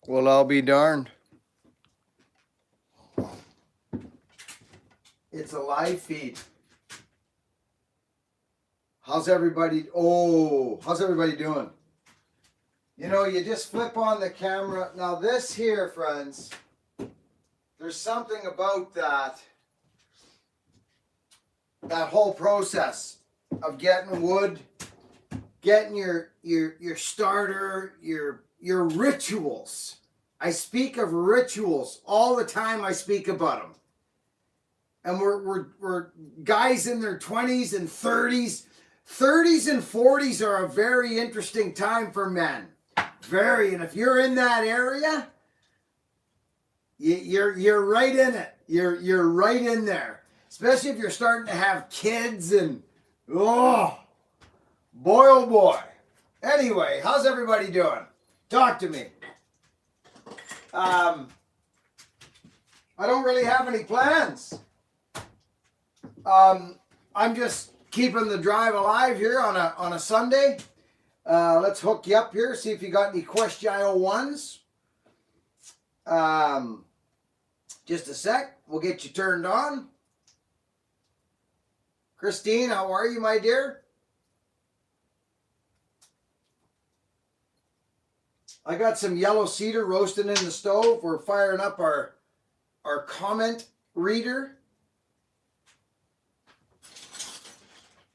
Well, I'll be darned. It's a live feed. How's everybody? Oh, how's everybody doing? You know, you just flip on the camera. Now this here, friends, there's something about that whole process of getting wood, getting your starter, your rituals. I speak of rituals all the time. I speak about them. And we're guys in their 20s and 30s. 30s and 40s are a very interesting time for men. Very. And if you're in that area, you're right in it. You're right in there. Especially if you're starting to have kids and oh boy. Anyway, how's everybody doing? Talk to me. I don't really have any plans. I'm just keeping the drive alive here on a Sunday. Let's hook you up here, see if you got any question ones. Just a sec, we'll get you turned on. Christine, how are you, my dear? I got some yellow cedar roasting in the stove. We're firing up our comment reader.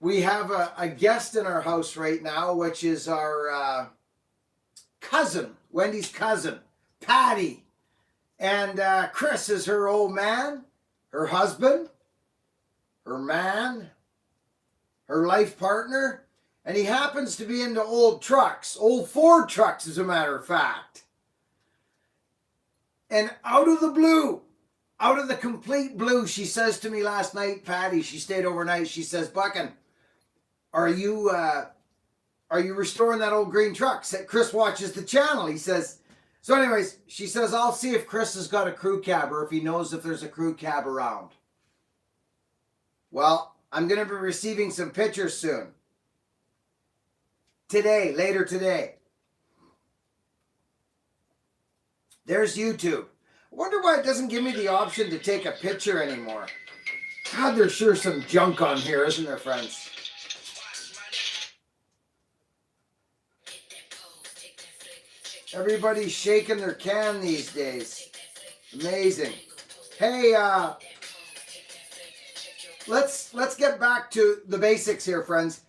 We have a guest in our house right now, which is our cousin, Wendy's cousin, Patty. And Chris is her old man, her husband, her man, her life partner. And he happens to be into old trucks, old Ford trucks, as a matter of fact. And out of the blue, out of the complete blue, she says to me last night, Patty, she stayed overnight, she says, Buckin, are you restoring that old green truck? Chris watches the channel. He says, so anyways, she says, I'll see if Chris has got a crew cab or if he knows if there's a crew cab around. Well, I'm going to be receiving some pictures soon. Today, later today. There's YouTube. I wonder why it doesn't give me the option to take a picture anymore. God, there's sure some junk on here, isn't there, friends? Everybody's shaking their can these days. Amazing. Hey, let's get back to the basics here, friends.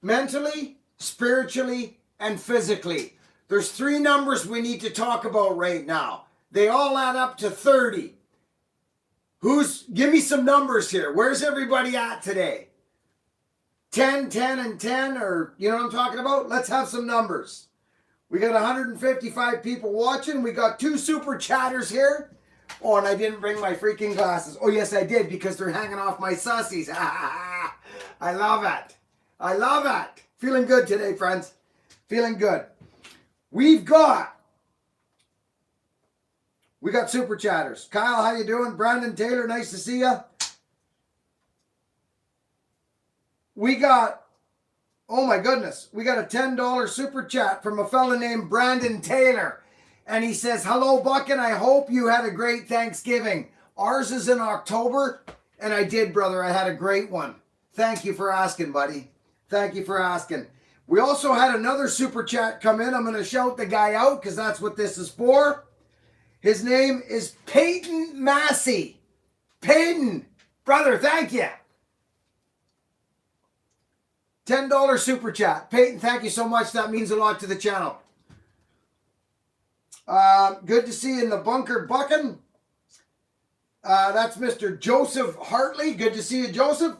Mentally, spiritually, and physically. There's 3 numbers we need to talk about right now. They all add up to 30. Give me some numbers here. Where's everybody at today? 10, 10, and 10, or you know what I'm talking about? Let's have some numbers. We got 155 people watching. We got 2 super chatters here. Oh, and I didn't bring my freaking glasses. Oh, yes, I did, because they're hanging off my sussies. I love it. I love it. Feeling good today, friends. Feeling good. We got super chatters. Kyle, how you doing? Brandon Taylor, nice to see you. We got, oh my goodness, we got a $10 super chat from a fella named Brandon Taylor. And he says, hello, Buckin. I hope you had a great Thanksgiving. Ours is in October. And I did, brother. I had a great one. Thank you for asking, buddy. Thank you for asking. We also had another super chat come in. I'm going to shout the guy out because that's what this is for. His name is Peyton Massey. Peyton, brother, thank you. $10 super chat. Peyton, thank you so much. That means a lot to the channel. Good to see you in the bunker, Buckin. That's Mr. Joseph Hartley. Good to see you, Joseph.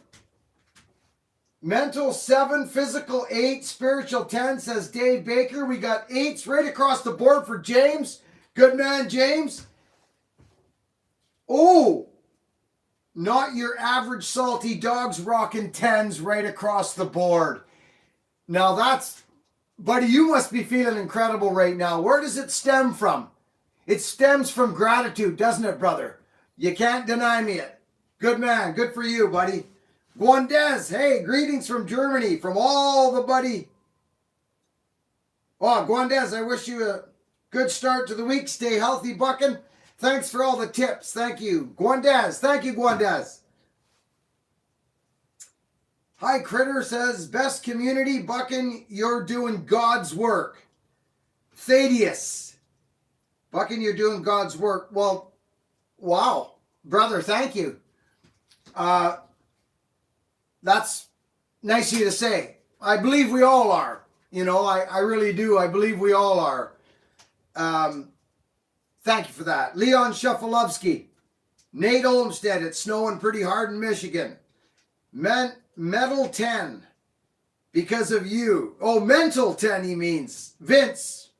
Mental 7, physical 8, spiritual 10, says Dave Baker. We got 8s right across the board for James. Good man, James. Oh, not your average salty dogs rocking 10s right across the board. Now that's, buddy, you must be feeling incredible right now. Where does it stem from? It stems from gratitude, doesn't it, brother? You can't deny me it. Good man. Good for you, buddy. Guandez, hey, greetings from Germany, from all the buddy. Oh, Guandez, I wish you Good start to the week. Stay healthy, Buckin. Thanks for all the tips. Thank you. Gwandaz. Thank you, Gwandaz. Hi, Critter says, best community. Buckin, you're doing God's work. Thaddeus. Buckin, you're doing God's work. Well, wow. Brother, thank you. That's nice of you to say. I believe we all are. You know, I really do. I believe we all are. Thank you for that. Leon Shufalovsky. Nate Olmstead. It's snowing pretty hard in Michigan. Metal 10. Because of you. Oh, mental 10 he means. Vince.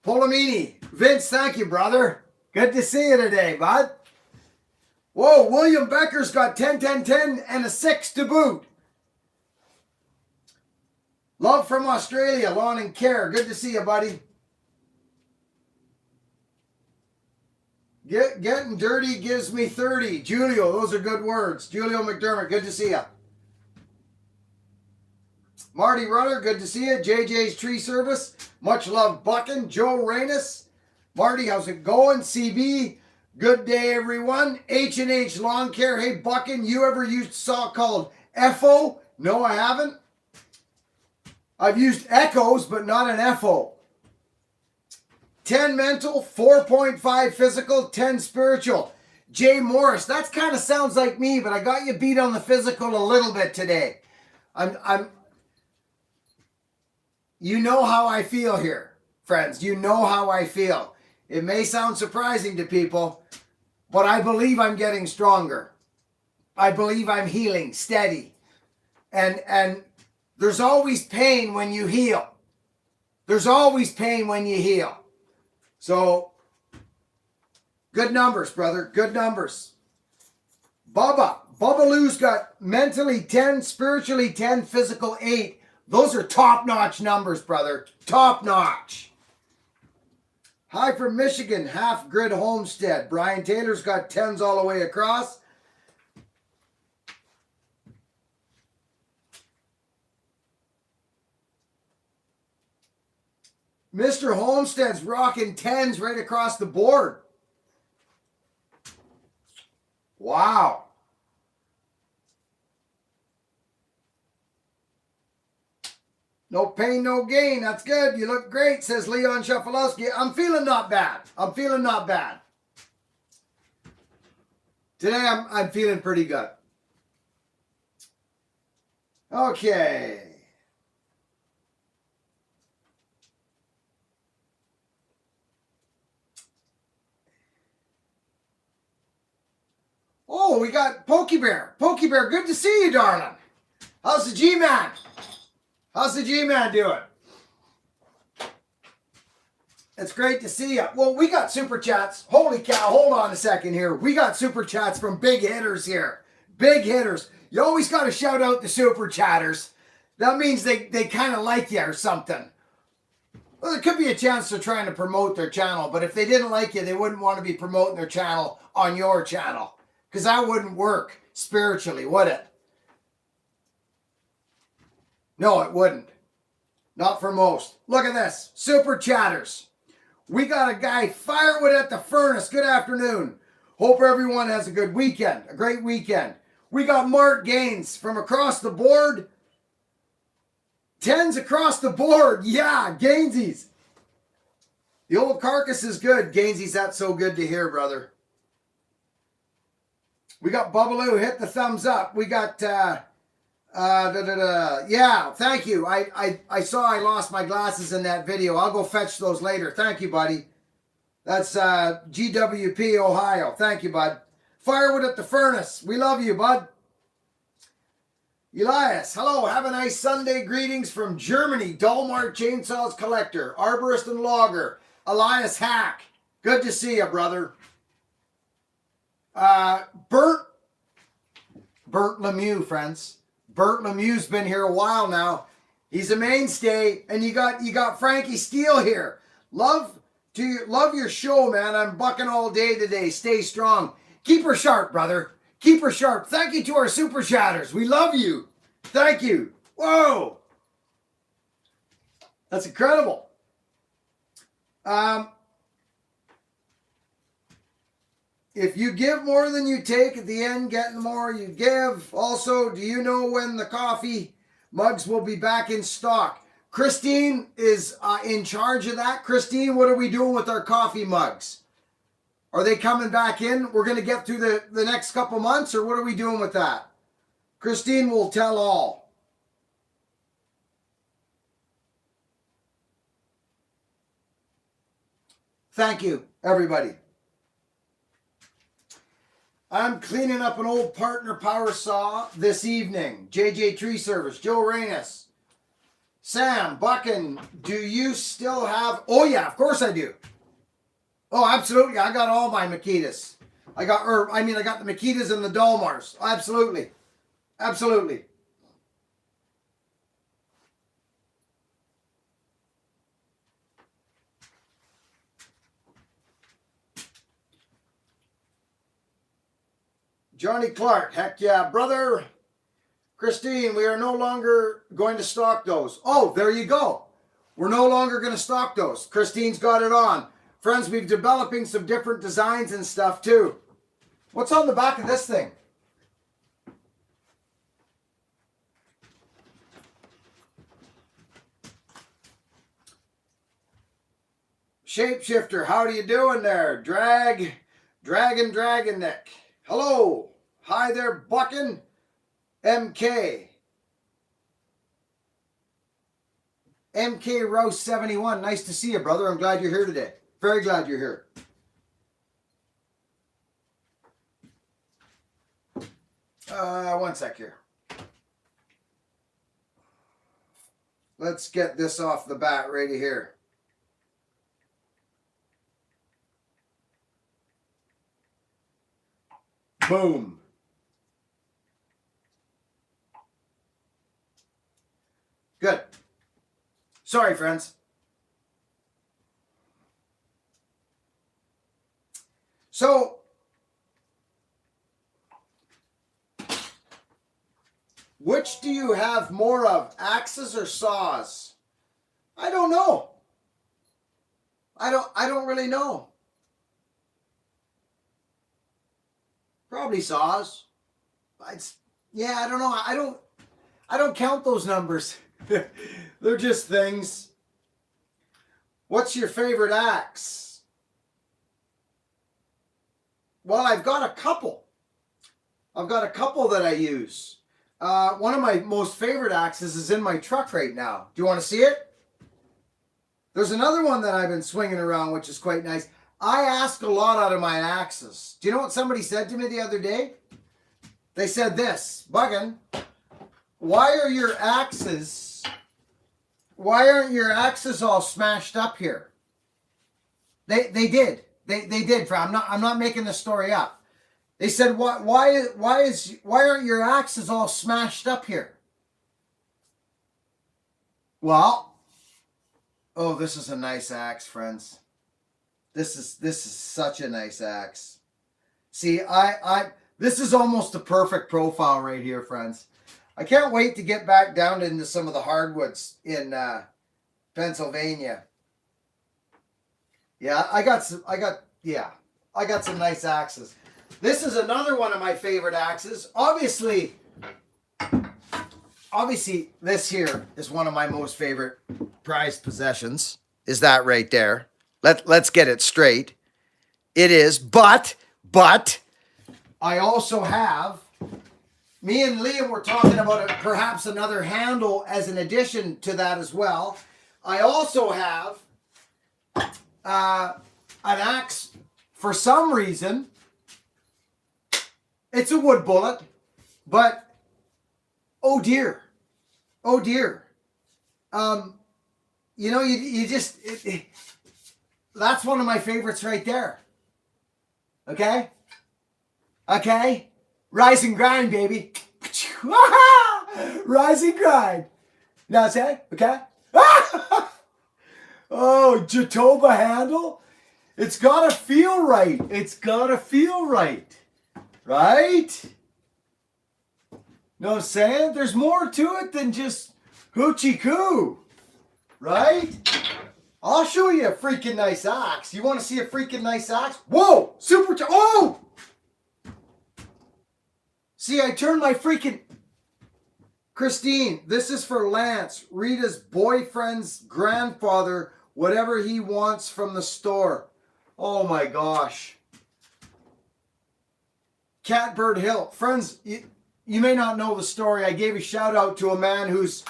Polomini. Vince, thank you, brother. Good to see you today, bud. Whoa, William Becker's got 10, 10, 10 and a 6 to boot. Love from Australia, Lawn and Care. Good to see you, buddy. Getting dirty gives me 30. Julio, those are good words. Julio McDermott, good to see you. Marty Runner, good to see you. JJ's Tree Service, much love, Buckin. Joe Reynes. Marty, how's it going? CB, good day, everyone. H&H Lawn Care. Hey, Buckin, you ever used salt called FO? No, I haven't. I've used Echoes, but not an FO. 10 mental, 4.5 physical, 10 spiritual. Jay Morris, that kind of sounds like me, but I got you beat on the physical a little bit today. You know how I feel here, friends. You know how I feel. It may sound surprising to people, but I believe I'm getting stronger. I believe I'm healing, steady. And there's always pain when you heal. There's always pain when you heal. So, good numbers, brother. Good numbers. Bubba Lou's got mentally 10, spiritually 10, physical 8. Those are top-notch numbers, brother. Top-notch. Hi from Michigan, Half Grid Homestead. Brian Taylor's got 10s all the way across. Mr. Homestead's rocking 10s right across the board. Wow. No pain, no gain. That's good. You look great, says Leon Shafalowski. I'm feeling not bad. I'm feeling not bad. Today I'm feeling pretty good. Okay. Oh, we got Pokey Bear. Pokey Bear, good to see you, darling. How's the G-Man? How's the G-Man doing? It's great to see you. Well, we got super chats. Holy cow, hold on a second here. We got super chats from big hitters here. Big hitters. You always got to shout out the super chatters. That means they kind of like you or something. Well, there could be a chance they're trying to promote their channel, but if they didn't like you, they wouldn't want to be promoting their channel on your channel. Because that wouldn't work spiritually, would it? No, it wouldn't. Not for most. Look at this. Super chatters. We got a guy, Firewood at the Furnace. Good afternoon. Hope everyone has a good weekend. A great weekend. We got Mark Gaines from across the board. 10s across the board. Yeah, Gainsies. The old carcass is good. Gainsies, that's so good to hear, brother. We got Bubbaloo, hit the thumbs up. We got, yeah, thank you. I saw I lost my glasses in that video. I'll go fetch those later. Thank you, buddy. That's GWP, Ohio. Thank you, bud. Firewood at the Furnace. We love you, bud. Elias, hello. Have a nice Sunday. Greetings from Germany. Dolmart Chainsaws Collector. Arborist and Logger. Elias Hack. Good to see you, brother. Bert Lemieux, friends. Bert Lemieux's been here a while now. He's a mainstay, and you got Frankie Steele here. Love your show, man. I'm bucking all day today. Stay strong. Keep her sharp, brother. Keep her sharp. Thank you to our super chatters. We love you. Thank you. Whoa. That's incredible. If you give more than you take, at the end, getting more you give. Also, do you know when the coffee mugs will be back in stock? Christine is in charge of that. Christine, what are we doing with our coffee mugs? Are they coming back in? We're going to get through the next couple months, or what are we doing with that? Christine will tell all. Thank you, everybody. I'm cleaning up an old partner power saw this evening. JJ Tree Service, Joe Reynes. Sam, Buckin, do you still have... Oh yeah, of course I do. Oh, absolutely. I got all my Makitas. I got the Makitas and the Dolmars. Absolutely. Absolutely. Johnny Clark, heck yeah, brother. Christine, we are no longer going to stock those. Oh, there you go. We're no longer going to stock those. Christine's got it on. Friends, we've developing some different designs and stuff too. What's on the back of this thing? Shapeshifter, how do you doing there? Dragon Nick. Hello. Hi there, Buckin. MK Rouse 71. Nice to see you, brother. I'm glad you're here today. Very glad you're here. One sec here. Let's get this off the bat right here. Boom. Good. Sorry, friends. So, which do you have more of, axes or saws? I don't know. I don't really know. Probably saws. Yeah, I don't know. I don't count those numbers. They're just things. What's your favorite axe? Well, I've got a couple. I've got a couple that I use. One of my most favorite axes is in my truck right now. Do you want to see it? There's another one that I've been swinging around, which is quite nice. I ask a lot out of my axes. Do you know what somebody said to me the other day? They said this, Buckin, why aren't your axes all smashed up here? They did. They did. I'm not making this story up. They said, why aren't your axes all smashed up here? Well, oh, this is a nice axe, friends. This is such a nice axe. See, this is almost a perfect profile right here, friends. I can't wait to get back down into some of the hardwoods in Pennsylvania. Yeah, I got some nice axes. This is another one of my favorite axes. Obviously this here is one of my most favorite prized possessions. Is that right there? Let's get it straight. It is, but I also have, me and Liam were talking about perhaps another handle as an addition to that as well. I also have an axe, for some reason, it's a wood bullet, but oh dear. You know, you just, that's one of my favorites right there. Okay? Rise and grind, baby. Rise and grind. Now say, okay? Oh, Jatoba handle? It's gotta feel right. Right? Know what I'm saying? There's more to it than just hoochie coo. Right? I'll show you a freaking nice axe. You want to see a freaking nice axe? Whoa! Oh! See, I turned my freaking... Christine, this is for Lance, Rita's boyfriend's grandfather, whatever he wants from the store. Oh my gosh. Catbird Hill. Friends, you may not know the story. I gave a shout out to a man who's...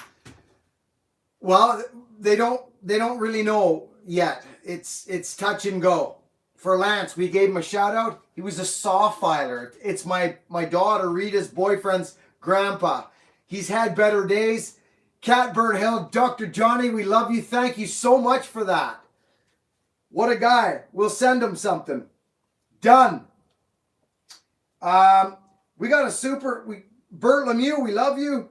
Well, they don't really know yet. It's touch and go. For Lance, we gave him a shout out. He was a saw filer. It's my daughter Rita's boyfriend's grandpa. He's had better days. Catbird Hill, Dr. Johnny, we love you. Thank you so much for that. What a guy. We'll send him something. Done. We got a Bert Lemieux, we love you.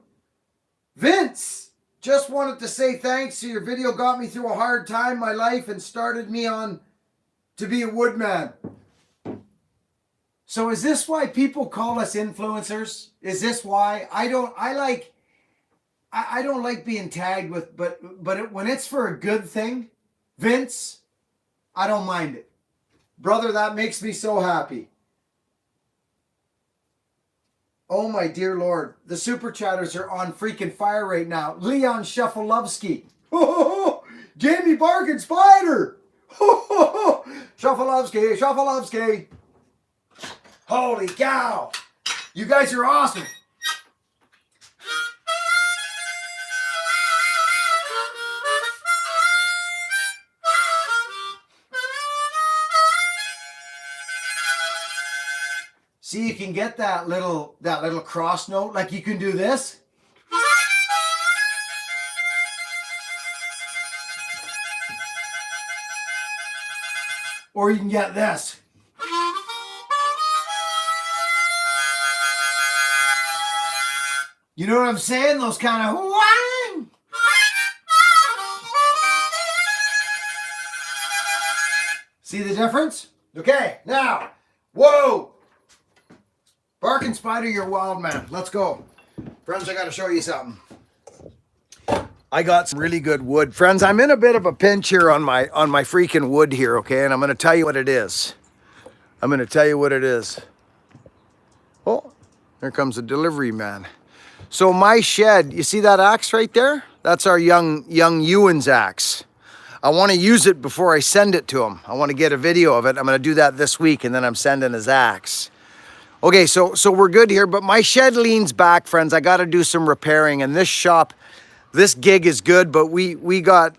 Vince, just wanted to say thanks. Your video got me through a hard time in my life and started me on to be a woodman. So is this why people call us influencers? Is this why? I don't like being tagged with, but when it's for a good thing, Vince, I don't mind it. Brother, that makes me so happy. Oh my dear Lord. The super chatters are on freaking fire right now. Leon Shufflelovsky. Jamie Bargain Spider. Shufflelovsky. Holy cow. You guys are awesome. See, you can get that little cross note, like you can do this. Or you can get this. You know what I'm saying? Those kind of whine. See the difference? Okay, now, whoa. Barking Spider, you're a wild man. Let's go. Friends, I got to show you something. I got some really good wood. Friends, I'm in a bit of a pinch here on my freaking wood here, okay? And I'm going to tell you what it is. Oh, here comes a delivery man. So my shed, you see that axe right there? That's our young Ewan's axe. I want to use it before I send it to him. I want to get a video of it. I'm going to do that this week, and then I'm sending his axe. Okay, so we're good here, but my shed leans back, friends. I got to do some repairing, and this shop, this gig is good, but we got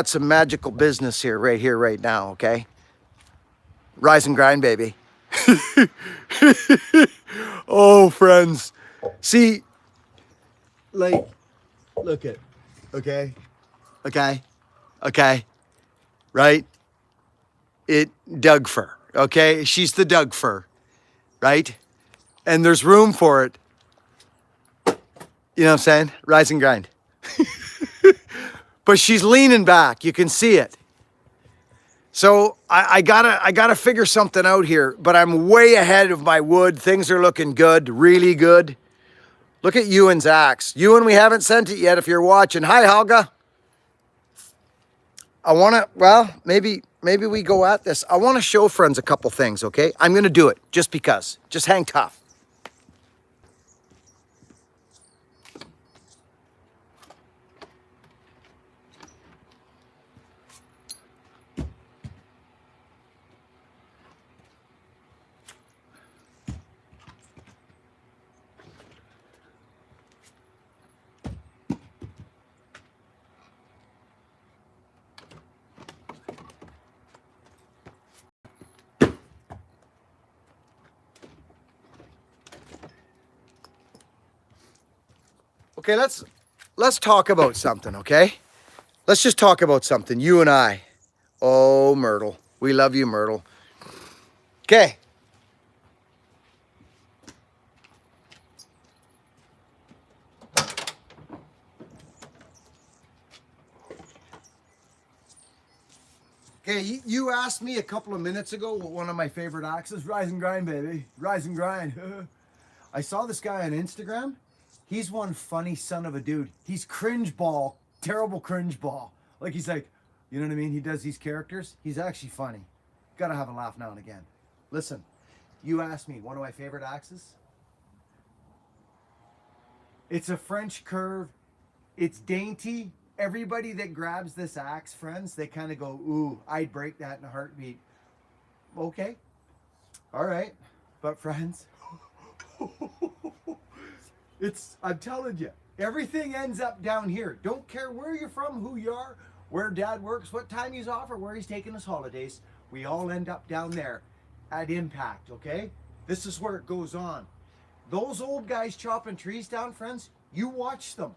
some magical business here, right now, okay? Rise and grind, baby. Oh, friends. See, like, look at, okay, right? Doug fir, okay? She's the Doug fir, right? And there's room for it. You know what I'm saying? Rise and grind. But she's leaning back. You can see it. So I gotta figure something out here, but I'm way ahead of my wood. Things are looking good, really good. Look at Ewan's axe. Ewan, we haven't sent it yet if you're watching. Hi, Helga. Maybe we go at this. I want to show friends a couple things, okay? I'm going to do it just because. Just hang tough. Okay, let's talk about something, okay? Let's just talk about something, you and I. Oh, Myrtle. We love you, Myrtle. Okay. Okay, you asked me a couple of minutes ago what one of my favorite axes. Rise and grind, baby. Rise and grind. I saw this guy on Instagram. He's one funny son of a dude. He's cringe ball, terrible cringe ball. Like he's like, You know what I mean? He does these characters. He's actually funny. Gotta have a laugh now and again. Listen, you asked me one of my favorite axes. It's a French curve. It's dainty. Everybody that grabs this axe, friends, they kind of go, ooh, I'd break that in a heartbeat. Okay. All right. But friends, I'm telling you, everything ends up down here. Don't care where you're from, who you are, where dad works, what time he's off, or where he's taking his holidays. We all end up down there at impact, okay? This is where it goes on. Those old guys chopping trees down, friends, you watch them.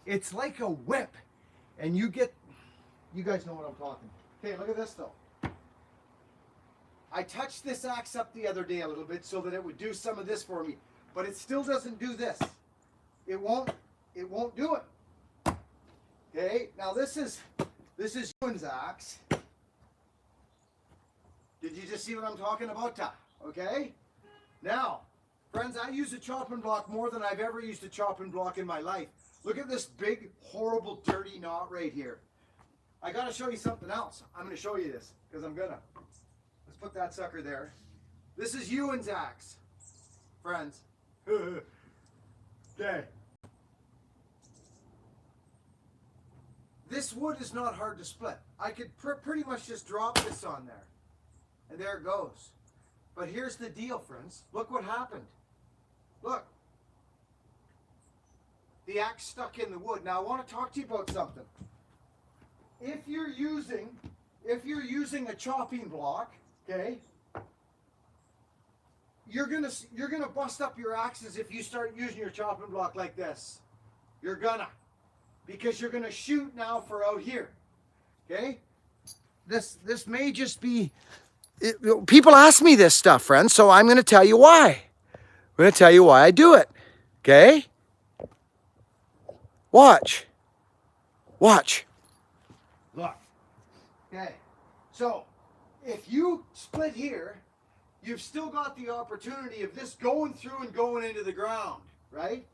It's like a whip. And you guys know what I'm talking. Okay, look at this though. I touched this axe up the other day a little bit so that it would do some of this for me, but it still doesn't do this. It won't do it. Okay, now this is Ewan's axe. Did you just see what I'm talking about? Okay? Now, friends, I use a chopping block more than I've ever used a chopping block in my life. Look at this big, horrible, dirty knot right here. I gotta show you something else. I'm gonna show you this, because I'm gonna. Let's put that sucker there. This is Ewan's axe, friends. Okay. This wood is not hard to split. I could pretty much just drop this on there. And there it goes. But here's the deal, friends. Look what happened. Look. The axe stuck in the wood. Now I want to talk to you about something. If you're using a chopping block, okay, you're gonna bust up your axes if you start using your chopping block like this. You're gonna. Because you're gonna shoot now for out here. Okay? This may just be people ask me this stuff, friends, so I'm gonna tell you why. I'm gonna tell you why I do it. Okay? Watch. Watch. Look. Okay. So if you split here, you've still got the opportunity of this going through and going into the ground, right?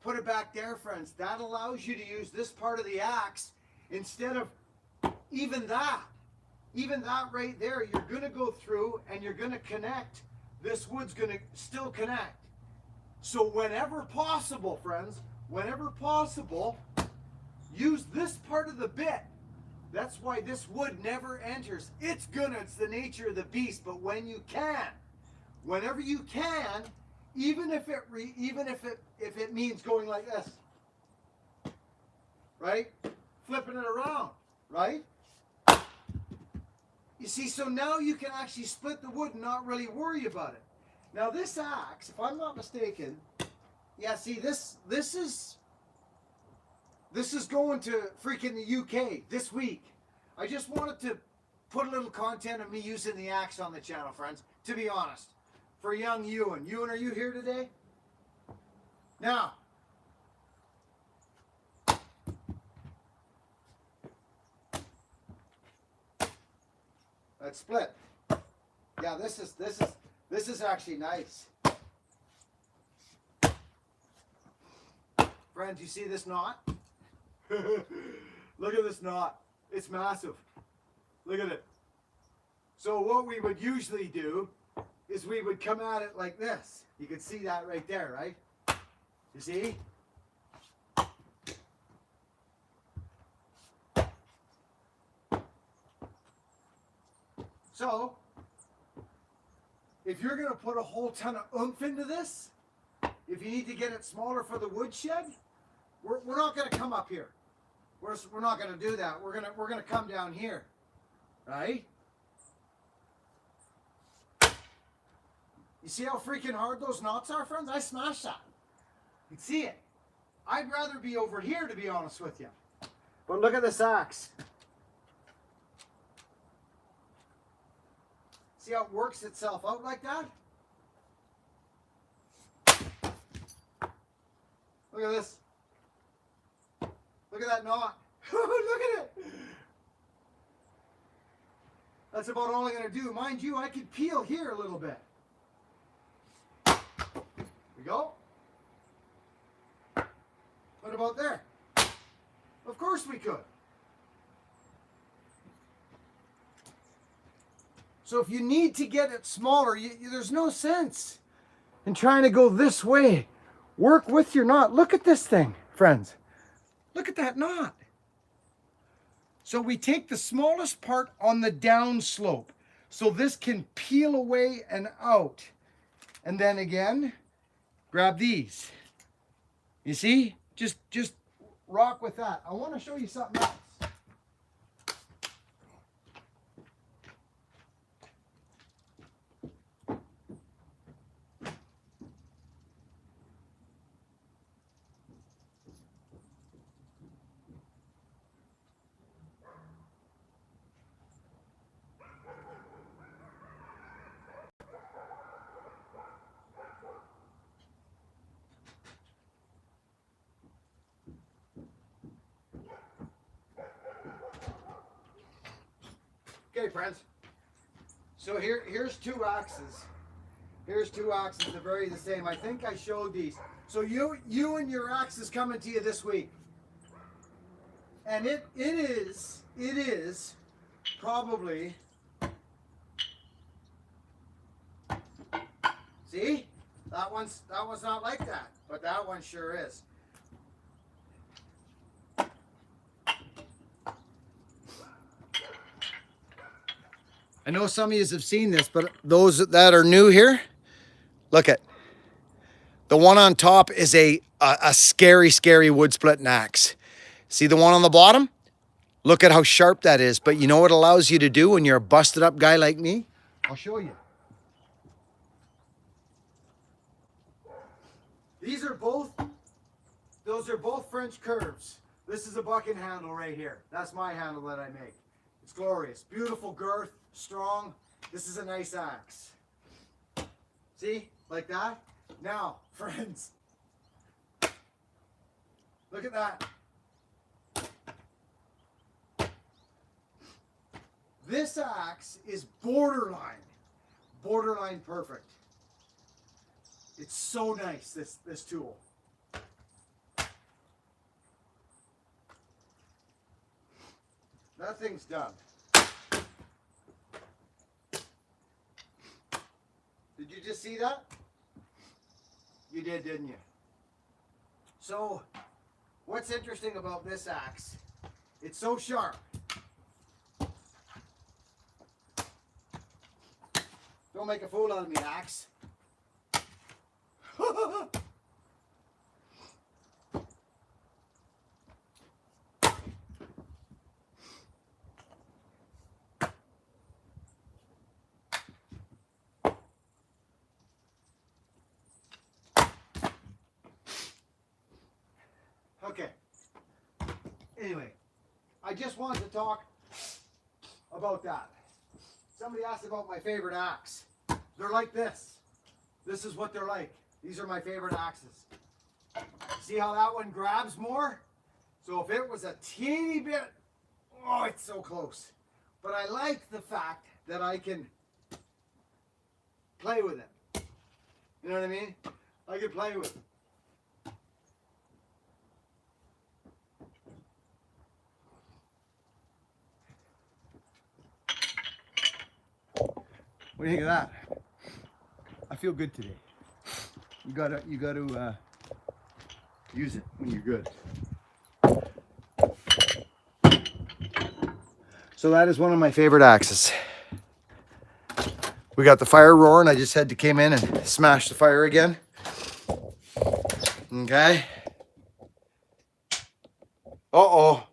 Put it back there, friends. That allows you to use this part of the axe instead of even that. Even that right there, you're going to go through and you're going to connect. This wood's going to still connect. So whenever possible, friends, whenever possible, use this part of the bit. That's why this wood never enters. It's the nature of the beast, but when you can, whenever you can, even if it means going like this, right? Flipping it around, right? You see, so now you can actually split the wood and not really worry about it. Now this axe, if I'm not mistaken, yeah, see this is going to freaking the UK this week. I just wanted to put a little content of me using the axe on the channel, friends, to be honest. For young Ewan. Ewan, are you here today? Now, let's split. Yeah, this is actually nice. Friends, you see this knot? Look at this knot. It's massive. Look at it. So what we would usually do is we would come at it like this. You can see that right there, right? You see? So, if you're going to put a whole ton of oomph into this, if you need to get it smaller for the woodshed, we're not going to come up here. We're not going to do that. We're going to come down here, right? You see how freaking hard those knots are, friends? I smashed that. You can see it. I'd rather be over here, to be honest with you. But look at this axe. See how it works itself out like that? Look at this. Look at that knot. Look at it. That's about all I'm going to do. Mind you, I could peel here a little bit. There we go. What about there? Of course we could. So if you need to get it smaller, there's no sense in trying to go this way. Work with your knot. Look at this thing, friends. Look at that knot. So we take the smallest part on the down slope. So this can peel away and out. And then again, grab these. You see? Just rock with that. I want to show you something else. Okay, friends. So here's two axes. Here's two axes that vary the same. I think I showed these. So you and your axe is coming to you this week. And it is probably, see? That one's not like that, but that one sure is. I know some of you have seen this, but those that are new here, look at. The one on top is a scary, scary wood splitting axe. See the one on the bottom? Look at how sharp that is. But you know what it allows you to do when you're a busted up guy like me? I'll show you. Those are both French curves. This is a Buckin handle right here. That's my handle that I make. It's glorious. Beautiful girth, strong. This is a nice axe. See? Like that? Now, friends, look at that. This axe is borderline perfect. It's so nice, this tool. That thing's done. Did you just see that? You did, didn't you? So, what's interesting about this axe? It's so sharp. Don't make a fool out of me, axe. Okay. Anyway, I just wanted to talk about that. Somebody asked about my favorite axe. They're like this. This is what they're like. These are my favorite axes. See how that one grabs more? So if it was a teeny bit, oh, it's so close. But I like the fact that I can play with it. You know what I mean? I can play with it. What do you think of that? I feel good today. You gotta use it when you're good. So that is one of my favorite axes. We got the fire roaring. I just had to came in and smash the fire again. Okay. Uh-oh.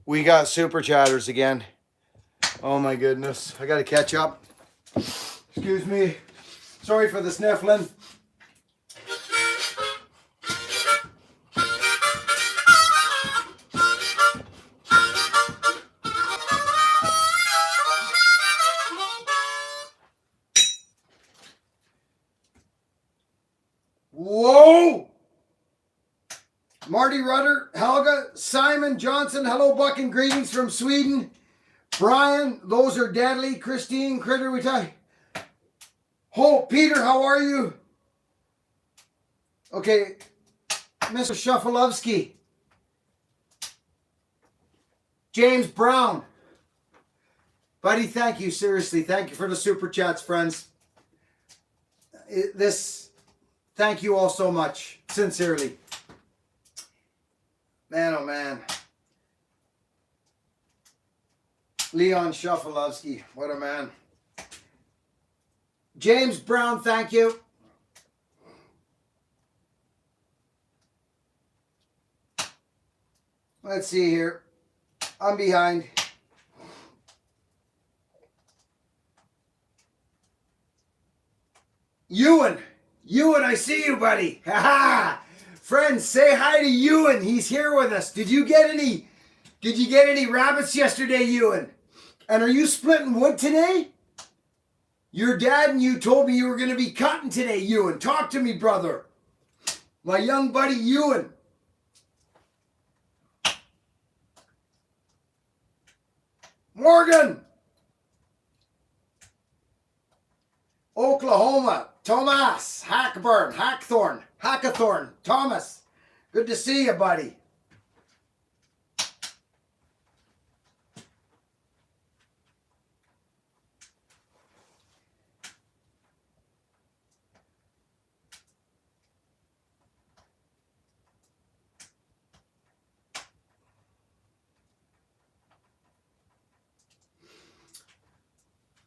We got super chatters again. Oh my goodness. I gotta catch up. Excuse me. Sorry for the sniffling. Whoa! Marty Rudder, Helga, Simon Johnson, hello Buckin, greetings from Sweden. Brian, those are deadly. Christine, Critter, we tell you. Oh, Peter, how are you? Okay, Mr. Shuffleovsky, James Brown. Buddy, thank you. Seriously, thank you for the super chats, friends. Thank you all so much. Sincerely. Man, oh man. Leon Shufalovsky, what a man. James Brown, thank you. Let's see here. I'm behind. Ewan, I see you, buddy. Ha ha! Friends, say hi to Ewan. He's here with us. Did you get any rabbits yesterday, Ewan? And are you splitting wood today? Your dad and you told me you were going to be cutting today, Ewan. Talk to me, brother. My young buddy, Ewan. Morgan. Oklahoma. Thomas. Hackathorn. Thomas. Good to see you, buddy.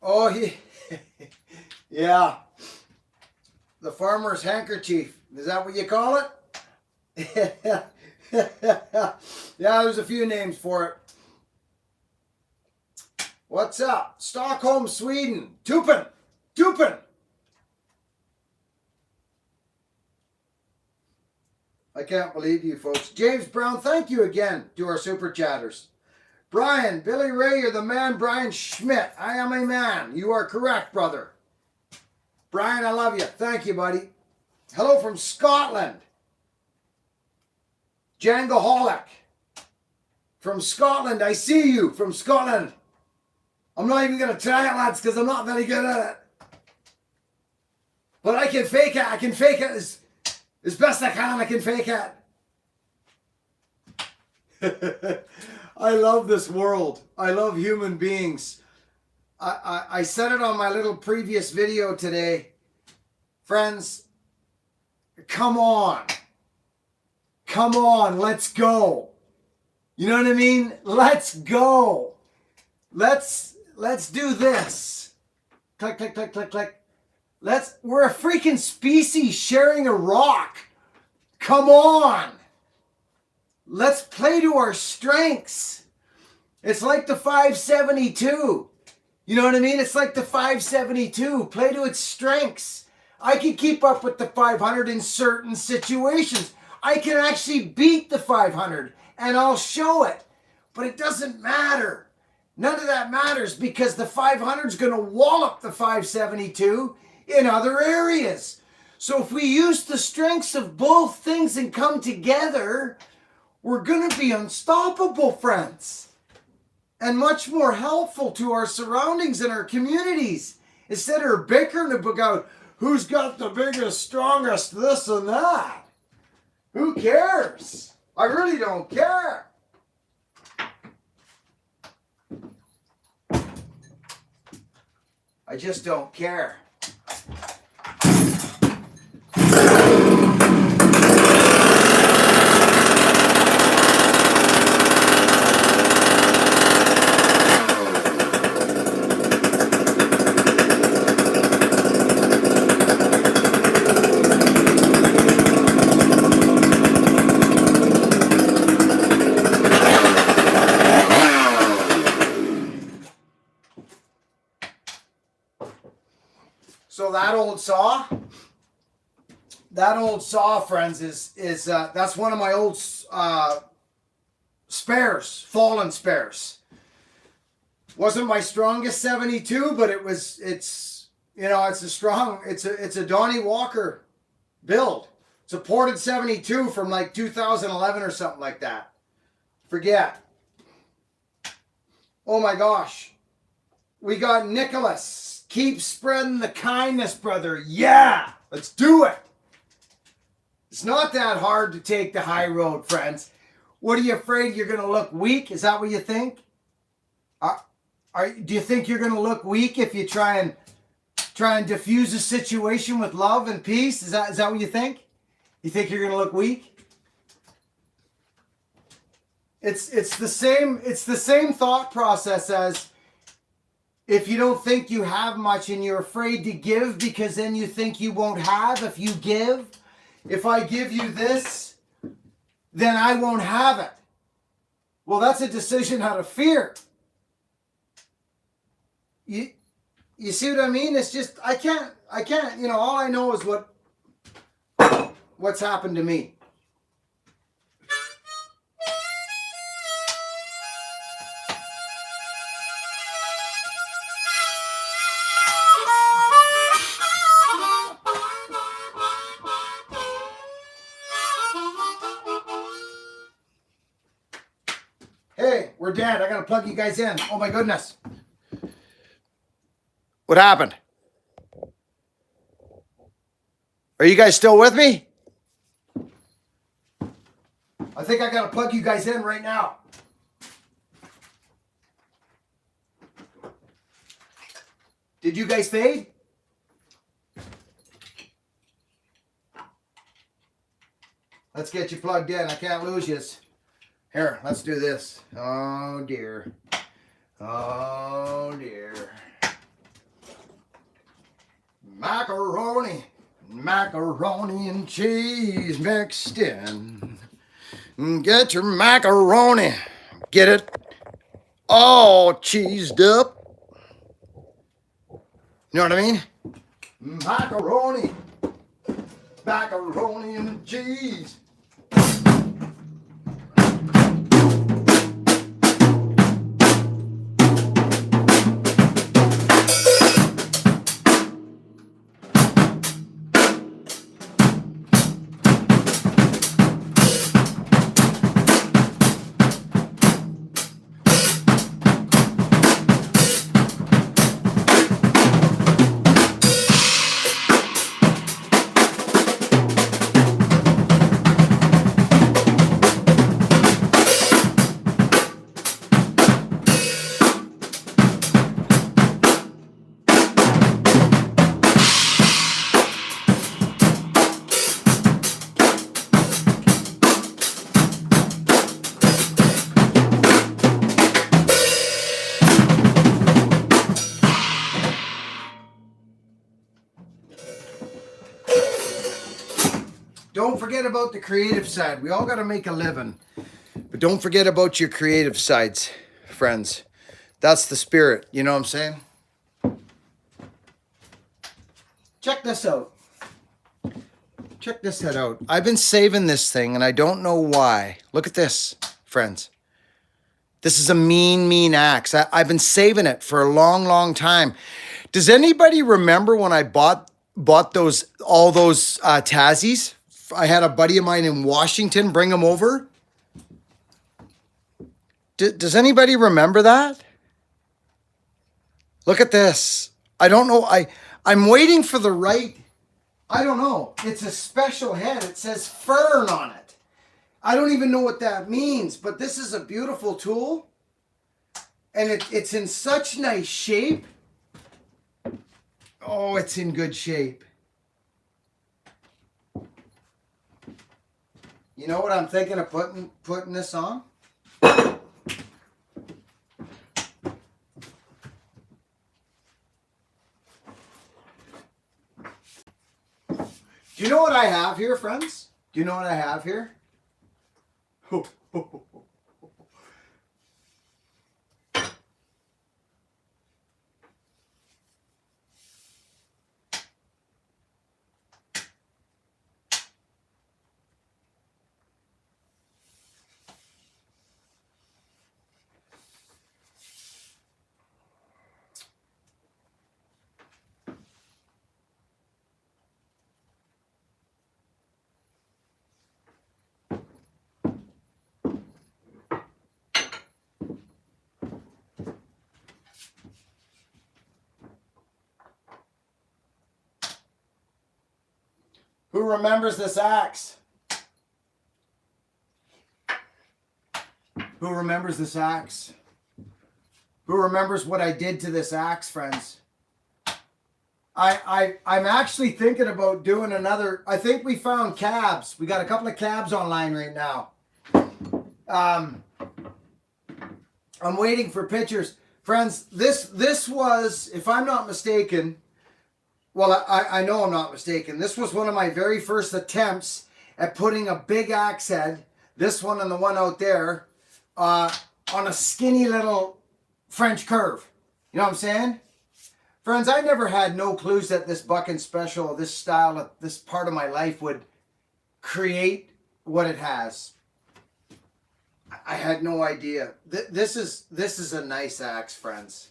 Oh, yeah. The farmer's handkerchief. Is that what you call it? Yeah, there's a few names for it. What's up? Stockholm, Sweden. Tupen. I can't believe you folks. James Brown, thank you again to our super chatters. Brian, Billy Ray, you're the man. Brian Schmidt, I am a man. You are correct, brother. Brian, I love you. Thank you, buddy. Hello from Scotland. Jangaholic. From Scotland, I see you. From Scotland. I'm not even going to try it, lads, because I'm not very good at it. But I can fake it. I can fake it as best I can. I can fake it. I love this world. I love human beings. I said it on my little previous video today. Friends, come on. Come on, let's go. You know what I mean? Let's go. Let's do this. Click, click, click, click, click. We're a freaking species sharing a rock. Come on. Let's play to our strengths. It's like the 572. You know what I mean? It's like the 572. Play to its strengths. I can keep up with the 500 in certain situations. I can actually beat the 500 and I'll show it. But it doesn't matter. None of that matters because the 500 is going to wallop the 572 in other areas. So if we use the strengths of both things and come together, we're going to be unstoppable, friends. And much more helpful to our surroundings and our communities. Instead of bickering about who's got the biggest, strongest, this and that. Who cares? I really don't care. I just don't care. So that old saw, friends, is that's one of my old spares, fallen spares. Wasn't my strongest 72, but it's a Donnie Walker build. It's a ported 72 from like 2011 or something like that. Forget. Oh my gosh. We got Nicholas. Keep spreading the kindness, brother. Yeah, let's do it. It's not that hard to take the high road, friends. What are you afraid you're going to look weak? Is that what you think? Do you think you're going to look weak if you try and diffuse a situation with love and peace? Is that what you think? You think you're going to look weak? It's the same thought process as if you don't think you have much and you're afraid to give because then you think you won't have if you give. If I give you this, then I won't have it. Well, that's a decision out of fear. You see what I mean? It's just, I can't, all I know is what's happened to me. Hey, we're dead. I gotta plug you guys in. Oh my goodness. What happened? Are you guys still with me? I think I gotta plug you guys in right now. Did you guys fade? Let's get you plugged in. I can't lose you. Here, let's do this. Oh dear. Oh dear. Macaroni and cheese mixed in. Get your macaroni. Get it all cheesed up. You know what I mean? Macaroni and cheese. Don't forget about the creative side. We all got to make a living. But don't forget about your creative sides, friends. That's the spirit. You know what I'm saying? Check this out. Check this head out. I've been saving this thing and I don't know why. Look at this, friends. This is a mean axe. I've been saving it for a long time. Does anybody remember when I bought all those Tazies? I had a buddy of mine in Washington bring them over. Does anybody remember that? Look at this. I don't know. I'm waiting for the right. I don't know. It's a special head. It says fern on it. I don't even know what that means, but this is a beautiful tool. And it's in such nice shape. Oh, it's in good shape. You know what I'm thinking of putting this on? Do you know what I have here, friends? Do you know what I have here? Who remembers this axe? Who remembers this axe? Who remembers what I did to this axe, friends? I'm actually thinking about doing another. I think we found cabs. We got a couple of cabs online right now. I'm waiting for pictures. Friends, this was, if I'm not mistaken, well, I know I'm not mistaken. This was one of my very first attempts at putting a big axe head, this one and the one out there, on a skinny little French curve. You know what I'm saying? Friends, I never had no clues that this Buckin special, this style, this part of my life would create what it has. I had no idea. This is a nice axe, friends.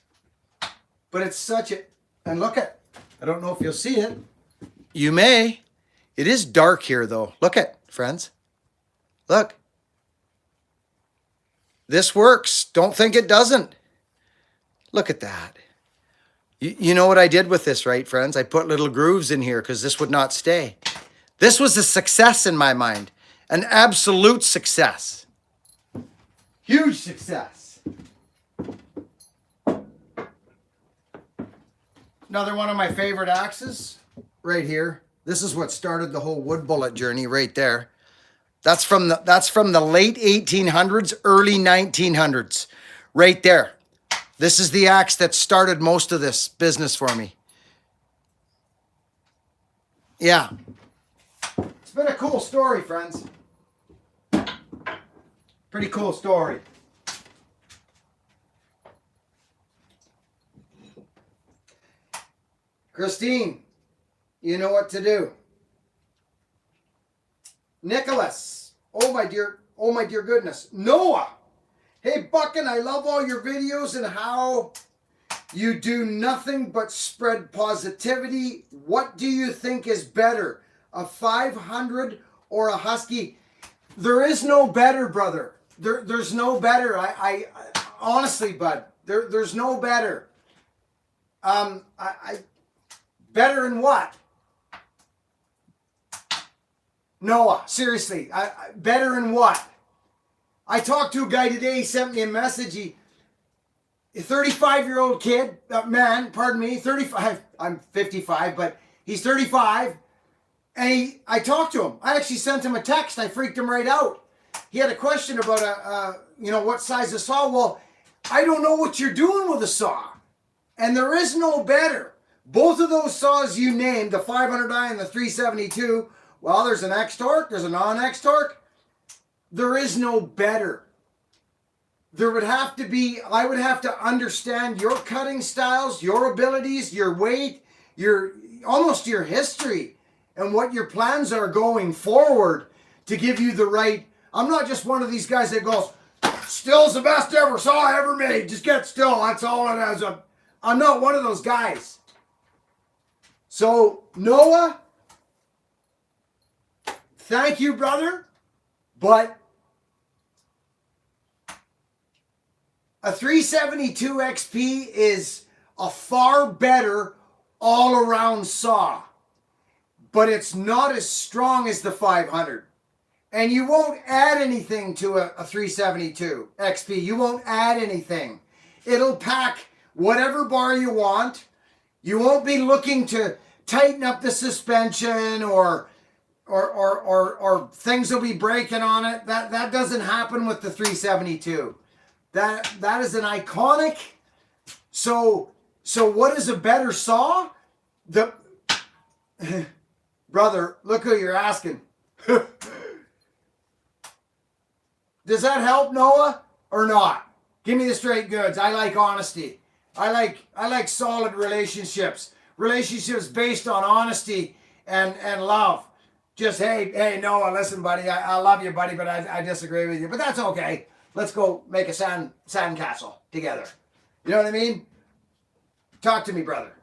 But it's such a, and look at, I don't know if you'll see it. You may. It is dark here though. Look at, friends. Look. This works. Don't think it doesn't. Look at that. You know what I did with this, right, friends? I put little grooves in here because this would not stay. This was a success in my mind. An absolute success. Huge success. Another one of my favorite axes right here. This is what started the whole wood bullet journey right there. That's from the late 1800s, early 1900s. Right there. This is the axe that started most of this business for me. Yeah. It's been a cool story, friends. Pretty cool story. Christine, you know what to do. Nicholas, oh my dear goodness. Noah, hey Buckin, I love all your videos and how you do nothing but spread positivity. What do you think is better, a 500 or a Husky? There is no better, brother. There's no better. I honestly, bud, there's no better. Better in what? Noah, seriously, better in what? I talked to a guy today, he sent me a message, a 35-year-old kid, man, pardon me, 35, I'm 55, but he's 35, and I talked to him. I actually sent him a text, I freaked him right out. He had a question about, what size of saw. Well, I don't know what you're doing with a saw, and there is no better. Both of those saws you named, the 500i and the 372, well, there's an X-Torque, there's a non-X-Torque. There is no better. There would have to be, I would have to understand your cutting styles, your abilities, your weight, almost your history, and what your plans are going forward to give you the right. I'm not just one of these guys that goes, Still's the best ever saw I ever made. Just get Still, that's all it has. I'm not one of those guys. So, Noah, thank you, brother, but a 372 XP is a far better all-around saw, but it's not as strong as the 500. And you won't add anything to a 372 XP. You won't add anything. It'll pack whatever bar you want. You won't be looking to tighten up the suspension or things will be breaking on it. That doesn't happen with the 372. That is an iconic. So what is a better saw? Brother, look who you're asking. Does that help, Noah, or not? Give me the straight goods. I like honesty. I like solid relationships. Relationships based on honesty and love. Just, hey, Noah, listen, buddy, I love you, buddy, but I disagree with you. But that's okay. Let's go make a sand castle together. You know what I mean? Talk to me, brother.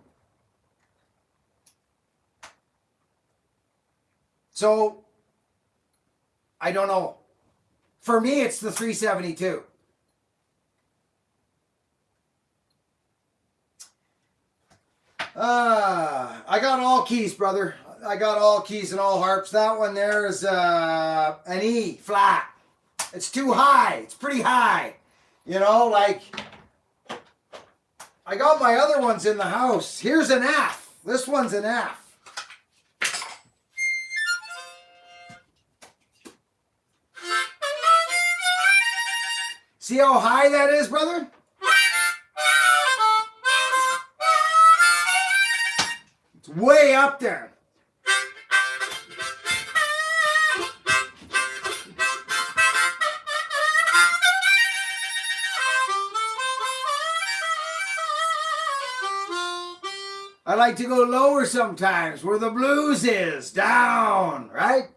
So, I don't know. For me, it's the 372. I got all keys, brother. I got all keys and all harps. That one there is an E flat. It's too high. It's pretty high. You know, like, I got my other ones in the house. Here's an F. This one's an F. See how high that is, brother? It's way up there. I like to go lower sometimes, where the blues is, down, right?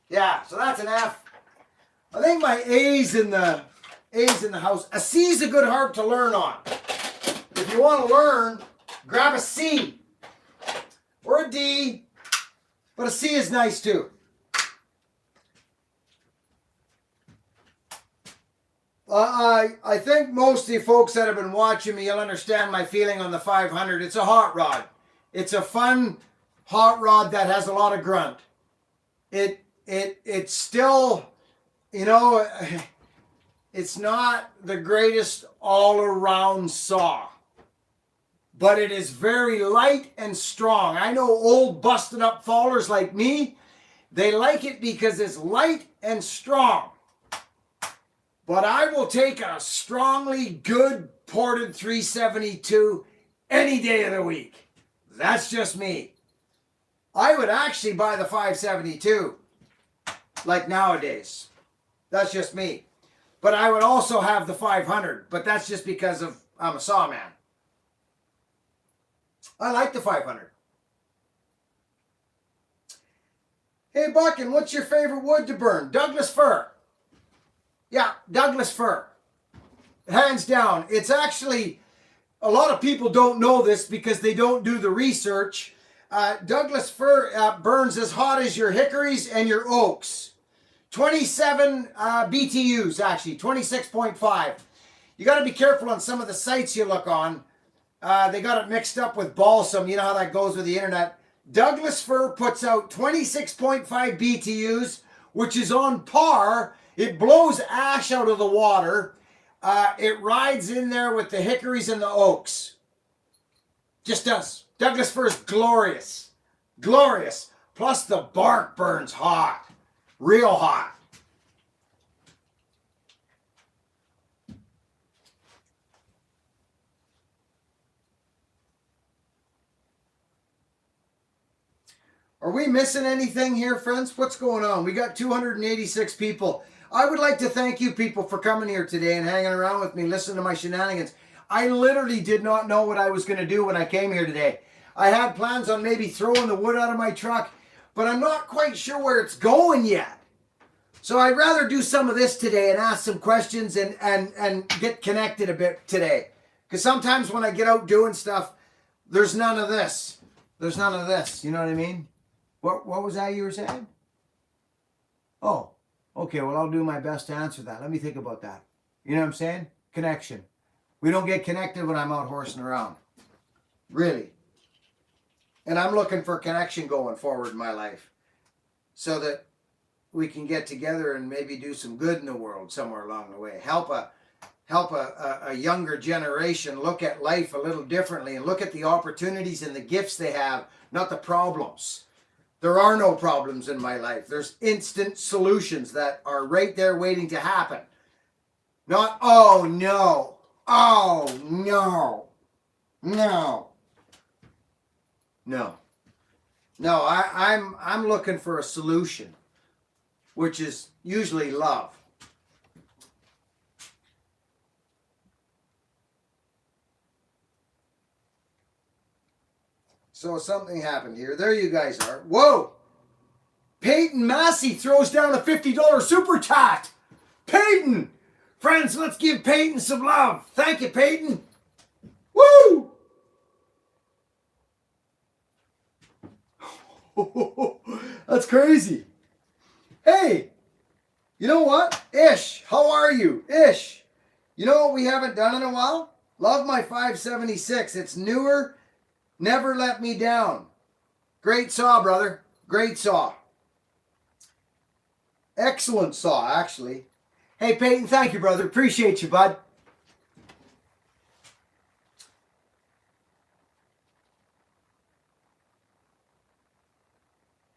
Yeah, so that's an F. I think my A's in the house. A C is a good harp to learn on. If you want to learn, grab a C or a D, but a C is nice too. I think most of the folks that have been watching me, you'll understand my feeling on the 500. It's a hot rod. It's a fun hot rod that has a lot of grunt. It's still, you know, it's not the greatest all-around saw, but it is very light and strong. I know old busted up fallers like me, they like it because it's light and strong. But I will take a strongly good ported 372 any day of the week. That's just me. I would actually buy the 572 like nowadays. That's just me. But I would also have the 500, but that's just because I'm a sawman. I like the 500. Hey Buckin, what's your favorite wood to burn? Douglas fir. Yeah, Douglas fir. Hands down. It's actually, a lot of people don't know this because they don't do the research. Douglas fir burns as hot as your hickories and your oaks. 27 BTUs, actually, 26.5. You got to be careful on some of the sites you look on. They got it mixed up with balsam. You know how that goes with the internet. Douglas fir puts out 26.5 BTUs, which is on par. It blows ash out of the water. It rides in there with the hickories and the oaks. Just does. Douglas fir is glorious. Glorious. Plus the bark burns hot. Real hot. Are we missing anything here, friends? What's going on? We got 286 people. I would like to thank you people for coming here today and hanging around with me, listening to my shenanigans. I literally did not know what I was going to do when I came here today. I had plans on maybe throwing the wood out of my truck, but I'm not quite sure where it's going yet. So I'd rather do some of this today and ask some questions and get connected a bit today. Because sometimes when I get out doing stuff, there's none of this. There's none of this. You know what I mean? What was that you were saying? Oh, okay. Well, I'll do my best to answer that. Let me think about that. You know what I'm saying? Connection. We don't get connected when I'm out horsing around. Really. And I'm looking for connection going forward in my life so that we can get together and maybe do some good in the world somewhere along the way. Help a younger generation look at life a little differently and look at the opportunities and the gifts they have, not the problems. There are no problems in my life. There's instant solutions that are right there waiting to happen. Not, oh no, oh no, no. No. No, I'm looking for a solution, which is usually love. So something happened here. There you guys are. Whoa! Peyton Massey throws down a $50 super chat. Peyton! Friends, let's give Peyton some love. Thank you, Peyton. Woo! That's crazy. Hey, you know what? Ish, how are you? Ish. You know what we haven't done in a while? Love my 576. It's newer. Never let me down. Great saw, brother. Great saw. Excellent saw, actually. Hey, Peyton, thank you, brother. Appreciate you, bud.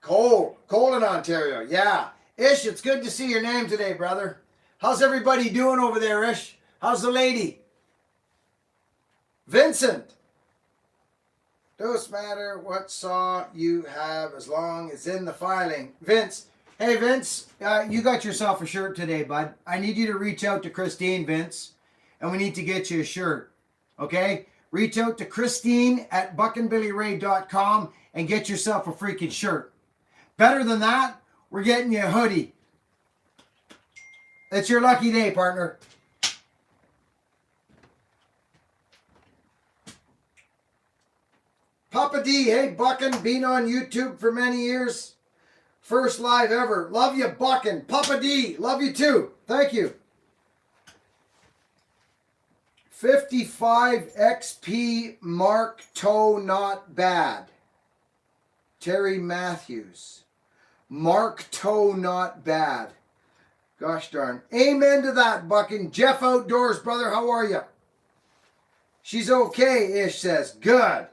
Cold in Ontario, yeah. Ish, it's good to see your name today, brother. How's everybody doing over there, Ish? How's the lady? Vincent. Doesn't matter what saw you have as long as in the filing. Vince. Hey, Vince, you got yourself a shirt today, bud. I need you to reach out to Christine, Vince, and we need to get you a shirt, okay? Reach out to Christine at buckinbillyray.com and get yourself a freaking shirt. Better than that, we're getting you a hoodie. It's your lucky day, partner. Papa D, hey, Buckin, been on YouTube for many years. First live ever. Love you, Buckin. Papa D, love you too. Thank you. 55 XP Mark Toe, not bad. Terry Matthews. Mark Toe, not bad. Gosh darn. Amen to that, Buckin. Jeff Outdoors, brother, how are you? She's okay, Ish says. Good.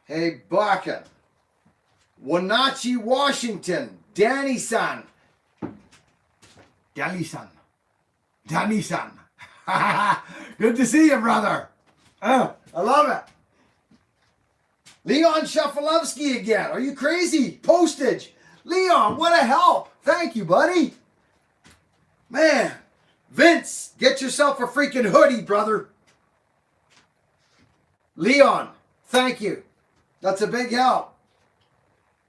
Hey, Buckin. Wenatchee, Washington. Danny-san. Danny-san. Danny-san. Good to see you, brother. I love it. Leon Shuffalowski again. Are you crazy? Postage. Leon, what a help. Thank you, buddy. Man. Vince, get yourself a freaking hoodie, brother. Leon, thank you. That's a big help.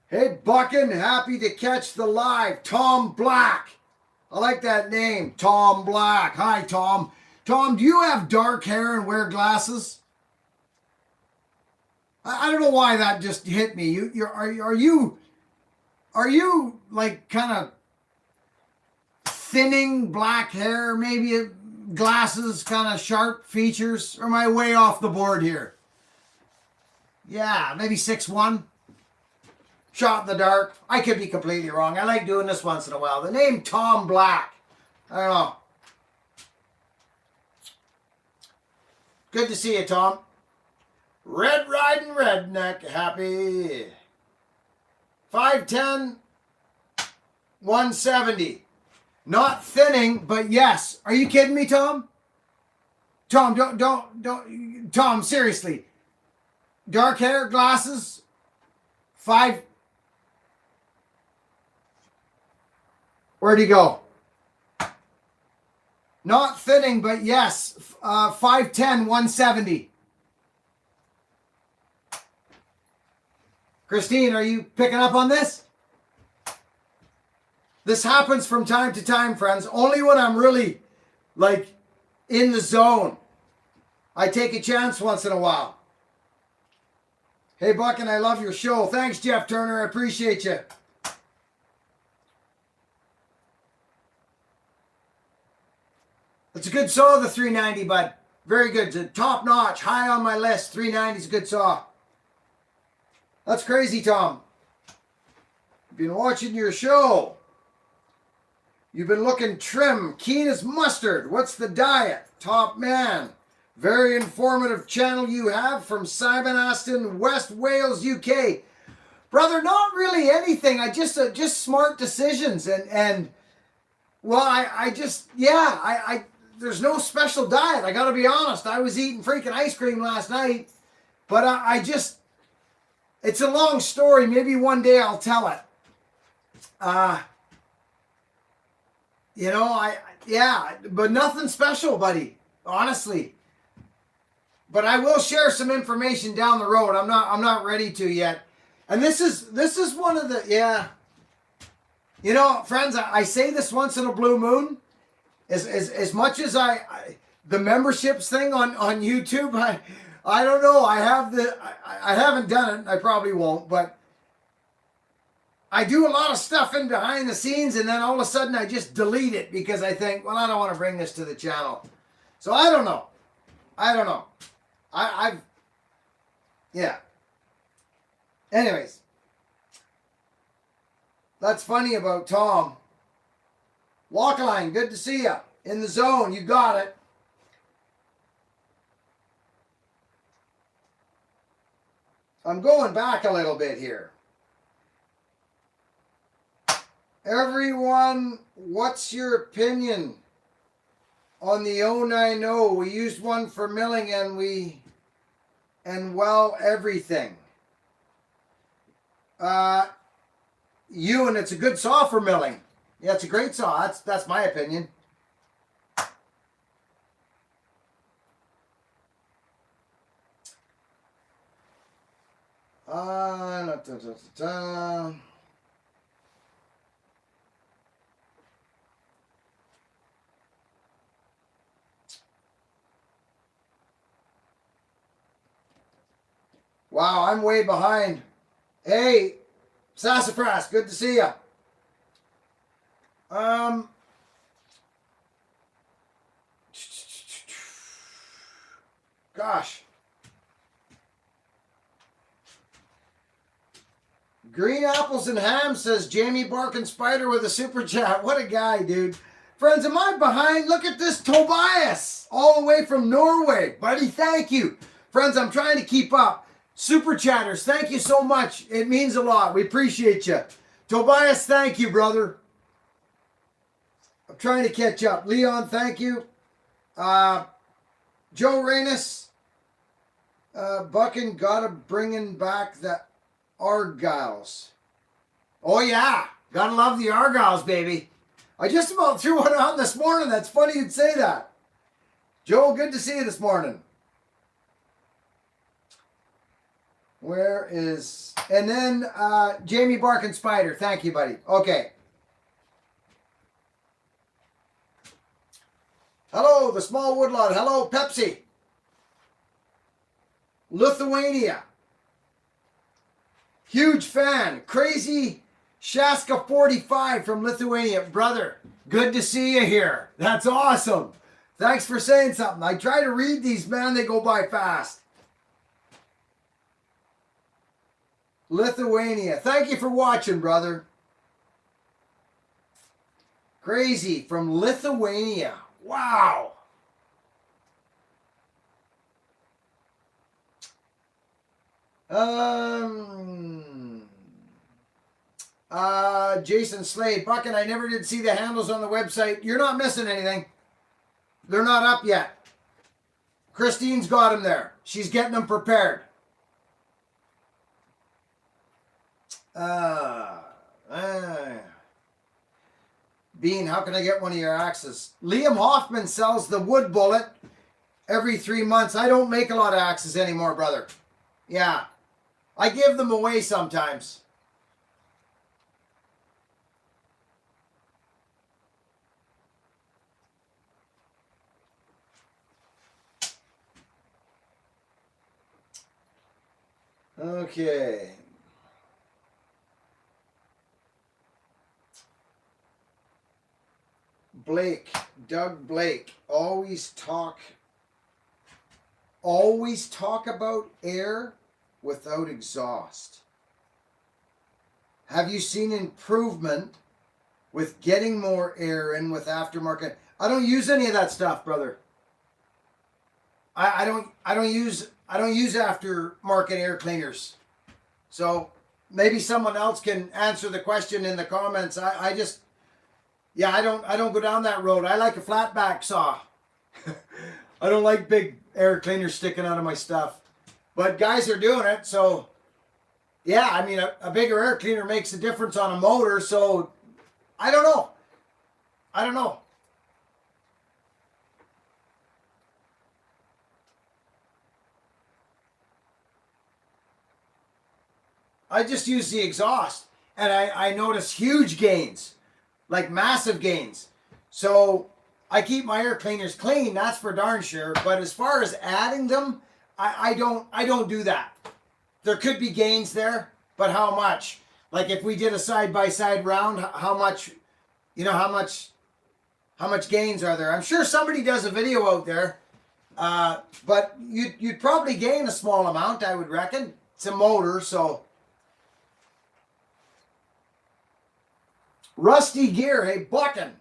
Hey, Buckin, happy to catch the live. Tom Black. I like that name, Tom Black. Hi, Tom. Tom, do you have dark hair and wear glasses? I don't know why that just hit me. Are you like kind of thinning black hair, maybe glasses, kind of sharp features? Or am I way off the board here? Yeah, maybe 6'1". Shot in the dark. I could be completely wrong. I like doing this once in a while. The name Tom Black. I don't know. Good to see you, Tom. Red Riding Redneck, happy. 5'10", 170. Not thinning, but yes. Are you kidding me, Tom? Tom, don't. Tom, seriously. Dark hair, glasses, 5. Where'd he go? Not thinning, but yes. 5'10", 170. Christine, are you picking up on this? This happens from time to time, friends. Only when I'm really, like, in the zone. I take a chance once in a while. Hey, Buckin, I love your show. Thanks, Jeff Turner. I appreciate you. It's a good saw, the 390, bud. Very good. It's top notch. High on my list. 390 is a good saw. That's crazy, Tom. Been watching your show. You've been looking trim, keen as mustard. What's the diet? Top man. Very informative channel you have from Simon Aston, West Wales, UK. Brother, not really anything. I just smart decisions and well, I just, yeah, there's no special diet. I got to be honest. I was eating freaking ice cream last night, but I just, it's a long story. Maybe one day I'll tell it. You know, yeah, but nothing special, buddy. Honestly. But I will share some information down the road. I'm not ready to yet. And this is one of the, yeah. You know, friends, I say this once in a blue moon. As much as the memberships thing on YouTube, I don't know. I haven't done it. I probably won't, but I do a lot of stuff in behind the scenes, and then all of a sudden I just delete it because I think, well, I don't want to bring this to the channel. So I don't know. Yeah. Anyways. That's funny about Tom. Walkaline, good to see you. In the zone, you got it. I'm going back a little bit here. Everyone, what's your opinion on the 090? We used one for milling and well, everything. And it's a good saw for milling. Yeah, it's a great saw. That's my opinion. Wow, I'm way behind. Hey, Sassafras, good to see you. Gosh. Green apples and ham, says Jamie Buckin Spider with a super chat. What a guy, dude. Friends, am I behind? Look at this Tobias, all the way from Norway. Buddy, thank you. Friends, I'm trying to keep up. Super chatters, thank you so much. It means a lot. We appreciate you. Tobias, thank you, brother. I'm trying to catch up. Leon, thank you. Joe Reynes, Buckin gotta bringing back the Argyles. Oh yeah, gotta love the Argyles, baby. I just about threw one on this morning. That's funny you'd say that. Joe, good to see you this morning. Where is... And then Jamie Buckin Spider. Thank you, buddy. Okay. Hello, the small woodlot. Hello, Pepsi. Lithuania. Huge fan. Crazy Shaska 45 from Lithuania. Brother, good to see you here. That's awesome. Thanks for saying something. I try to read these, man. They go by fast. Lithuania. Thank you for watching, brother. Crazy from Lithuania. Wow. Jason Slade. Buckin, I never did see the handles on the website. You're not missing anything. They're not up yet. Christine's got them there. She's getting them prepared. Bean, how can I get one of your axes? Liam Hoffman sells the wood bullet every 3 months. I don't make a lot of axes anymore, brother. Yeah. I give them away sometimes. Okay. Blake, Doug Blake, always talk about air without exhaust. Have you seen improvement with getting more air in with aftermarket? I don't use any of that stuff, brother. I don't use aftermarket air cleaners. So maybe someone else can answer the question in the comments. I don't go down that road. I like a flat back saw. I don't like big air cleaners sticking out of my stuff. But guys are doing it, so yeah, I mean a bigger air cleaner makes a difference on a motor, so I don't know. I just use the exhaust and I notice huge gains. Like massive gains. So I keep my air cleaners clean, that's for darn sure. But as far as adding them, I don't do that. There could be gains there, but how much? Like if we did a side-by-side round, how much gains are there? I'm sure somebody does a video out there. But you'd probably gain a small amount, I would reckon. It's a motor, so Rusty Gear, hey, Buckin.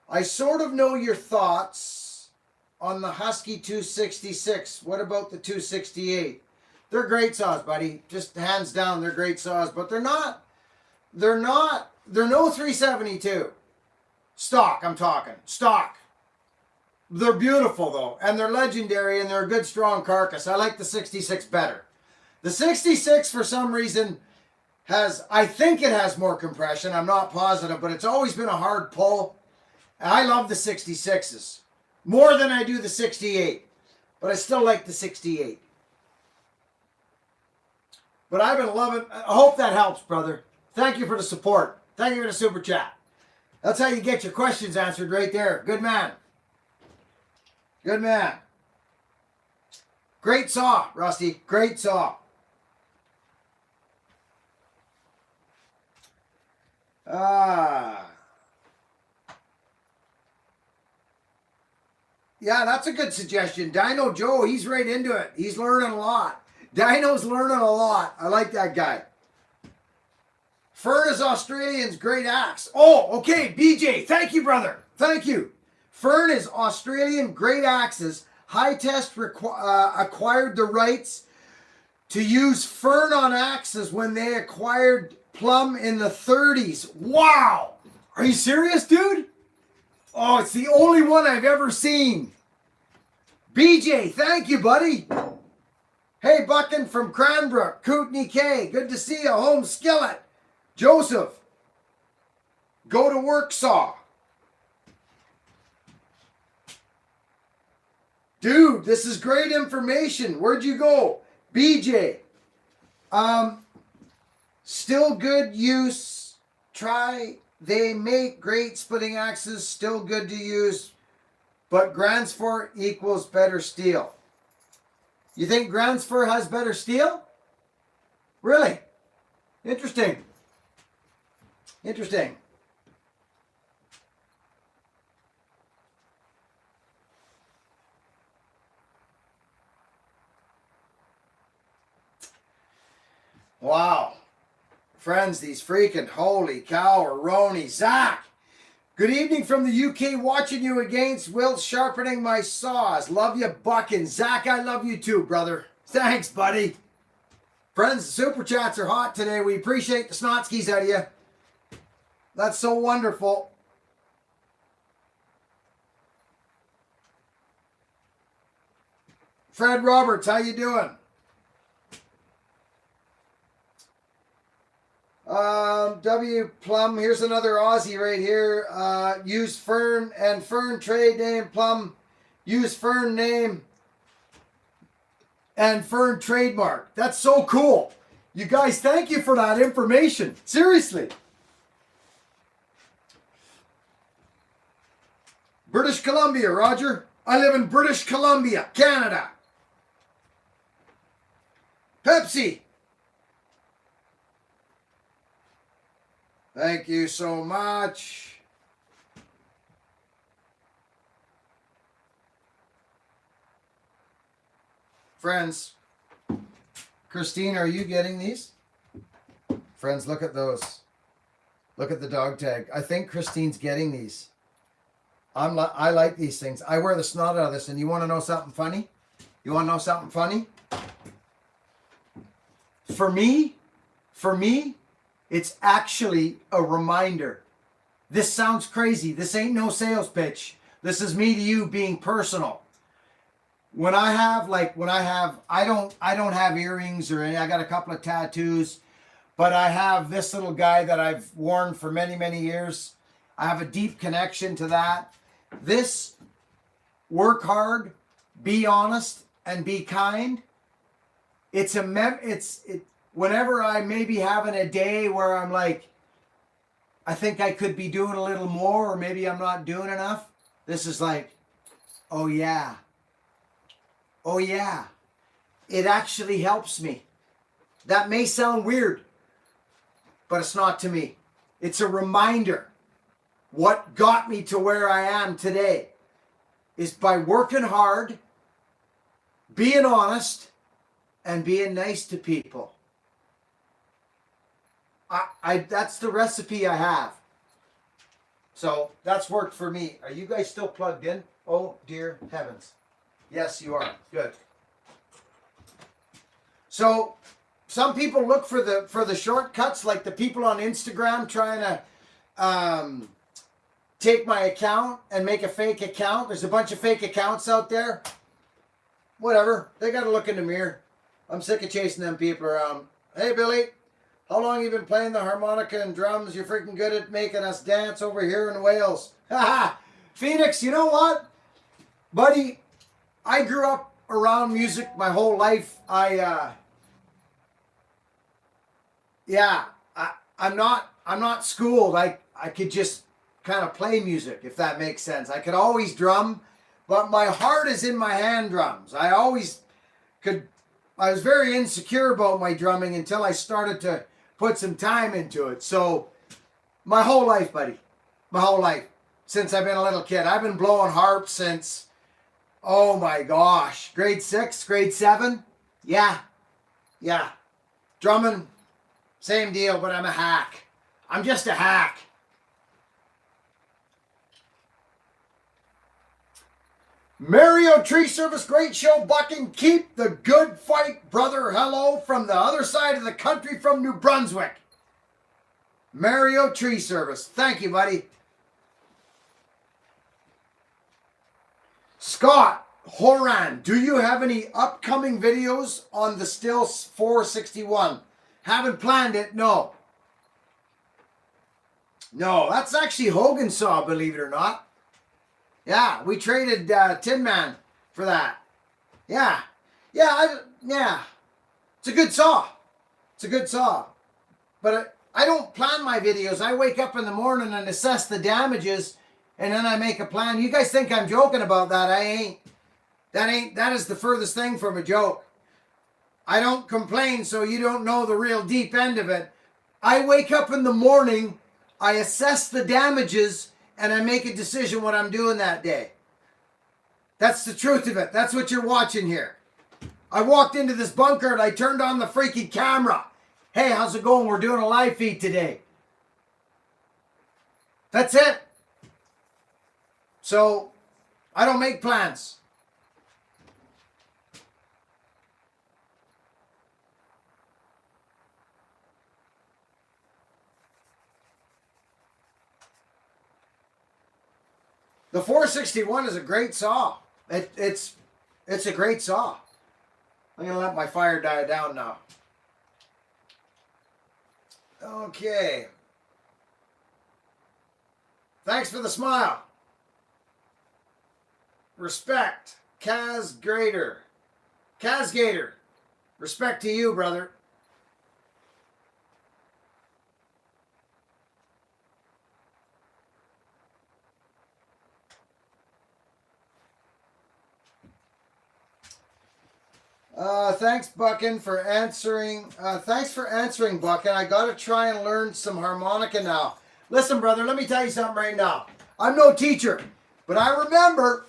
I sort of know your thoughts on the Husky 266. What about the 268? They're great saws, buddy. Just hands down, they're great saws, but they're no 372. Stock, I'm talking. Stock. They're beautiful, though, and they're legendary, and they're a good, strong carcass. I like the 66 better. The 66, for some reason, I think it has more compression. I'm not positive, but it's always been a hard pull. I love the 66s more than I do the 68, but I still like the 68. But I've been loving, I hope that helps, brother. Thank you for the support. Thank you for the super chat. That's how you get your questions answered right there. Good man. Good man. Great saw, Rusty. Great saw. Yeah, that's a good suggestion. Dino Joe, he's right into it. He's learning a lot. Dino's learning a lot. I like that guy. Fern is Australian's great axe. Oh, okay, BJ. Thank you, brother. Thank you. Fern is Australian great axes. High Test acquired the rights to use Fern on axes when they acquired Plum in the 30s. Wow. Are you serious, dude? Oh, it's the only one I've ever seen. BJ, thank you, buddy. Hey, Buckin from Cranbrook. Kootenai K. Good to see you. Home Skillet. Joseph. Go to work saw. Dude, this is great information. Where'd you go? BJ. Still good use. They make great splitting axes. Still good to use. But Gransfort equals better steel. You think Gransfort has better steel? Really? Interesting. Interesting. Wow. Friends, these freaking holy cow or Roni. Zach, good evening from the UK, watching you against Will sharpening my saws. Love you, Buckin. Zach, I love you too, brother. Thanks, buddy. Friends, the super chats are hot today. We appreciate the snotskis out of you. That's so wonderful. Fred Roberts, how you doing? W Plum, here's another Aussie right here. Use Fern and Fern trade name Plum. Use Fern name and Fern trademark. That's so cool. You guys, thank you for that information. Seriously. British Columbia, Roger. I live in British Columbia, Canada. Pepsi. Thank you so much. Friends, Christine, are you getting these? Friends, look at those. Look at the dog tag. I think Christine's getting these. I like these things. I wear the snot out of this, and you want to know something funny? You want to know something funny? For me, it's actually a reminder. This sounds crazy. This ain't no sales pitch. This is me to you being personal. I don't have earrings or I got a couple of tattoos, but I have this little guy that I've worn for many, many years. I have a deep connection to that. This, work hard, be honest, and be kind. Whenever I may be having a day where I'm like, I think I could be doing a little more, or maybe I'm not doing enough. This is like, oh yeah. Oh yeah. It actually helps me. That may sound weird, but it's not to me. It's a reminder. What got me to where I am today is by working hard, being honest, and being nice to people. That's the recipe I have. So that's worked for me. Are you guys still plugged in? Oh, dear heavens. Yes, you are. Good. So some people look for the shortcuts, like the people on Instagram trying to take my account and make a fake account. There's a bunch of fake accounts out there. Whatever. They got to look in the mirror. I'm sick of chasing them people around. Hey, Billy. How long you been playing the harmonica and drums? You're freaking good at making us dance over here in Wales. Haha. Phoenix, you know what? Buddy, I grew up around music my whole life. I'm not schooled. I could just kind of play music, if that makes sense. I could always drum, but my heart is in my hand drums. I was very insecure about my drumming until I started to put some time into it. So my whole life, buddy, my whole life, since I've been a little kid, I've been blowing harp since, oh my gosh, grade 6, grade 7. Yeah. Drumming, same deal, but I'm a hack. I'm just a hack. Mario Tree Service, great show, Buckin. Keep the good fight, brother. Hello from the other side of the country, from New Brunswick. Mario Tree Service. Thank you, buddy. Scott Horan, do you have any upcoming videos on the Still 461? Haven't planned it, no. No, that's actually Hogan saw, believe it or not. Yeah, we traded Tin Man for that. Yeah. It's a good saw. It's a good saw. But I don't plan my videos. I wake up in the morning and assess the damages, and then I make a plan. You guys think I'm joking about that? I ain't. That is the furthest thing from a joke. I don't complain, so you don't know the real deep end of it. I wake up in the morning, I assess the damages, and I make a decision what I'm doing that day. That's the truth of it. That's what you're watching here. I walked into this bunker and I turned on the freaking camera. Hey, how's it going? We're doing a live feed today. That's it. So, I don't make plans. The 461 is a great saw. It's a great saw. I'm going to let my fire die down now. Okay. Thanks for the smile. Respect. Kaz Gator. Respect to you, brother. Thanks, Buckin, for answering. Thanks for answering, Buckin. I got to try and learn some harmonica now. Listen, brother, let me tell you something right now. I'm no teacher, but I remember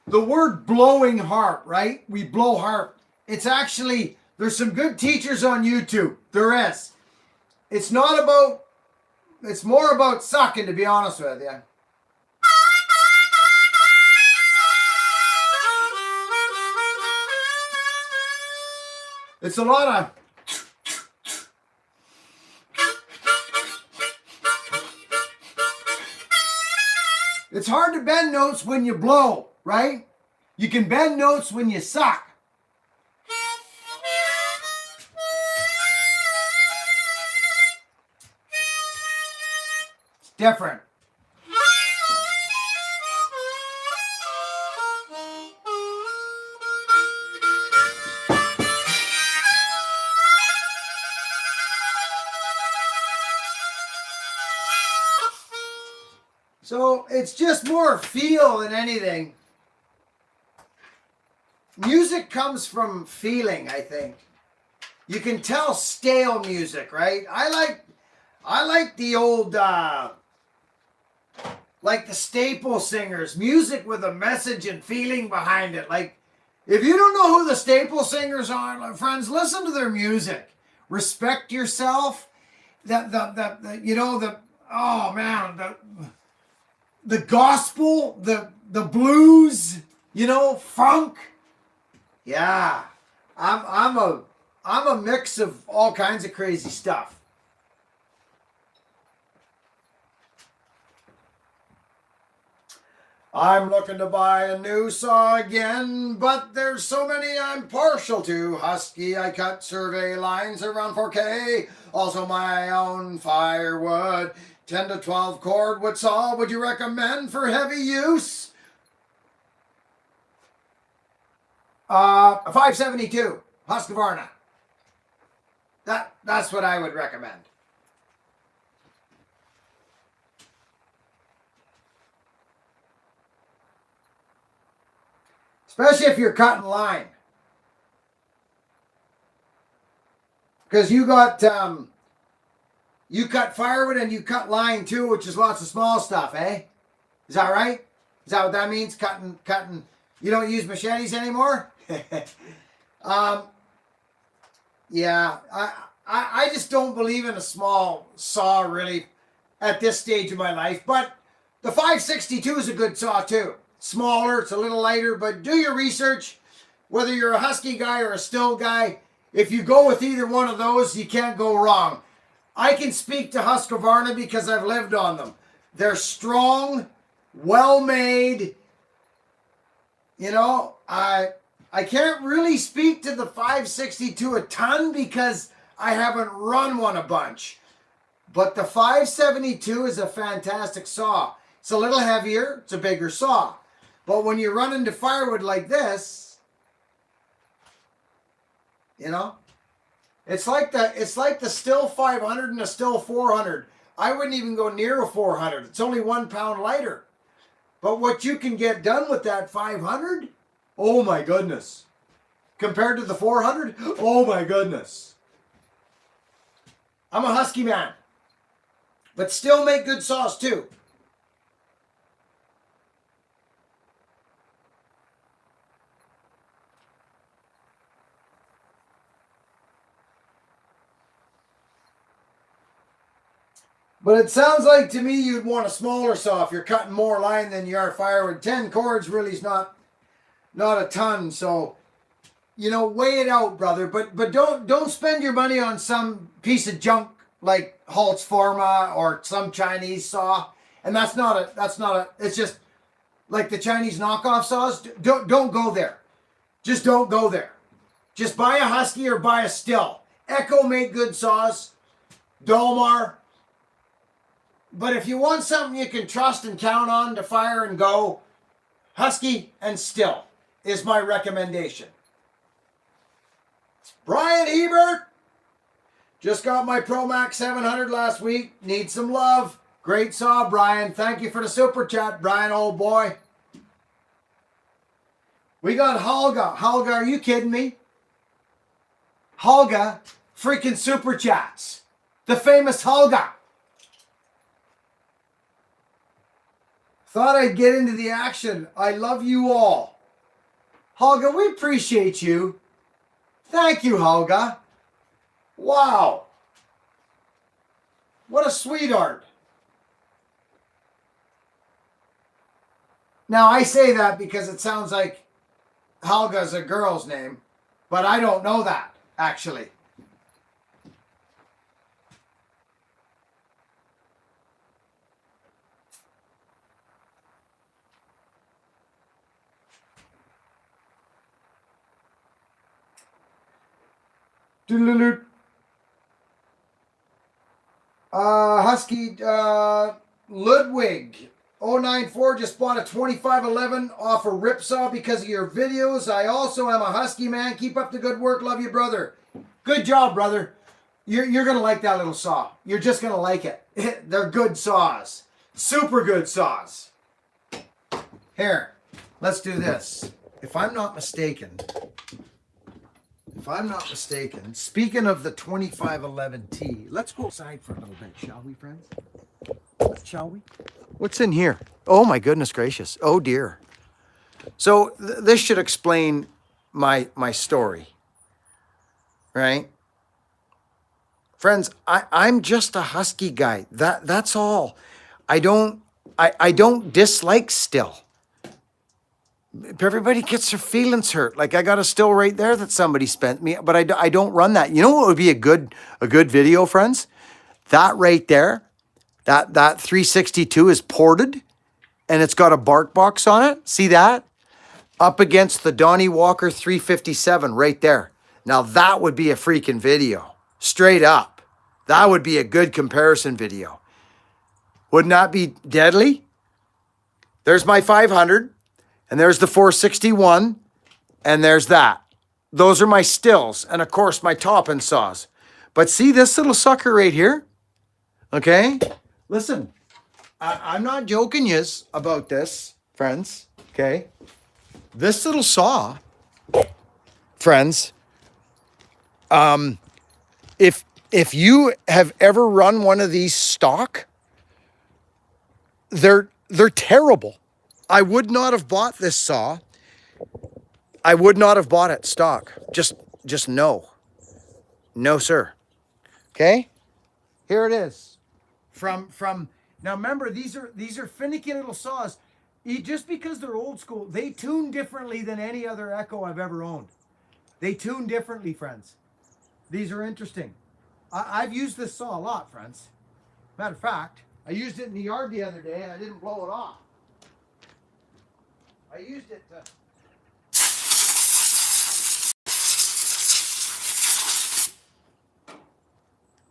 the word blowing harp, right? We blow harp. It's actually, there's some good teachers on YouTube. There is. It's more about sucking, to be honest with you. It's a lot of... It's hard to bend notes when you blow, right? You can bend notes when you suck. It's different. So it's just more feel than anything. Music comes from feeling, I think. You can tell stale music, right? I like the old, like the staple singers, music with a message and feeling behind it. Like, if you don't know who the staple singers are, friends, listen to their music. Respect yourself. oh man, the gospel, the blues, you know, funk. Yeah, I'm a mix of all kinds of crazy stuff. I'm looking to buy a new saw again, but there's so many I'm partial to. Husky, I cut survey lines around 4K. Also my own firewood. 10 to 12 cord. What saw would you recommend for heavy use? A 572 Husqvarna. That's what I would recommend. Especially if you're cutting line. Because you got, you cut firewood and you cut line too, which is lots of small stuff, eh? Is that right? Is that what that means? Cutting. You don't use machetes anymore? Yeah, I just don't believe in a small saw really at this stage of my life. But the 562 is a good saw too. Smaller, it's a little lighter, but do your research. Whether you're a Husky guy or a Still guy, if you go with either one of those, you can't go wrong. I can speak to Husqvarna because I've lived on them. They're strong, well made. You know, I can't really speak to the 562 a ton because I haven't run one a bunch. But the 572 is a fantastic saw. It's a little heavier, it's a bigger saw. But when you run into firewood like this, you know, it's like the Still 500 and the Still 400. I wouldn't even go near a 400. It's only 1 pound lighter. But what you can get done with that 500, oh my goodness. Compared to the 400, oh my goodness. I'm a Husky man, but still make good saws too. But it sounds like to me you'd want a smaller saw if you're cutting more line than you are firewood. 10 cords really is not a ton, so you know, weigh it out, brother. But don't spend your money on some piece of junk like Holtz Forma or some Chinese saw. And that's not a it's just like the Chinese knockoff saws. Don't go there. Just don't go there. Just buy a Husky or buy a Still. Echo make good saws. Dolmar. But if you want something you can trust and count on to fire and go, Husky and Still is my recommendation. Brian Hebert. Just got my Pro Max 700 last week. Need some love. Great saw, Brian. Thank you for the super chat, Brian, old boy. We got Holga. Holga, are you kidding me? Holga freaking super chats. The famous Holga. Thought I'd get into the action. I love you all. Holga, we appreciate you. Thank you, Holga. Wow. What a sweetheart. Now, I say that because it sounds like Helga's a girl's name, but I don't know that, actually. Husky Ludwig 094 just bought a 2511 off a Ripsaw because of your videos. I also am a Husky man. Keep up the good work. Love you, brother. Good job, brother. You're going to like that little saw. You're just going to like it. They're good saws. Super good saws. Here, let's do this. If I'm not mistaken, speaking of the 2511T, let's go outside for a little bit, shall we, friends? Shall we? What's in here? Oh, my goodness gracious. Oh, dear. So this should explain my story, right? Friends, I'm just a husky guy. That's all. I don't dislike still. Everybody gets their feelings hurt. Like I got a still right there that somebody spent me, but I don't run that. You know what would be a good video, friends? That right there, that 362 is ported and it's got a bark box on it. See that? Up against the Donnie Walker 357 right there. Now that would be a freaking video. Straight up. That would be a good comparison video. Wouldn't that be deadly? There's my 500 and there's the 461 and there's that. Those are my stills and of course my topping saws. But see this little sucker right here? Okay? Listen, I'm not joking yous about this, friends. Okay? This little saw, friends, if you have ever run one of these stock, they're terrible. I would not have bought this saw. I would not have bought it stock. Just no. No, sir. Okay? Here it is. From now remember these are finicky little saws. Just because they're old school, they tune differently than any other Echo I've ever owned. They tune differently, friends. These are interesting. I've used this saw a lot, friends. Matter of fact, I used it in the yard the other day and I didn't blow it off. I used it to...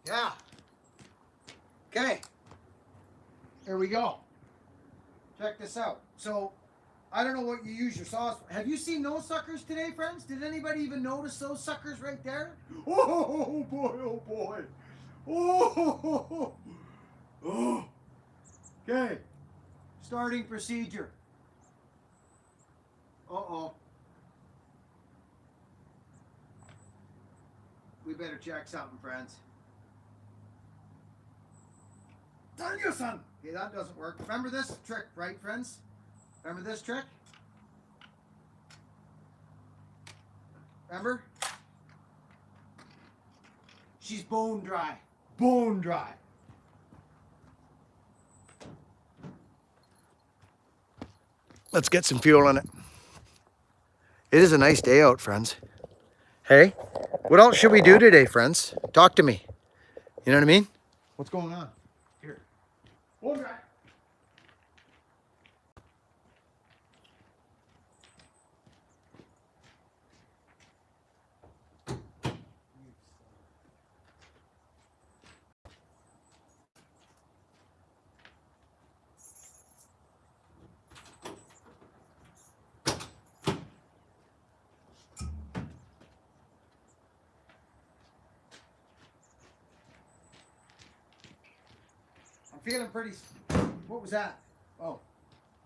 Yeah. Okay. Here we go. Check this out. So, I don't know what you use your saws for. Have you seen those suckers today, friends? Did anybody even notice those suckers right there? Oh boy, oh boy. Oh. Oh. Okay. Starting procedure. Uh-oh. We better check something, friends. Turn your son. Okay, that doesn't work. Remember this trick, right, friends? Remember this trick? Remember? She's bone dry. Bone dry. Let's get some fuel in it. It is a nice day out, friends. Hey, what else should we do today, friends? Talk to me. You know what I mean? What's going on? Here. Bone dry. Feeling pretty, what was that? Oh,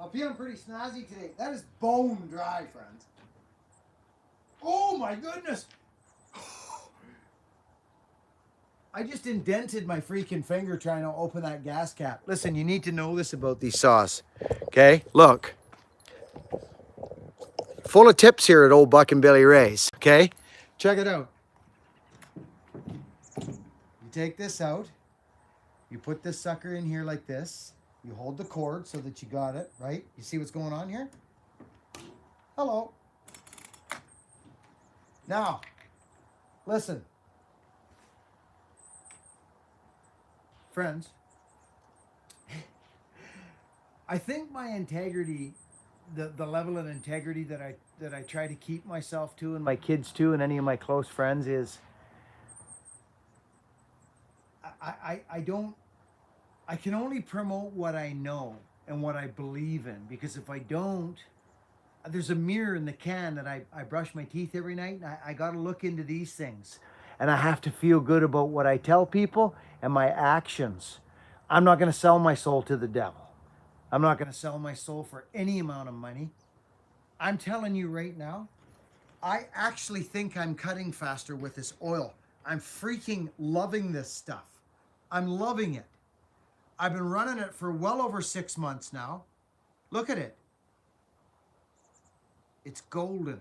I'm feeling pretty snazzy today. That is bone dry, friends. Oh my goodness. I just indented my freaking finger trying to open that gas cap. Listen, you need to know this about these saws. Okay, look. Full of tips here at old Buckin Billy Ray's. Okay, check it out. You take this out. You put this sucker in here like this. You hold the cord so that you got it, right? You see what's going on here? Hello. Now, listen. Friends, I think my integrity, the level of integrity that I try to keep myself to and my kids to and any of my close friends is I can only promote what I know and what I believe in, because if I don't, there's a mirror in the can that I brush my teeth every night, and I got to look into these things, and I have to feel good about what I tell people and my actions. I'm not going to sell my soul to the devil. I'm not going to sell my soul for any amount of money. I'm telling you right now, I actually think I'm cutting faster with this oil. I'm freaking loving this stuff. I'm loving it. I've been running it for well over 6 months now. Look at it. It's golden.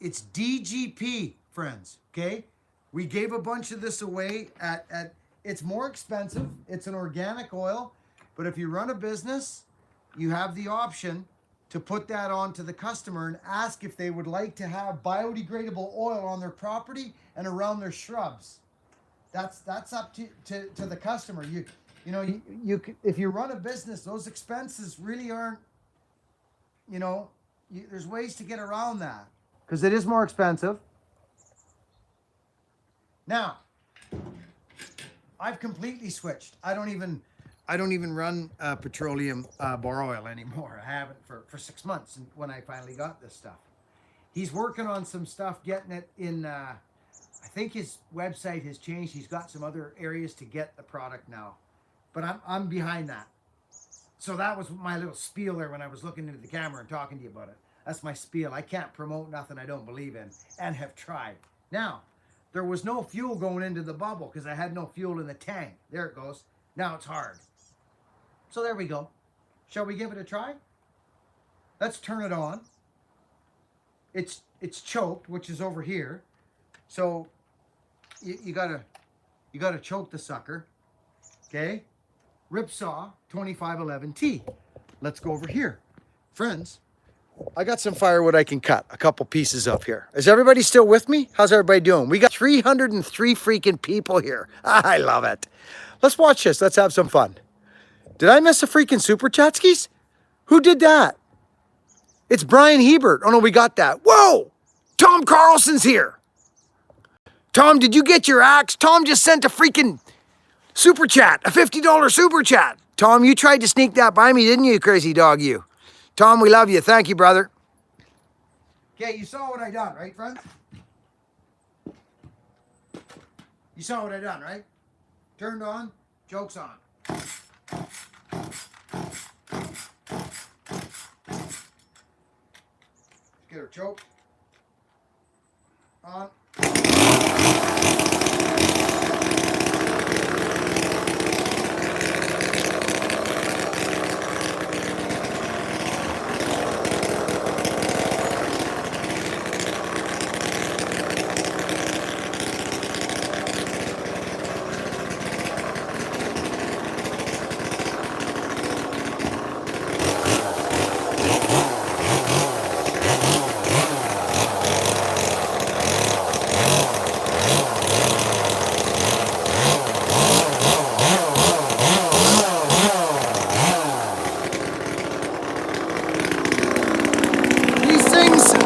It's DGP, friends, okay? We gave a bunch of this away at it's more expensive. It's an organic oil, but if you run a business, you have the option to put that on to the customer and ask if they would like to have biodegradable oil on their property and around their shrubs. That's up to the customer. You if you run a business, those expenses really aren't, there's ways to get around that because it is more expensive. Now, I've completely switched. I don't even run petroleum bar oil anymore. I haven't for 6 months when I finally got this stuff. He's working on some stuff, getting it in, I think his website has changed. He's got some other areas to get the product now. But I'm behind that. So that was my little spiel there when I was looking into the camera and talking to you about it. That's my spiel. I can't promote nothing I don't believe in and have tried. Now, there was no fuel going into the bubble because I had no fuel in the tank. There it goes. Now it's hard. So there we go. Shall we give it a try? Let's turn it on. It's choked, which is over here. So you gotta choke the sucker. Okay? Ripsaw 2511T. Let's go over here. Friends, I got some firewood I can cut a couple pieces of here. Is everybody still with me? How's everybody doing? We got 303 freaking people here. I love it. Let's watch this. Let's have some fun. Did I miss a freaking super chat skis? Who did that? It's Brian Hebert. Oh no, we got that. Whoa! Tom Carlson's here. Tom, did you get your axe? Tom just sent a freaking super chat, a $50 super chat. Tom, you tried to sneak that by me, didn't you, crazy dog, you? Tom, we love you. Thank you, brother. Okay, you saw what I done, right, friends? You saw what I done, right? Turned on, joke's on. Get her choke. On.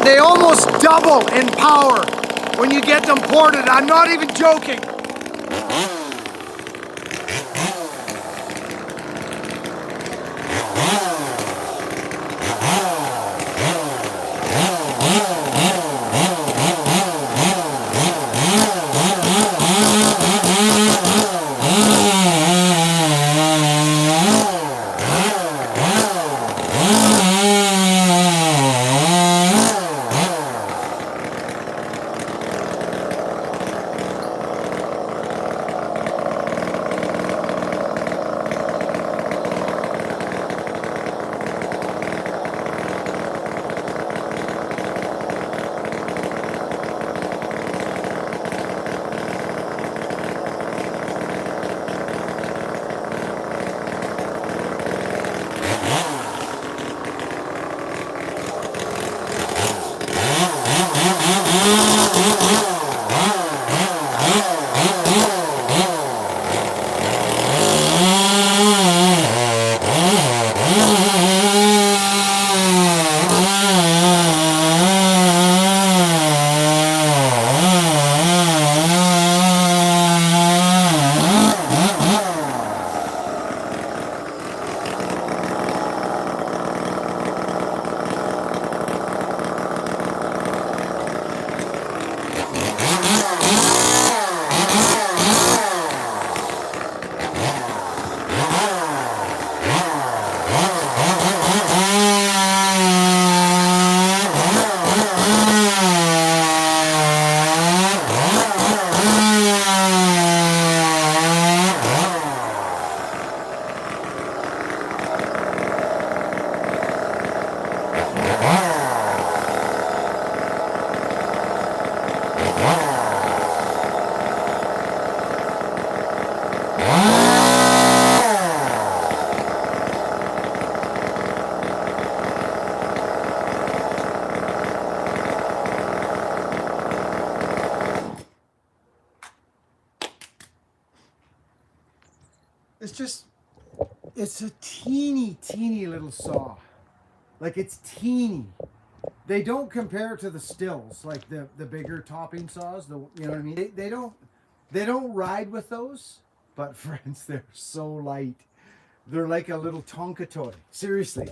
They almost double in power when you get them ported. I'm not even joking. it's a teeny little saw. Like, it's teeny. They don't compare to the stills, like the bigger topping saws. You know what I mean? They don't ride with those. But friends, they're so light. They're like a little Tonka toy. Seriously.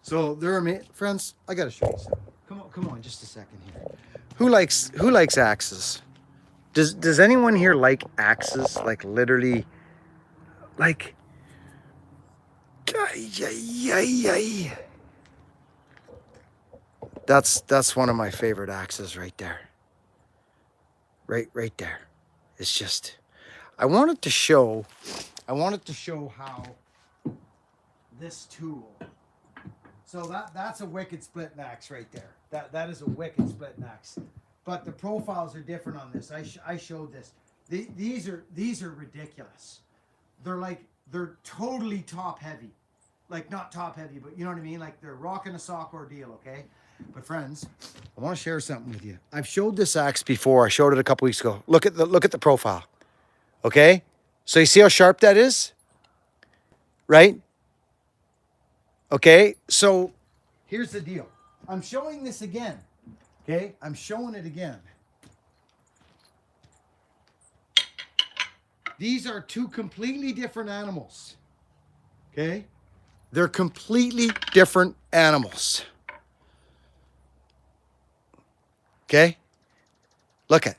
So they're amazing. Friends, I gotta show you something. Come on, just a second here. Who likes axes? Does anyone here like axes? Like, literally, like, that's one of my favorite axes right there. Right there. It's just, I wanted to show how this tool. So that's a wicked splitting axe right there. That is a wicked splitting axe. But the profiles are different on this. I showed this. These are ridiculous. They're totally top heavy. Like, not top heavy, but you know what I mean? Like, they're rocking a sock ordeal, okay? But friends, I want to share something with you. I've showed this axe before. I showed it a couple weeks ago. Look at the profile. Okay? So you see how sharp that is? Right? Okay? So here's the deal. I'm showing this again. Okay? I'm showing it again. These are two completely different animals. Okay? They're completely different animals. Okay? Look at.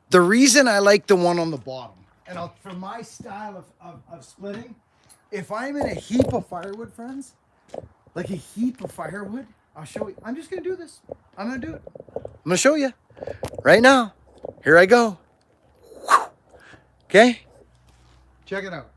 The reason I like the one on the bottom, and for my style of splitting, if I'm in a heap of firewood, friends, like a heap of firewood, I'll show you. I'm just going to do this. I'm going to do it. I'm going to show you right now. Here I go. Okay? Check it out.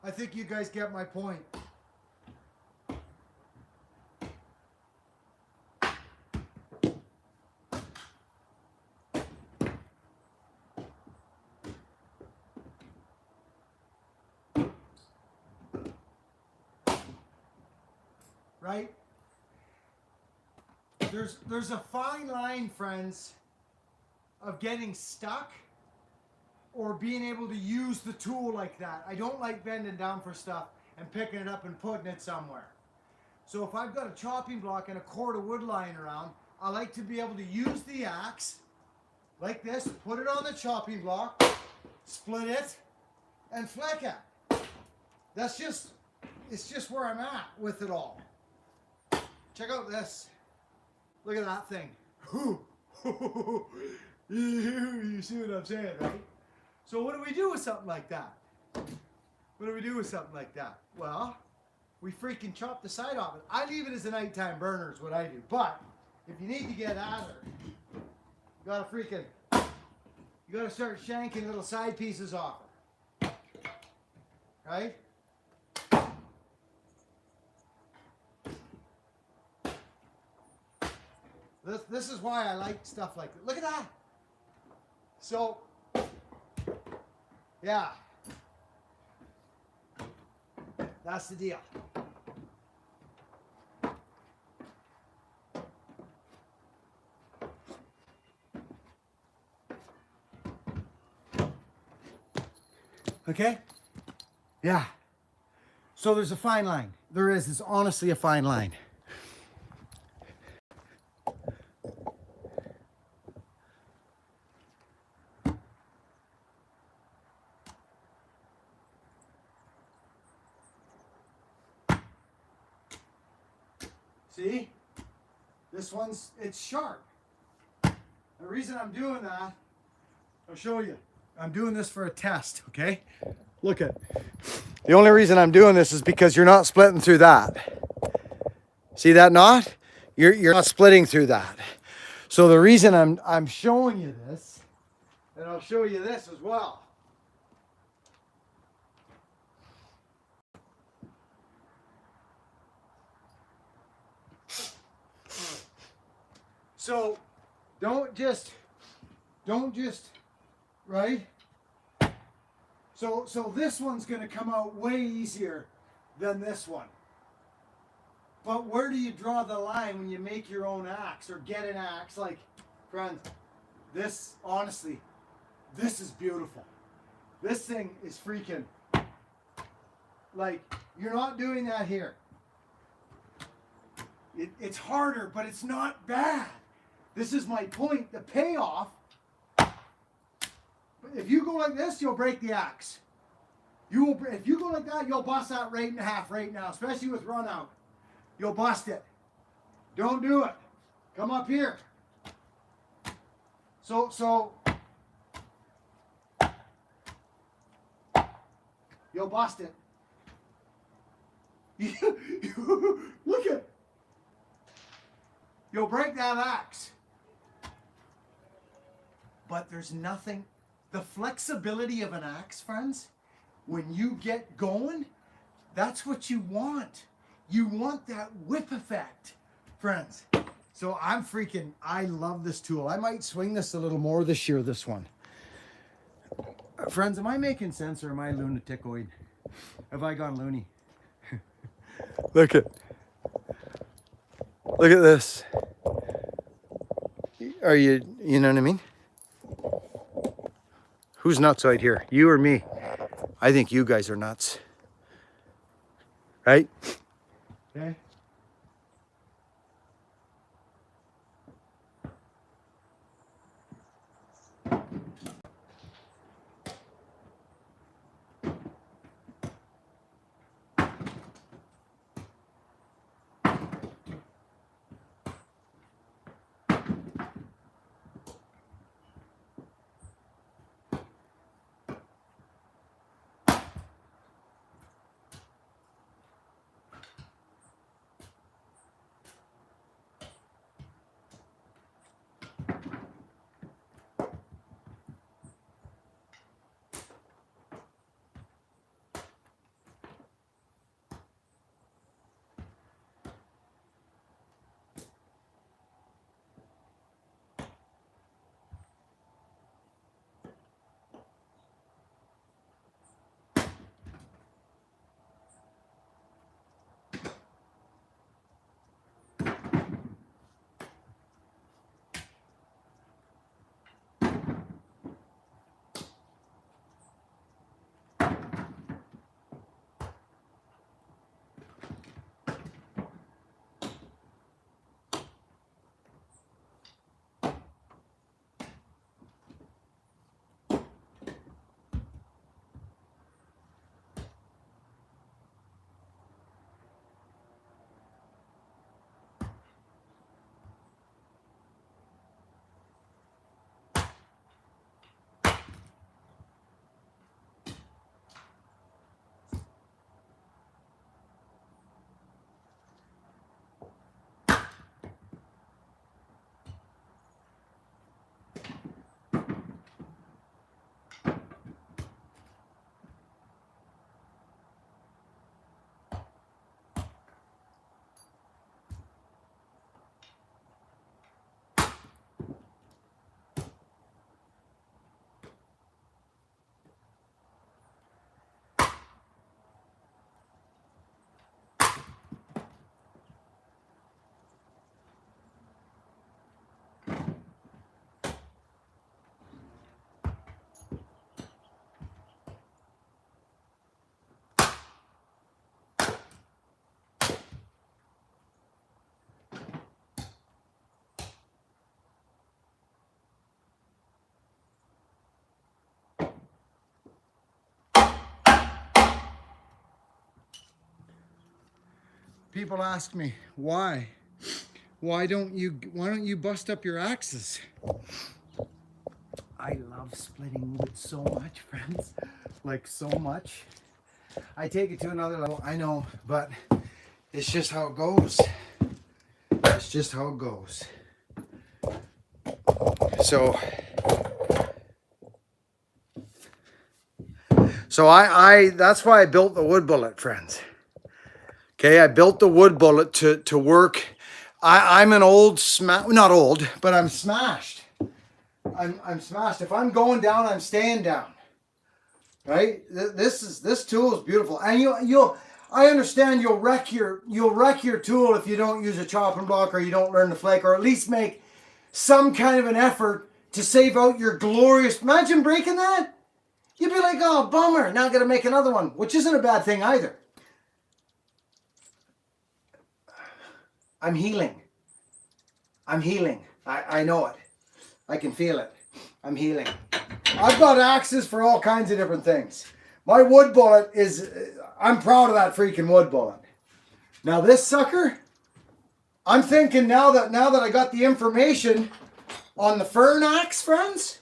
I think you guys get my point. Right? There's a fine line, friends, of getting stuck or being able to use the tool like that. I don't like bending down for stuff and picking it up and putting it somewhere. So if I've got a chopping block and a cord of wood lying around, I like to be able to use the axe like this, put it on the chopping block, split it, and flick it. It's just where I'm at with it all. Check out this. Look at that thing. You see what I'm saying, right? So what do we do with something like that? Well, we freaking chop the side off it. I leave it as a nighttime burner is what I do. But if you need to get at her, you gotta start shanking little side pieces off her. Right? This is why I like stuff like that. Look at that. So, yeah. That's the deal. Okay? Yeah. So there's a fine line. There is. It's honestly a fine line. See? This one's, it's sharp. The reason I'm doing that, I'll show you. I'm doing this for a test, okay? Look at. The only reason I'm doing this is because you're not splitting through that. See that knot? You're not splitting through that. So the reason I'm showing you this, and I'll show you this as well. So don't just, right? So this one's going to come out way easier than this one. But where do you draw the line when you make your own axe or get an axe? Like, friends, this, honestly, this is beautiful. This thing is freaking, like, you're not doing that here. It's harder, but it's not bad. This is my point. The payoff, if you go like this, you'll break the axe. You will. If you go like that, you'll bust that right in half right now, especially with run out. You'll bust it. Don't do it. Come up here. So you'll bust it. Look at. You'll break that axe. But there's nothing. The flexibility of an axe, friends, when you get going, that's what you want. You want that whip effect, friends. So I love this tool. I might swing this a little more this year, this one. Friends, am I making sense or am I lunaticoid? Have I gone loony? Look at this. Are you know what I mean? Who's nuts right here? You or me? I think you guys are nuts. Right? Okay. People ask me, why? Why don't you bust up your axes? I love splitting wood so much, friends. Like so much. I take it to another level, I know, but it's just how it goes. It's just how it goes. So I that's why I built the wood bullet, friends. Okay, I built the wood bullet to work. I'm an old not old, but I'm smashed. I'm smashed. If I'm going down, I'm staying down. Right? This tool is beautiful, and I understand you'll wreck your tool if you don't use a chopping block or you don't learn to flake, or at least make some kind of an effort to save out your glorious. Imagine breaking that. You'd be like, oh, bummer, now I got to make another one, which isn't a bad thing either. I'm healing. I'm healing. I know it. I can feel it. I'm healing. I've got axes for all kinds of different things. My wood bullet is, I'm proud of that freaking wood bullet. Now this sucker, I'm thinking now that I got the information on the fern axe, friends,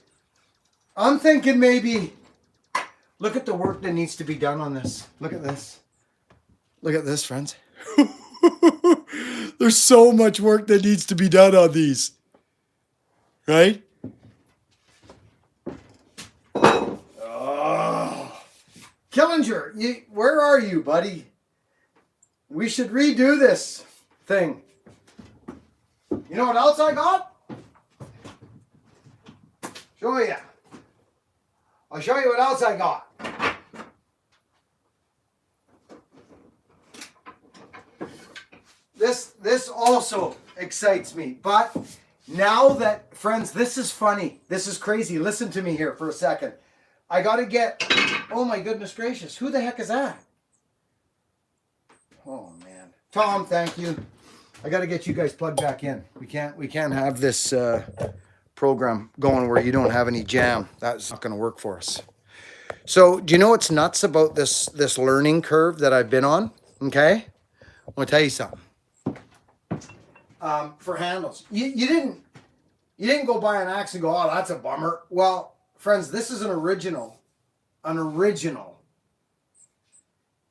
I'm thinking maybe, look at the work that needs to be done on this. Look at this. Look at this, friends. There's so much work that needs to be done on these. Right? Oh. Killinger, where are you, buddy? We should redo this thing. You know what else I got? Show you. I'll show you what else I got. This also excites me, but now that, friends, this is funny. This is crazy. Listen to me here for a second. I got to get, oh my goodness gracious, who the heck is that? Oh man. Tom, thank you. I got to get you guys plugged back in. We can't have this program going where you don't have any jam. That's not going to work for us. So do you know what's nuts about this learning curve that I've been on? Okay. I'm going to tell you something. For handles, you didn't go buy an axe and go, oh, that's a bummer. Well, friends, this is an original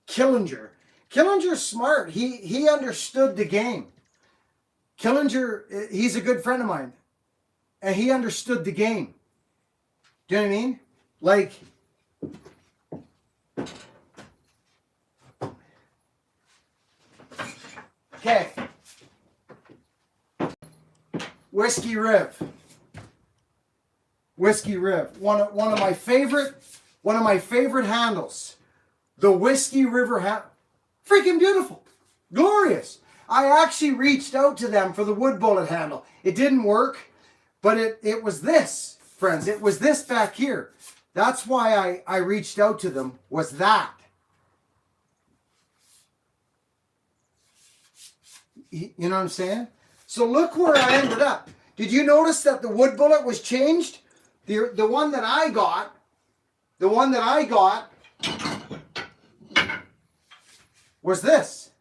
Killinger. Killinger's smart. He understood the game. Killinger, he's a good friend of mine, and he understood the game. Do you know what I mean? Like, okay. Whiskey Riv. One of my favorite handles. The Whiskey River handle. Freaking beautiful. Glorious. I actually reached out to them for the wood bullet handle. It didn't work, but it was this, friends. It was this back here. That's why I reached out to them, was that. You know what I'm saying? So look where I ended up. Did you notice that the wood bullet was changed? The one that I got was this.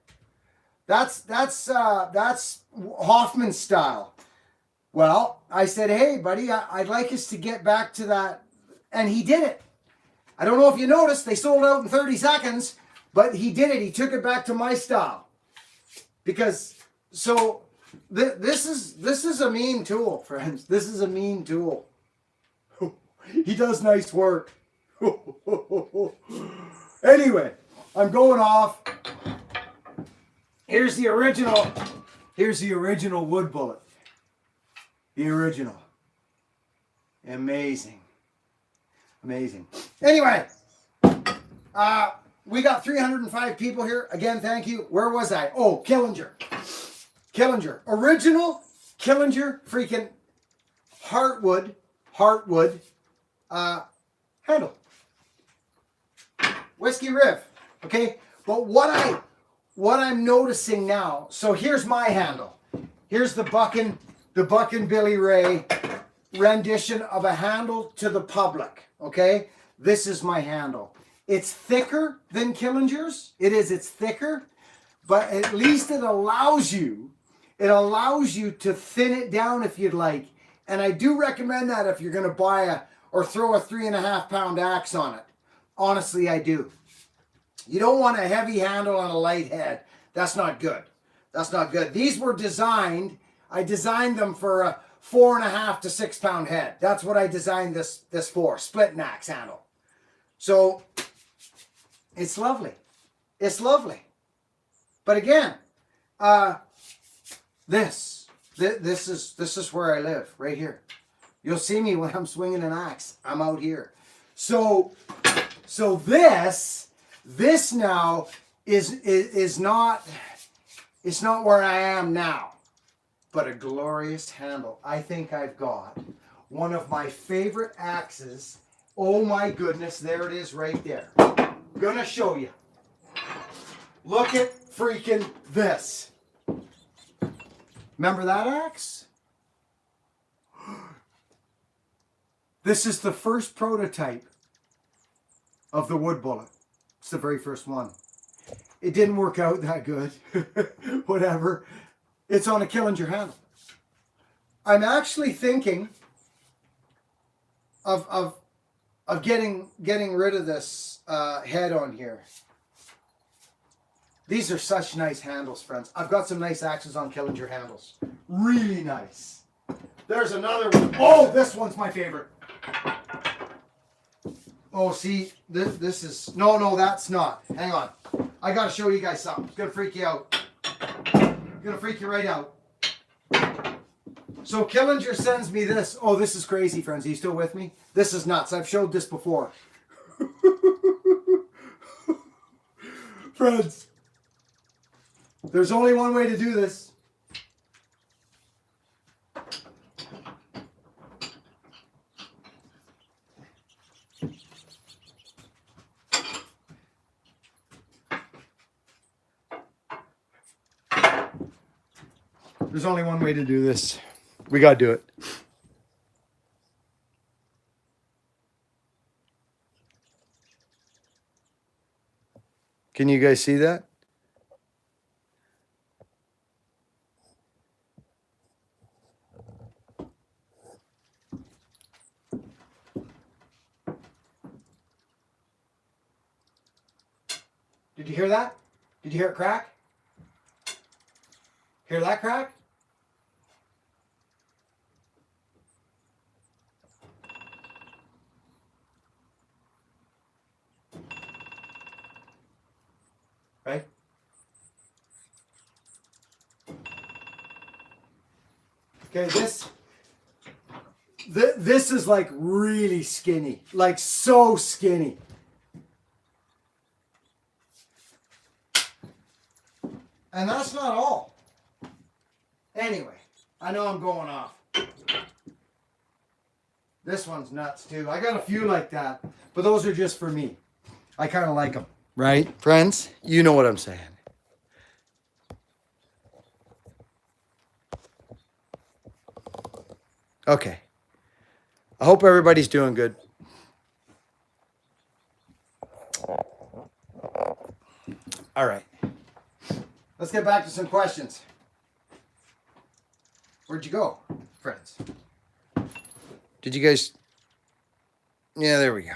That's Hoffman style. Well, I said, hey, buddy, I'd like us to get back to that. And he did it. I don't know if you noticed, they sold out in 30 seconds, but he did it. He took it back to my style. Because, so, this is a mean tool, friends. This is a mean tool. He does nice work. Anyway, I'm going off. Here's the original wood bullet. The original. Amazing. Anyway, we got 305 people here. Again, thank you. Where was I? Oh, Killinger. Original Killinger freaking heartwood handle. Whiskey Riv. Okay? But what I'm noticing now, so here's my handle. Here's the Buckin Billy Ray rendition of a handle to the public. Okay? This is my handle. It's thicker than Killinger's. It's thicker. but at least it allows you to thin it down if you'd like. And I do recommend that if you're going to buy or throw a 3.5 pound axe on it. Honestly, I do. You don't want a heavy handle on a light head. That's not good. That's not good. These were designed, I designed them for a 4.5 to 6 pound head. That's what I designed this for, split axe handle. So it's lovely. It's lovely. But again, this is where I live, right here. You'll see me when I'm swinging an axe. I'm out here. So this now is not, it's not where I am now, but a glorious handle. I think I've got one of my favorite axes. Oh my goodness, there it is right there. I'm gonna show you. Look at freaking this. Remember that axe? This is the first prototype of the wood bullet. It's the very first one. It didn't work out that good. Whatever. It's on a Killinger handle. I'm actually thinking of getting rid of this head on here. These are such nice handles, friends. I've got some nice axes on Killinger handles. Really nice. There's another one. Oh, this one's my favorite. Oh, see, this is... No, that's not. Hang on. I got to show you guys something. It's going to freak you out. Going to freak you right out. So Killinger sends me this. Oh, this is crazy, friends. Are you still with me? This is nuts. I've showed this before. Friends, there's only one way to do this. There's only one way to do this. We got to do it. Can you guys see that? Did you hear that? Did you hear it crack? Hear that crack? Right? Okay, this is like really skinny, like so skinny. And that's not all. Anyway, I know I'm going off. This one's nuts too. I got a few like that, but those are just for me. I kind of like them. Right, friends? You know what I'm saying. Okay. I hope everybody's doing good. All right. Let's get back to some questions. Where'd you go, friends? Did you guys... Yeah, there we go.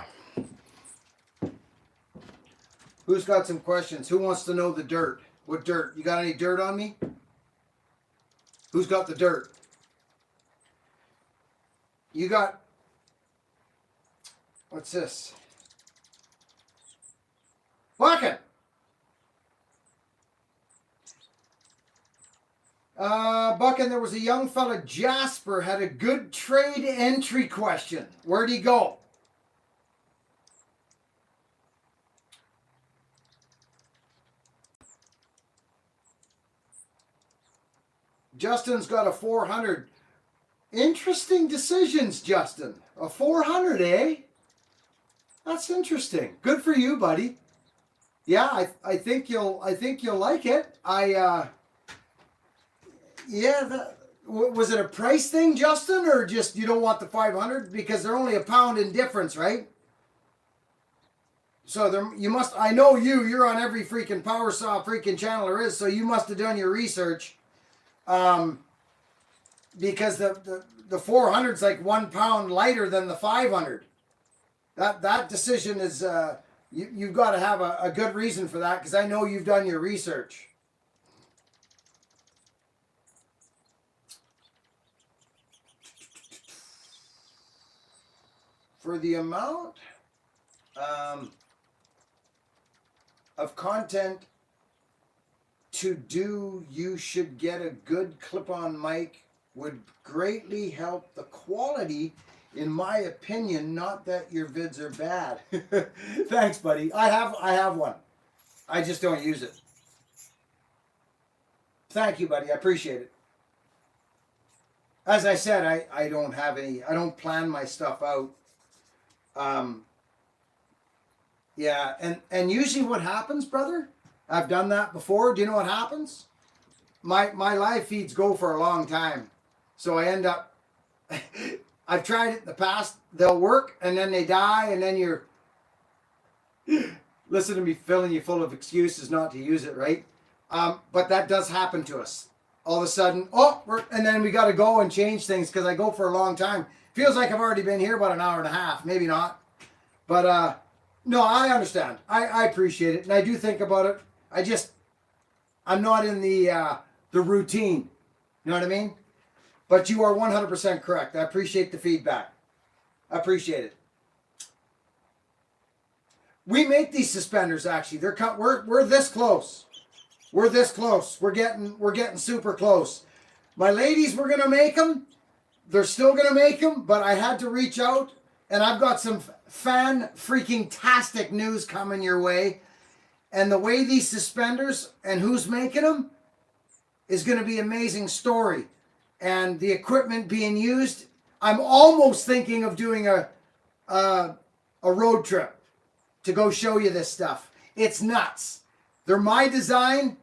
Who's got some questions? Who wants to know the dirt? What dirt? You got any dirt on me? Who's got the dirt? You got... What's this? Buckin! Buckin, there was a young fella, Jasper, had a good trade entry question. Where'd he go? Justin's got a 400. Interesting decisions, Justin. A 400, eh? That's interesting. Good for you, buddy. Yeah, I think you'll like it. Yeah, was it a price thing, Justin, or just you don't want the 500 because they're only a pound in difference, right? So there, you must. I know you're on every freaking power saw freaking channel there is. So you must have done your research. Because the 400's like 1 pound lighter than the 500. That decision is you've got to have a good reason for that, because I know you've done your research. For the amount of content to do, you should get a good clip-on mic. Would greatly help the quality, in my opinion. Not that your vids are bad. Thanks, buddy. I have one. I just don't use it. Thank you, buddy. I appreciate it. As I said, I don't have any. I don't plan my stuff out. Yeah, and usually what happens, brother? I've done that before. Do you know what happens? My live feeds go for a long time. So I end up, I've tried it in the past, they'll work, and then they die, and then you're, listen to me filling you full of excuses not to use it, right? But that does happen to us. All of a sudden, and then we got to go and change things, because I go for a long time. Feels like I've already been here about an hour and a half, maybe not. But, no, I understand. I appreciate it, and I do think about it. I'm not in the routine. You know what I mean? But you are 100% correct. I appreciate the feedback. I appreciate it. We make these suspenders, actually. We're this close. We're this close. We're getting super close. My ladies were gonna make them. They're still gonna make them, but I had to reach out, and I've got some fan freaking tastic news coming your way. And the way these suspenders and who's making them is gonna be an amazing story. And the equipment being used, I'm almost thinking of doing a road trip to go show you this stuff. It's nuts. They're my design,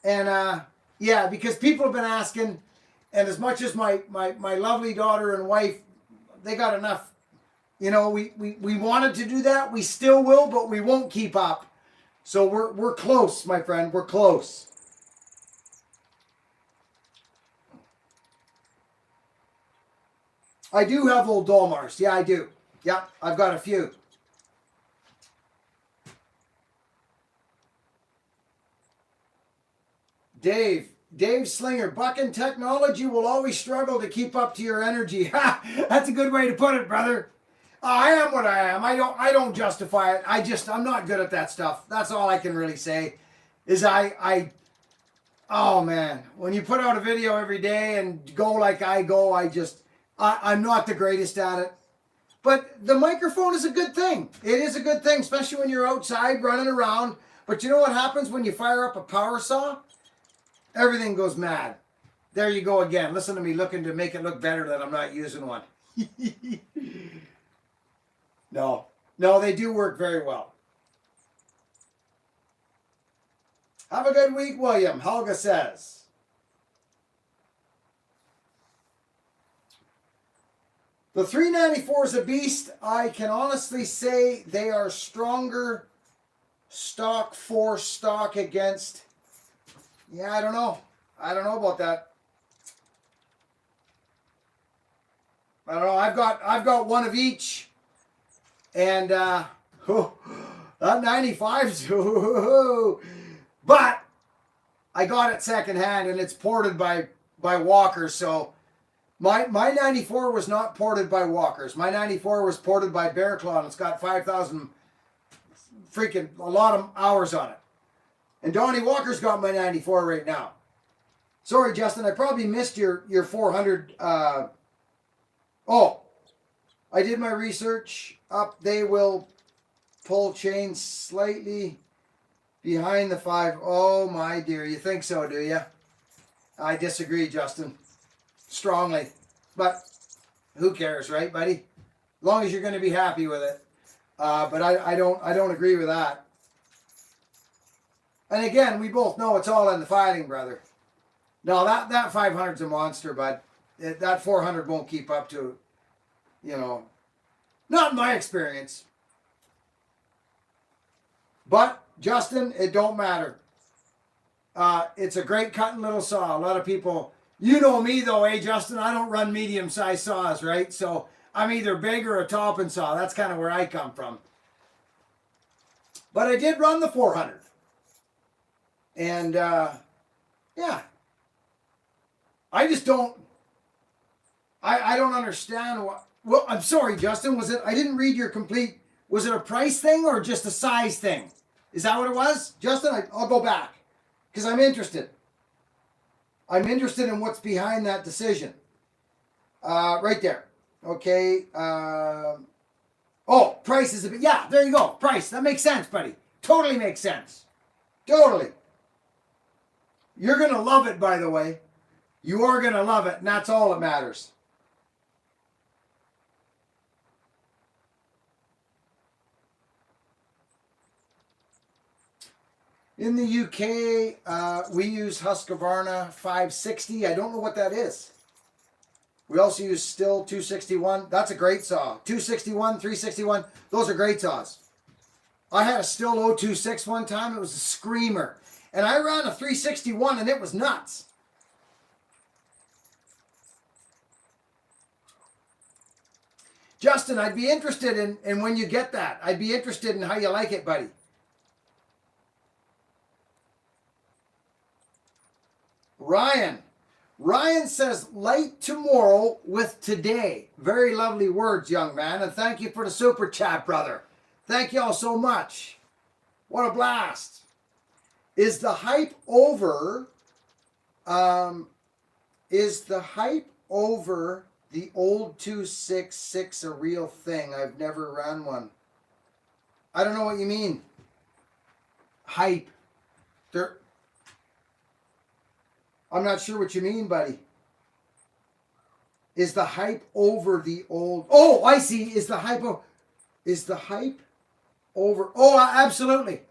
and yeah, because people have been asking, and as much as my lovely daughter and wife, they got enough. You know, we wanted to do that. We still will, but we won't keep up. So we're close, my friend. We're close. I do have old Dolmars. Yeah, I do. Yeah, I've got a few. Dave Slinger, Buckin technology will always struggle to keep up to your energy. That's a good way to put it, brother. I am what I am. I don't justify it. I'm not good at that stuff. That's all I can really say. Is oh man, when you put out a video every day and go like I go, I'm not the greatest at it. But the microphone is a good thing. It is a good thing, especially when you're outside running around. But you know what happens when you fire up a power saw? Everything goes mad. There you go again. Listen to me looking to make it look better that I'm not using one. No, they do work very well. Have a good week, William, Helga says. The 394 is a beast. I can honestly say they are stronger stock for stock against. Yeah, I don't know. I don't know about that. I don't know. I've got one of each, and that 95's. But I got it secondhand, and it's ported by Walkers. So my 94 was not ported by Walkers. My 94 was ported by Bear Claw, and it's got 5,000 freaking a lot of hours on it. And Donnie Walker's got my 94 right now. Sorry, Justin, I probably missed your 400. Oh, I did my research. Up, they will pull chains slightly behind the 5. Oh, my dear. You think so, do you? I disagree, Justin. Strongly. But who cares, right, buddy? As long as you're going to be happy with it. But I don't agree with that. And again, we both know it's all in the fighting, brother. No, that 500's a monster, but that 400 won't keep up to, not in my experience. But, Justin, it don't matter. It's a great cutting little saw. A lot of people, you know me though, eh, Justin? I don't run medium-sized saws, right? So I'm either big or a topping saw. That's kind of where I come from. But I did run the 400. And, yeah. I just don't, I don't understand what, well, I'm sorry, Justin, was it, I didn't read your complete, was it a price thing or just a size thing? Is that what it was? Justin, I'll go back because I'm interested. I'm interested in what's behind that decision. Right there. Okay. Oh, price is a bit, yeah, there you go. Price. That makes sense, buddy. Totally makes sense. Totally. You're going to love it, by the way. You are going to love it, and that's all that matters. In the UK, we use Husqvarna 560. I don't know what that is. We also use Still 261. That's a great saw. 261, 361, those are great saws. I had a Still 026 one time. It was a screamer. And I ran a 361, and it was nuts. Justin, I'd be interested in when you get that. I'd be interested in how you like it, buddy. Ryan says, light tomorrow with today. Very lovely words, young man. And thank you for the super chat, brother. Thank you all so much. What a blast. Is the hype over? Is the hype over the old 266 a real thing? I've never run one. I don't know what you mean. Hype. I'm not sure what you mean, buddy. Is the hype over the old? Oh, I see. Is the hype over? Oh, absolutely.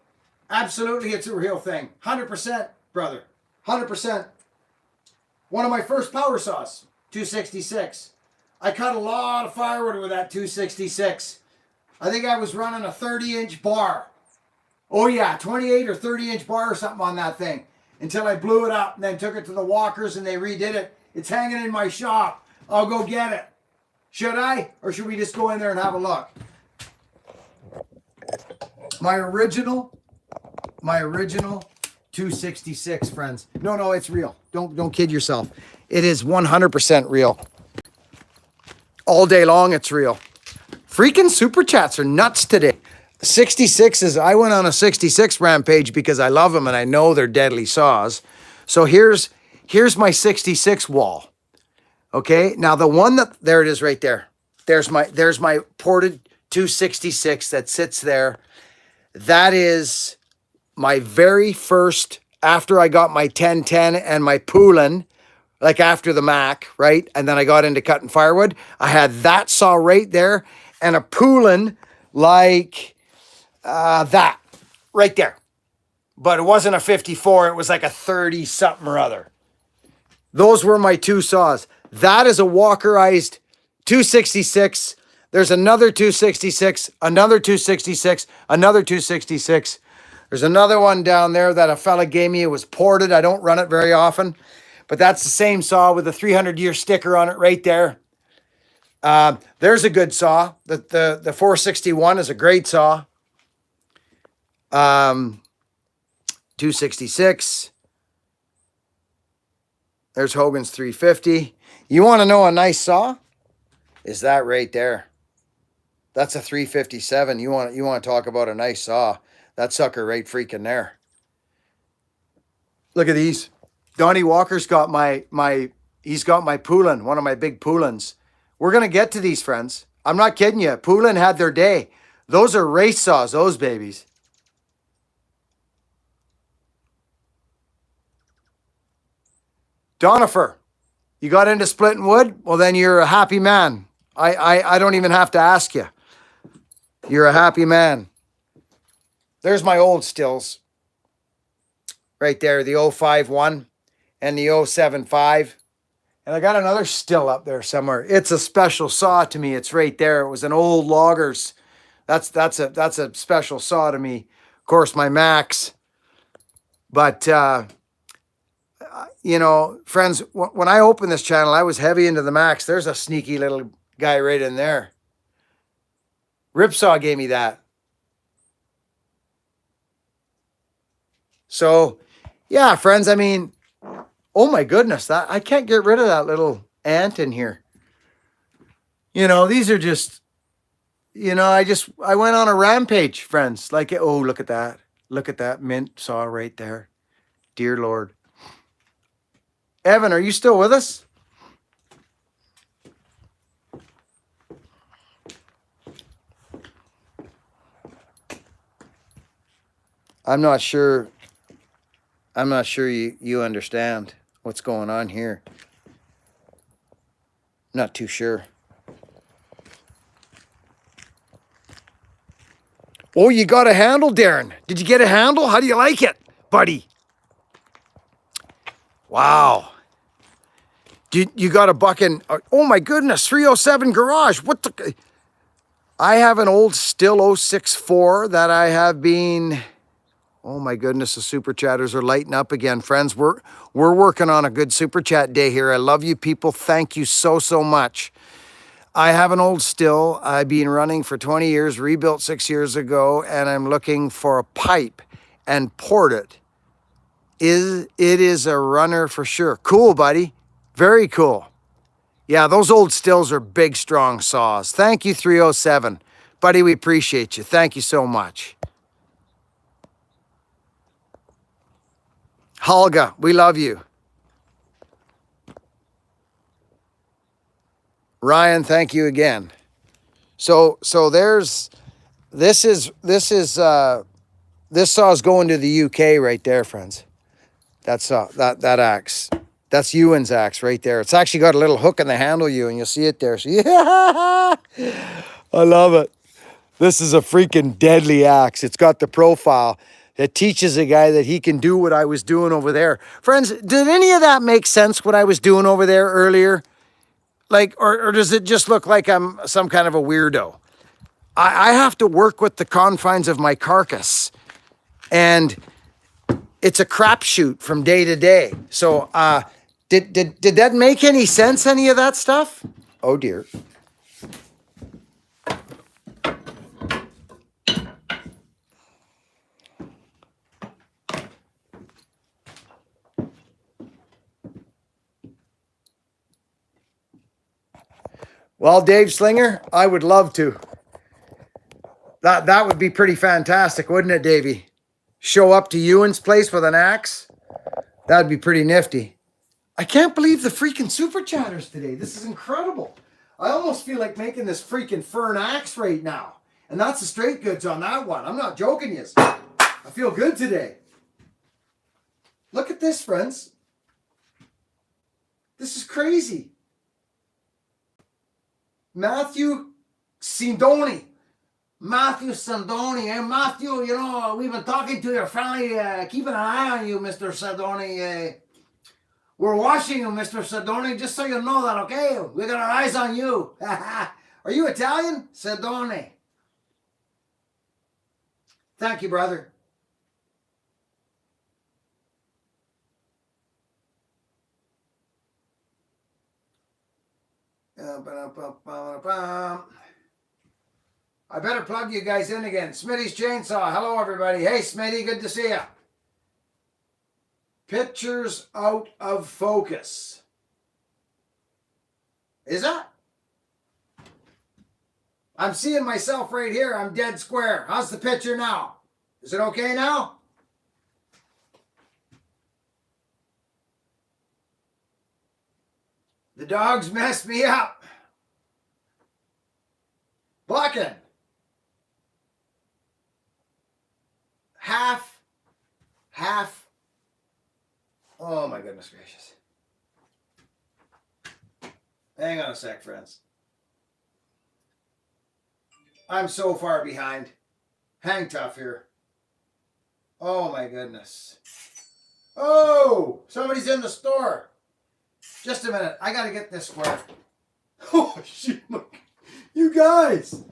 Absolutely, it's a real thing. 100%, brother. 100%. One of my first power saws, 266. I cut a lot of firewood with that 266. I think I was running a 30-inch bar. Oh yeah, 28 or 30-inch bar or something on that thing. Until I blew it up and then took it to the walkers and they redid it. It's hanging in my shop. I'll go get it. Should I? Or should we just go in there and have a look? My original 266, friends. No, it's real. Don't kid yourself. It is 100% real. All day long, it's real. Freaking super chats are nuts today. 66s, I went on a 66 rampage because I love them and I know they're deadly saws. So here's my 66 wall. Okay, now the one that, there it is right there. There's my ported 266 that sits there. That is my very first, after I got my 1010 and my Poulin, like after the Mac, right? And then I got into cutting firewood. I had that saw right there and a Poulin like that right there. But it wasn't a 54. It was like a 30 something or other. Those were my two saws. That is a walkerized 266. There's another 266, another 266, another 266. There's another one down there that a fella gave me. It was ported. I don't run it very often. But that's the same saw with a 300-year sticker on it right there. There's a good saw. The 461 is a great saw. 266. There's Hogan's 350. You want to know a nice saw? Is that right there? That's a 357. You want to talk about a nice saw? That sucker right freaking there. Look at these. Donnie Walker's got he's got my Poulin, one of my big Poulins. We're gonna get to these, friends. I'm not kidding you. Poulin had their day. Those are race saws, those babies. Donifer, you got into splitting wood? Well, then you're a happy man. I don't even have to ask you. You're a happy man. There's my old stills. Right there, the 051 and the 075. And I got another still up there somewhere. It's a special saw to me. It's right there. It was an old loggers. That's a special saw to me. Of course, my Max. But, you know, friends, when I opened this channel, I was heavy into the Max. There's a sneaky little guy right in there. Ripsaw gave me that. So, yeah, friends, I mean, oh my goodness, I can't get rid of that little ant in here. You know, these are just, you know, I went on a rampage, friends. Like, oh, look at that. Look at that mint saw right there. Dear Lord. Evan, are you still with us? I'm not sure you understand what's going on here. Not too sure. Oh, you got a handle, Darren. Did you get a handle? How do you like it, buddy? Wow. You got a Buckin. Oh my goodness, 307 garage. What the? I have an old Still 064 that I have been. Oh my goodness, the super chatters are lighting up again. Friends, we're working on a good super chat day here. I love you people. Thank you so much. I have an old Still. I've been running for 20 years, rebuilt 6 years ago, and I'm looking for a pipe and poured it. It is a runner for sure. Cool, buddy. Very cool. Yeah, those old Stills are big, strong saws. Thank you, 307. Buddy, we appreciate you. Thank you so much. Holga, we love you. Ryan, thank you again. So there's this saw is going to the UK right there, friends. That's that axe. That's Ewan's axe right there. It's actually got a little hook in the handle, Ewan. You'll see it there. So, yeah, I love it. This is a freaking deadly axe. It's got the profile that teaches a guy that he can do what I was doing over there. Friends, did any of that make sense, what I was doing over there earlier? Like, or does it just look like I'm some kind of a weirdo? I have to work with the confines of my carcass. And it's a crapshoot from day to day. So, did that make any sense, any of that stuff? Oh, dear. Well, Dave Slinger, I would love to. That would be pretty fantastic, wouldn't it, Davey? Show up to Ewan's place with an axe? That'd be pretty nifty. I can't believe the freaking super chatters today. This is incredible. I almost feel like making this freaking fern axe right now. And that's the straight goods on that one. I'm not joking you. I feel good today. Look at this, friends. This is crazy. Matthew Sindoni. Matthew Sandoni. And Matthew, you know, we've been talking to your family. Keeping an eye on you, Mr. Sandoni. We're watching you, Mr. Sandoni, just so you know that, okay? We got our eyes on you. Are you Italian? Sandoni. Thank you, brother. I better plug you guys in again. Smitty's Chainsaw. Hello, everybody. Hey, Smitty. Good to see you. Pictures out of focus. Is that? I'm seeing myself right here. I'm dead square. How's the picture now? Is it okay now? The dogs messed me up. Buckin. Half. Oh my goodness gracious. Hang on a sec, friends. I'm so far behind. Hang tough here. Oh my goodness. Oh, somebody's in the store. Just a minute. I got to get this square. Oh, shit. Look. You guys.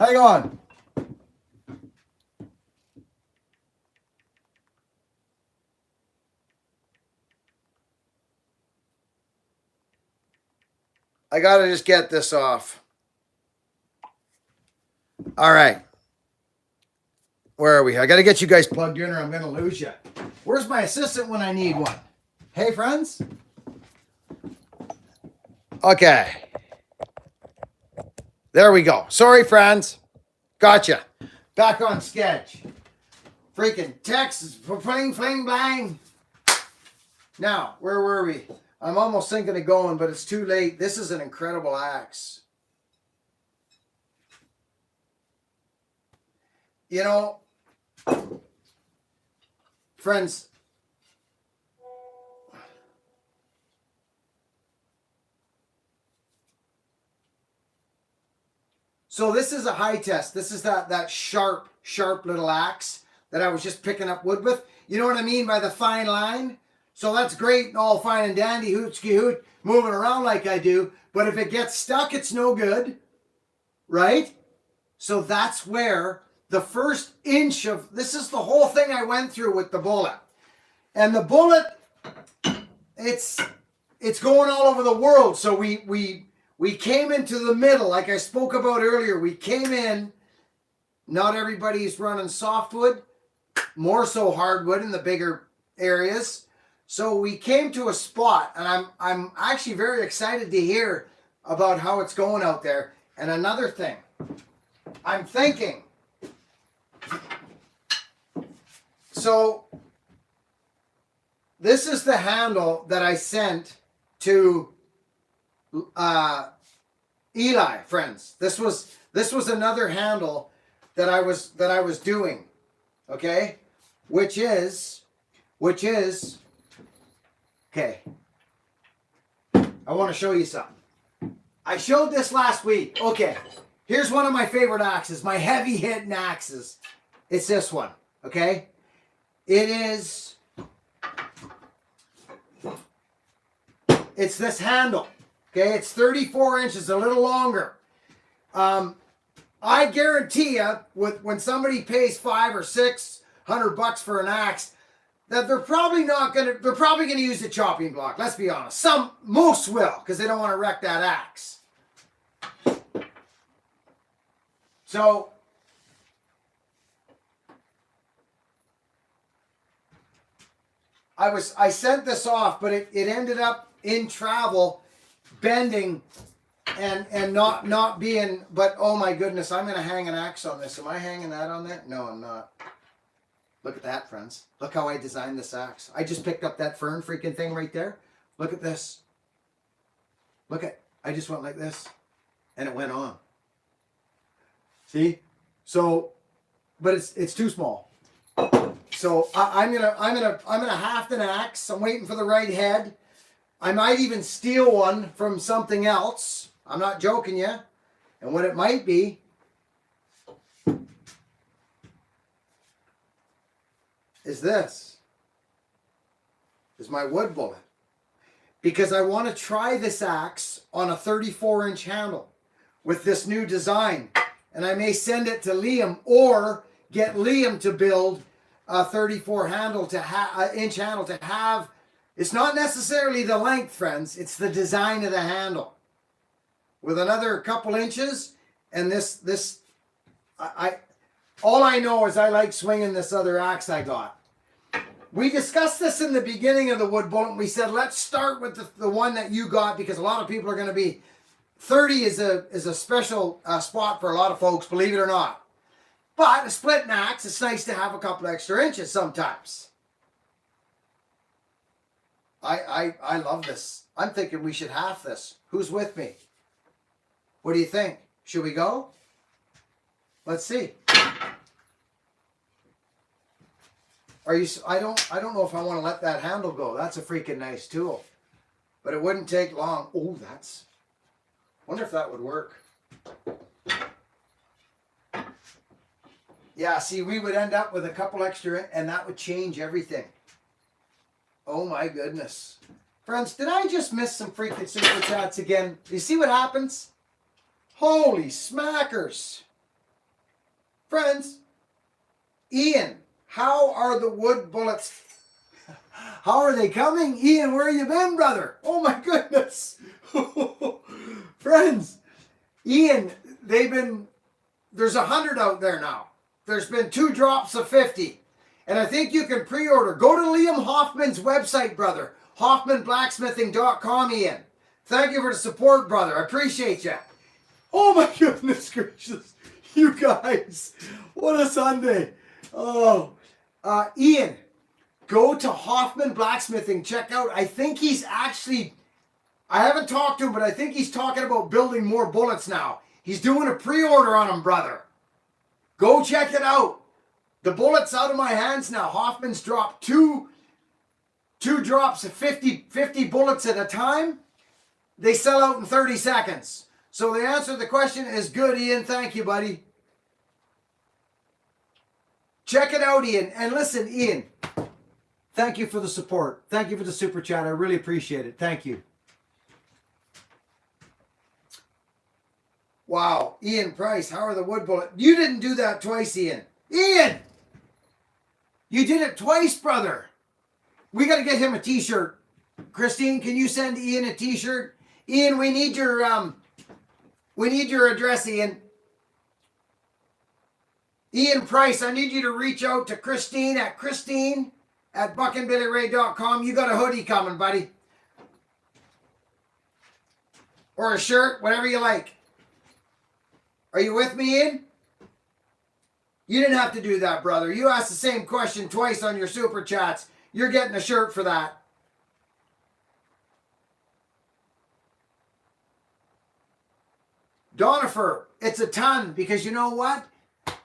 Hang on. I got to just get this off. All right. Where are we? I got to get you guys plugged in or I'm going to lose you. Where's my assistant when I need one? Hey, friends. Okay. There we go. Sorry, friends. Gotcha. Back on sketch. Freaking Texas. Fling, fling, blang. Now, where were we? I'm almost thinking of going, but it's too late. This is an incredible axe. You know, friends, so this is a high test. This is that sharp little axe that I was just picking up wood with. You know what I mean by the fine line? So that's great and all fine and dandy, hoot-ski hoot, moving around like I do. But if it gets stuck, it's no good, right? So that's where the first inch of, this is the whole thing I went through with the bullet. And the bullet, it's going all over the world. So we came into the middle, like I spoke about earlier. We came in, not everybody's running softwood, more so hardwood in the bigger areas. So we came to a spot, and I'm actually very excited to hear about how it's going out there. And another thing, I'm thinking, so this is the handle that I sent to Eli, friends. This was another handle that I was doing, okay? Which is okay. I want to show you something. I showed this last week. Okay, here's one of my favorite axes, my heavy hitting axes. It's this one, okay? It's this handle, okay? It's 34 inches, a little longer. I guarantee you, when somebody pays $500 or $600 for an axe, that they're probably gonna use a chopping block. Let's be honest. Most will, because they don't want to wreck that axe. So I sent this off, but it ended up in travel bending and not being, but oh my goodness, I'm gonna hang an axe on this. Am I hanging that on there? No, I'm not. Look at that, friends. Look how I designed this axe. I just picked up that fern freaking thing right there. Look at this. I just went like this and it went on. See? So, but it's too small. So I'm gonna haft an axe. I'm waiting for the right head. I might even steal one from something else. I'm not joking you. And what it might be is my wood bullet. Because I want to try this axe on a 34-inch handle with this new design. And I may send it to Liam or get Liam to build a 34 handle inch handle to have. It's not necessarily the length, friends. It's the design of the handle. With another couple inches, and all I know is I like swinging this other axe I got. We discussed this in the beginning of the wood bullet. We said, let's start with the one that you got, because a lot of people are going to be, 30 is a special spot for a lot of folks, believe it or not. But a split axe, it's nice to have a couple extra inches sometimes. I love this. I'm thinking we should half this. Who's with me? What do you think? Should we go? Let's see. Are you? I don't know if I want to let that handle go. That's a freaking nice tool, but it wouldn't take long. Oh, wonder if that would work. Yeah, see, we would end up with a couple extra, and that would change everything. Oh my goodness. Friends, did I just miss some freaking super chats again? You see what happens? Holy smackers. Friends, Ian, how are the wood bullets? How are they coming? Ian, where you been, brother? Oh my goodness. Friends, Ian, there's 100 out there now. There's been 2 drops of 50. And I think you can pre-order. Go to Liam Hoffman's website, brother. HoffmanBlacksmithing.com, Ian. Thank you for the support, brother. I appreciate you. Oh my goodness gracious. You guys. What a Sunday. Oh. Ian, go to Hoffman Blacksmithing. Check out. I think he's actually, I haven't talked to him, but I think he's talking about building more bullets now. He's doing a pre-order on them, brother. Go check it out. The bullet's out of my hands now. Hoffman's dropped two drops of 50 bullets at a time. They sell out in 30 seconds. So the answer to the question is good, Ian. Thank you, buddy. Check it out, Ian. And listen, Ian, thank you for the support. Thank you for the super chat. I really appreciate it. Thank you. Wow. Ian Price, how are the wood bullets? You didn't do that twice, Ian. Ian! You did it twice, brother. We got to get him a t-shirt. Christine, can you send Ian a t-shirt? Ian, we need your address, Ian. Ian Price, I need you to reach out to Christine at buckinbillyray.com. You got a hoodie coming, buddy. Or a shirt, whatever you like. Are you with me, Ian? You didn't have to do that, brother. You asked the same question twice on your super chats. You're getting a shirt for that. Donifer, it's a ton because you know what?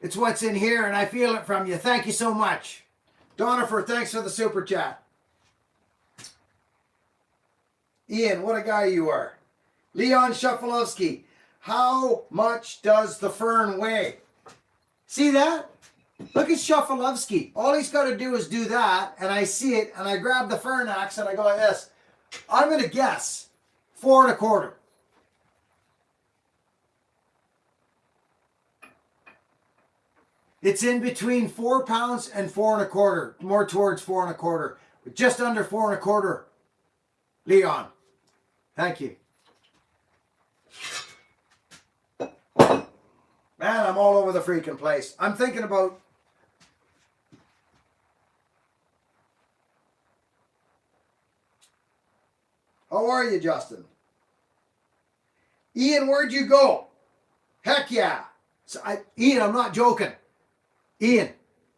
It's what's in here and I feel it from you. Thank you so much. Donifer, thanks for the super chat. Ian, what a guy you are. Leon Shufalovsky, how much does the fern weigh? See that? Look at Shufalovsky. All he's got to do is do that, and I see it, and I grab the fern axe, and I go like this. I'm going to guess 4 1/4. It's in between 4 pounds and 4 1/4. More towards 4 1/4. But just under 4 1/4. Leon. Thank you. Man, I'm all over the freaking place. I'm thinking about... How are you, Justin? Ian, where'd you go? Heck yeah. Ian, I'm not joking. Ian,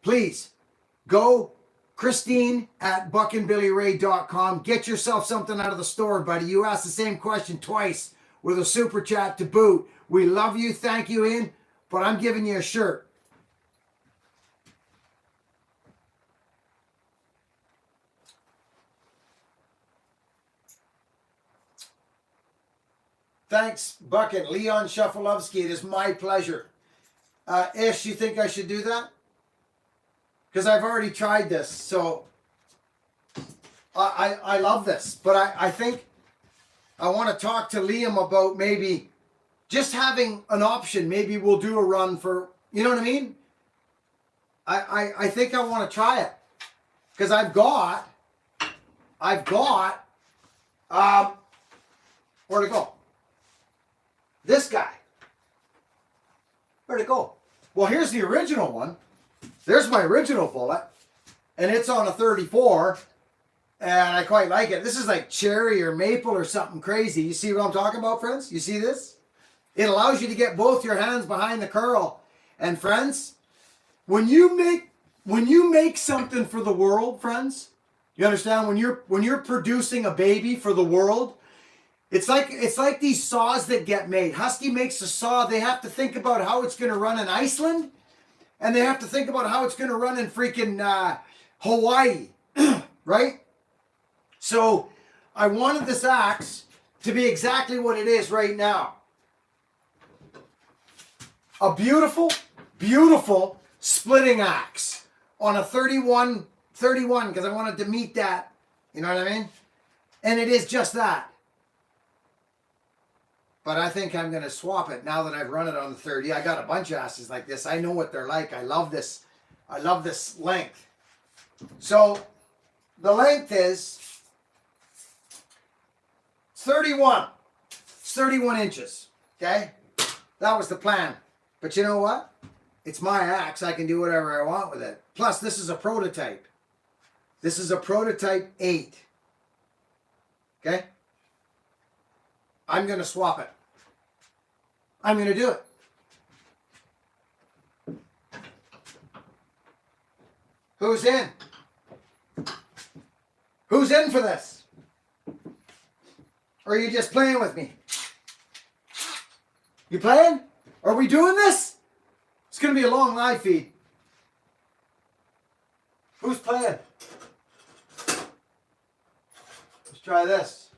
please, go Christine at buckinbillyray.com. Get yourself something out of the store, buddy. You asked the same question twice with a super chat to boot. We love you. Thank you, Ian. But I'm giving you a shirt. Thanks, Buckin. Leon Shufalovsky, it is my pleasure. Ish, you think I should do that? Because I've already tried this, so I love this. But I think I want to talk to Liam about maybe just having an option. Maybe we'll do a run for, you know what I mean? I think I want to try it. Because I've got, where'd it go? This guy. Where'd it go? Well, here's the original one. There's my original bullet. And it's on a 34. And I quite like it. This is like cherry or maple or something crazy. You see what I'm talking about, friends? You see this? It allows you to get both your hands behind the curl. And friends, when you make something for the world, friends, you understand? When you're producing a baby for the world, it's like these saws that get made. Husky makes a saw. They have to think about how it's going to run in Iceland, and they have to think about how it's going to run in freaking Hawaii, right? So I wanted this axe to be exactly what it is right now. A beautiful, beautiful splitting axe on a 31 because I wanted to meet that, you know what I mean? And it is just that. But I think I'm going to swap it now that I've run it on the 30. I got a bunch of asses like this. I know what they're like. I love this. I love this length. So the length is 31. It's 31 inches. Okay? That was the plan. But you know what? It's my axe. I can do whatever I want with it. Plus, this is a prototype. This is a prototype 8. Okay? I'm going to swap it. I'm going to do it. Who's in? Who's in for this? Or are you just playing with me? You playing? Are we doing this? It's going to be a long live feed. Who's playing? Let's try this.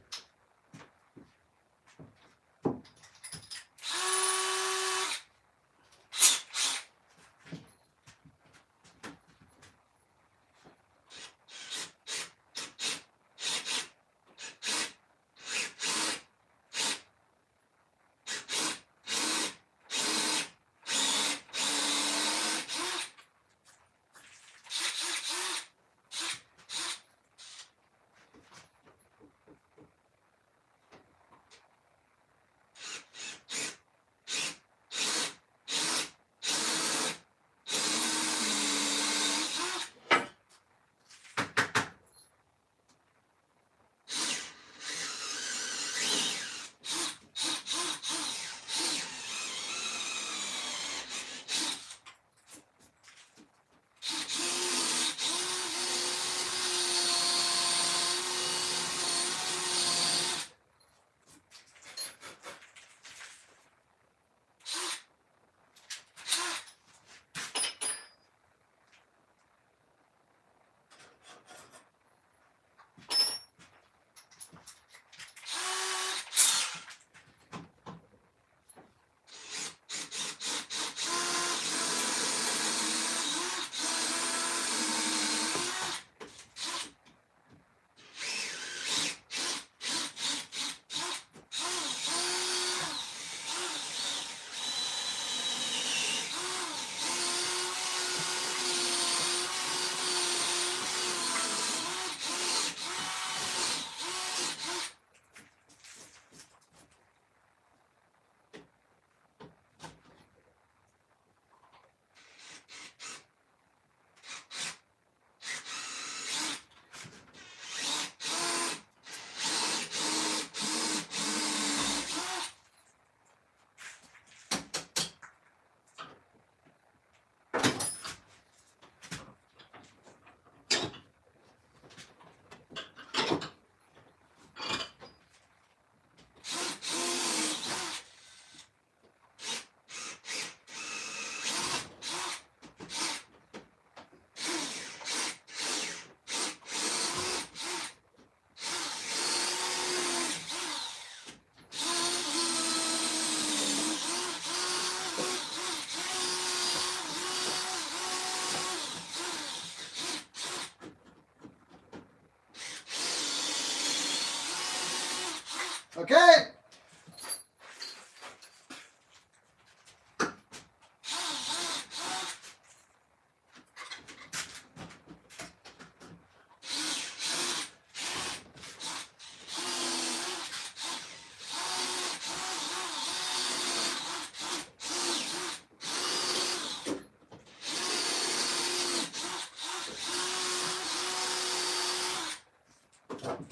Okay.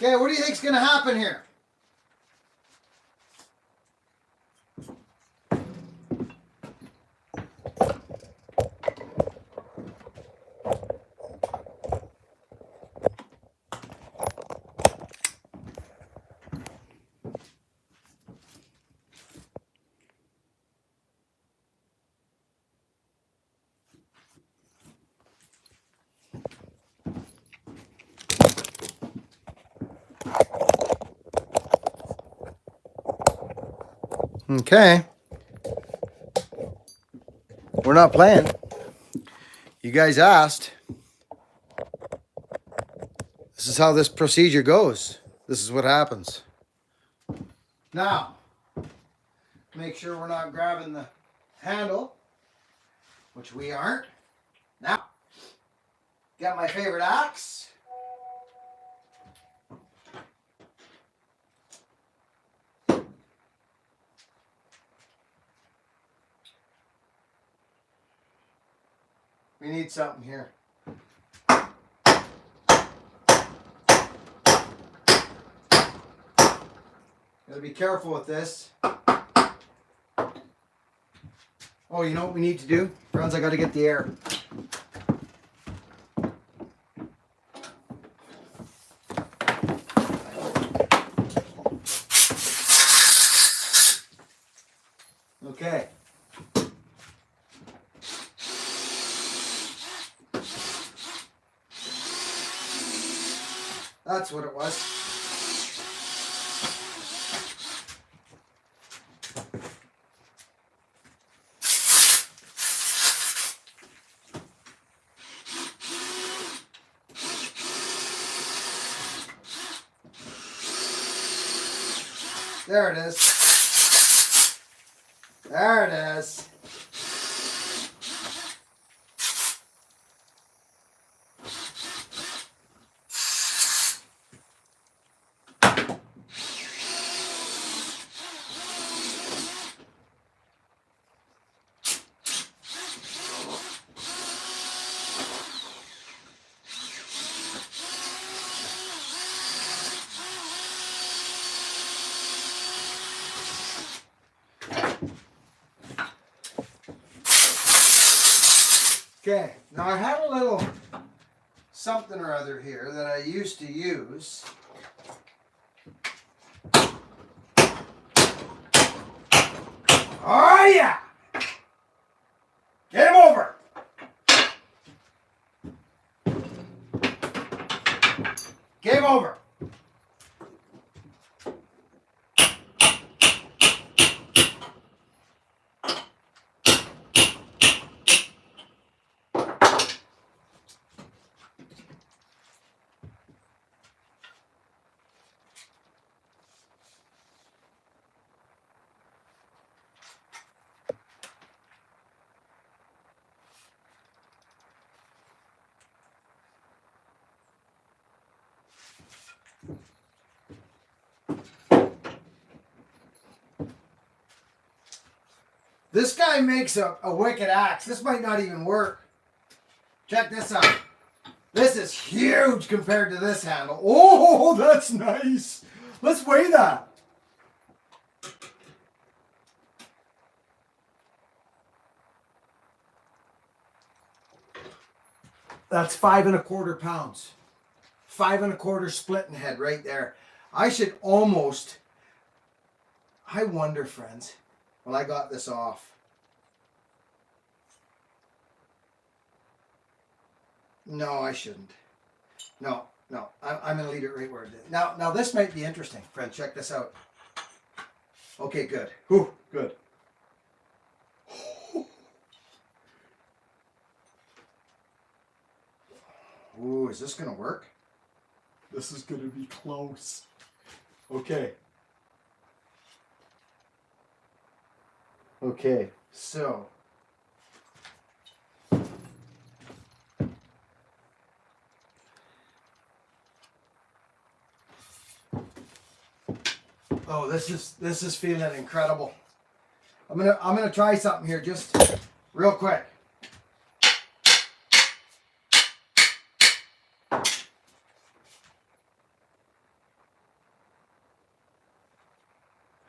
Okay, what do you think's going to happen here? Okay. We're not playing. You guys asked. This is how this procedure goes. This is what happens. Now, make sure we're not grabbing the handle, which we aren't. Now, got my favorite axe. We need something here. Gotta be careful with this. Oh, you know what we need to do? Friends, I gotta get the air. Okay. That's what it was. There it is. There it is. Okay, now I had a little something or other here that I used to use. Oh yeah! Get him over! Game over! This guy makes a wicked axe. This might not even work. Check this out. This is huge compared to this handle. Oh, that's nice. Let's weigh that. That's 5 1/4 pounds. 5 1/4 splitting head right there. I should almost, I wonder, friends, well, I got this off. No, I shouldn't. No, I'm going to leave it right where it is. Now this might be interesting, friend. Check this out. Okay, good. Whew, good. Ooh, is this going to work? This is going to be close. Okay. Okay, so. Oh, this is feeling incredible. I'm gonna try something here just real quick.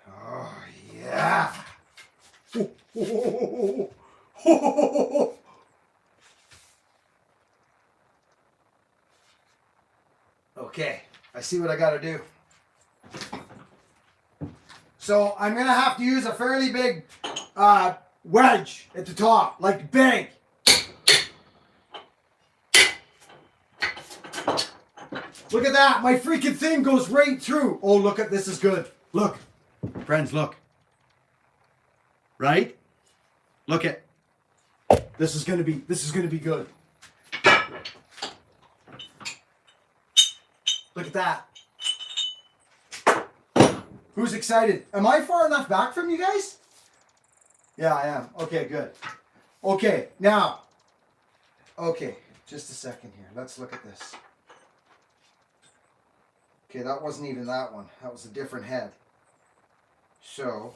Oh yeah. Okay, I see what I gotta do. So I'm gonna have to use a fairly big wedge at the top, like big. Look at that, my freaking thing goes right through. Oh, look at this is good. Look, friends, look. Right? Look at. This is gonna be good. Look at that. Who's excited? Am I far enough back from you guys? Yeah, I am. Okay, good. Okay, now. Okay, just a second here. Let's look at this. Okay, that wasn't even that one. That was a different head. So,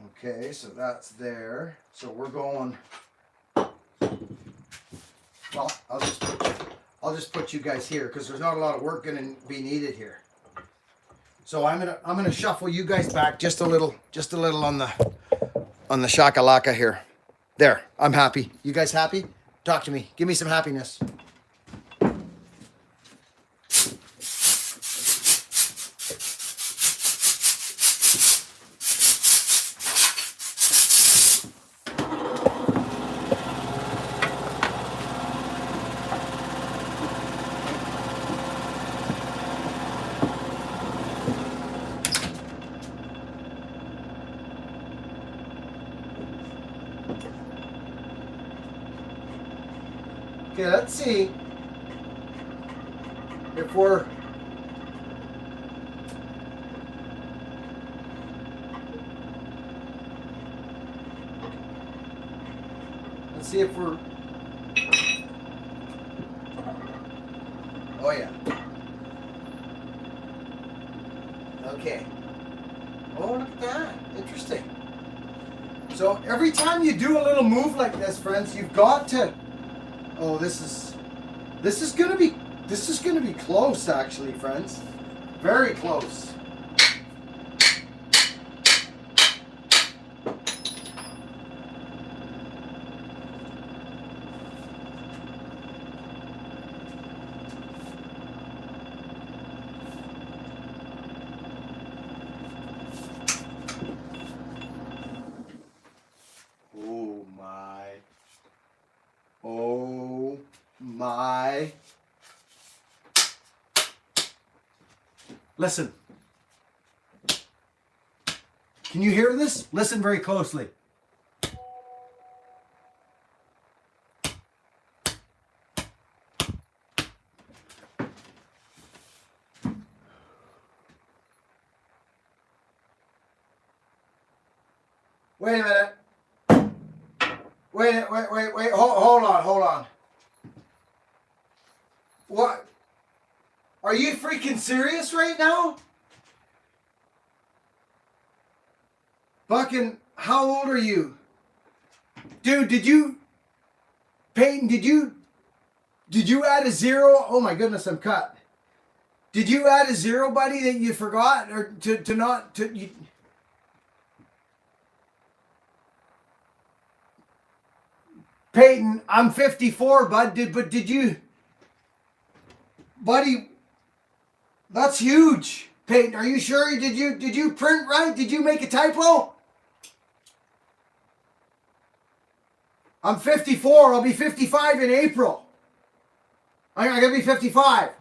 okay, so that's there. So we're going Well, I'll just put you guys here because there's not a lot of work gonna be needed here. So I'm gonna shuffle you guys back just a little on the shakalaka here. There, I'm happy. You guys happy? Talk to me. Give me some happiness. Okay, let's see if we're oh yeah. Okay. Oh, look at that. Interesting. So every time you do a little move like this, friends, you've got to. Oh, this is gonna be close, actually, friends. Very close. Oh my. Oh my. Listen. Can you hear this? Listen very closely. Wait a minute. Wait. Hold on. What? Are you freaking serious right now? Buckin, how old are you? Dude, Peyton, did you add a zero? Oh my goodness, I'm cut. Did you add a zero, buddy, that you forgot? Or to not, to, you, Peyton, I'm 54, bud. Did you, buddy? That's huge. Peyton, are you sure? Did you print right? Did you make a typo? I'm 54. I'll be 55 in April. I'm gonna be 55.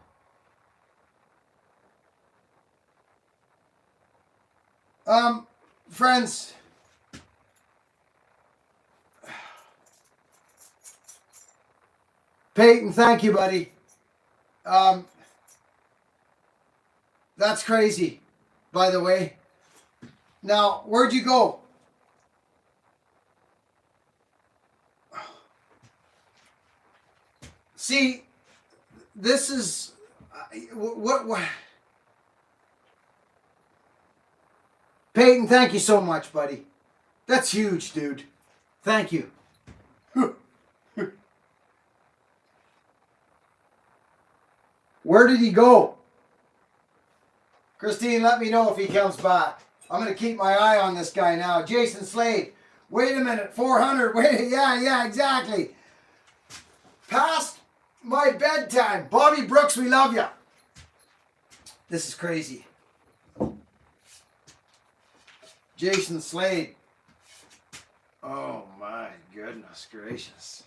Friends. Peyton, thank you, buddy. That's crazy, by the way. Now, where'd you go? See, this is what Peyton, thank you so much, buddy. That's huge, dude. Thank you. Where did he go? Christine, let me know if he comes back. I'm going to keep my eye on this guy now. Jason Slade. Wait a minute. 400. Wait. Yeah, exactly. Past my bedtime. Bobby Brooks, we love you. This is crazy. Jason Slade. Oh my goodness gracious.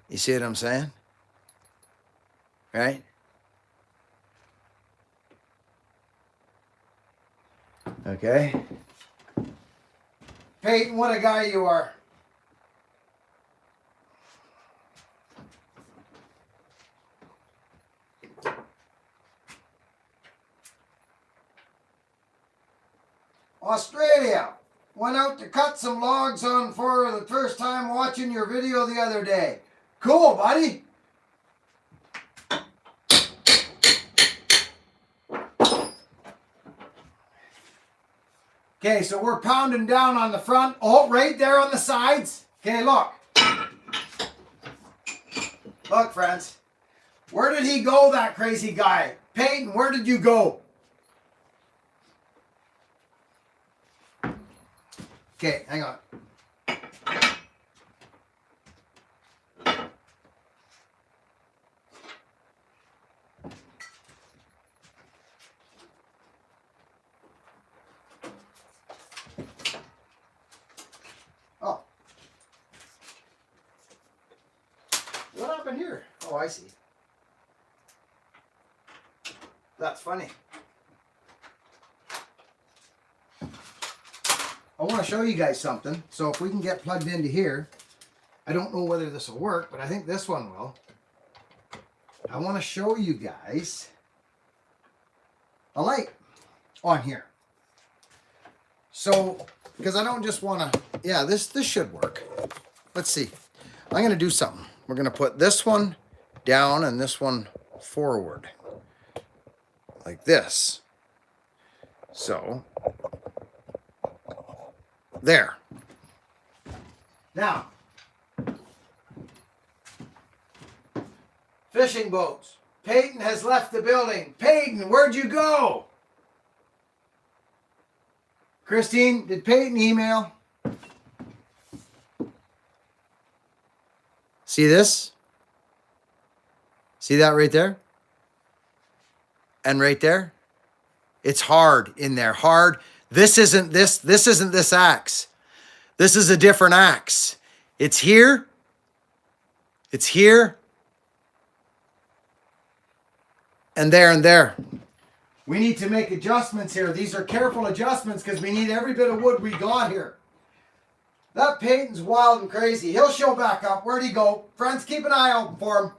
You see what I'm saying? Right? Okay. Peyton, what a guy you are. Australia. Went out to cut some logs on for the first time watching your video the other day. Cool, buddy. Okay, so we're pounding down on the front. Oh, right there on the sides. Okay, look. Look, friends. Where did he go, that crazy guy? Peyton, where did you go? Okay, hang on. Oh. What happened here? Oh, I see. That's funny. I want to show you guys something. So if we can get plugged into here, I don't know whether this will work, but I think this one will. I want to show you guys a light on here. So, because I don't just want to, yeah, this should work. Let's see. I'm going to do something. We're going to put this one down and this one forward. Like this. So, there. Now, fishing boats. Peyton has left the building. Peyton, where'd you go? Christine, did Peyton email? See this? See that right there? And right there? It's hard in there. Hard. This isn't this axe. This is a different axe. It's here. It's here. And there and there. We need to make adjustments here. These are careful adjustments because we need every bit of wood we got here. That Peyton's wild and crazy. He'll show back up. Where'd he go? Friends, keep an eye open for him.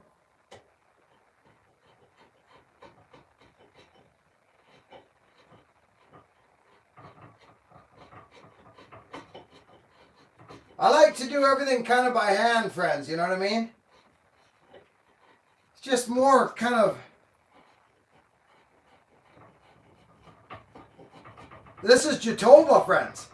I like to do everything kind of by hand, friends. You know what I mean? It's just more kind of... This is Jatoba, friends.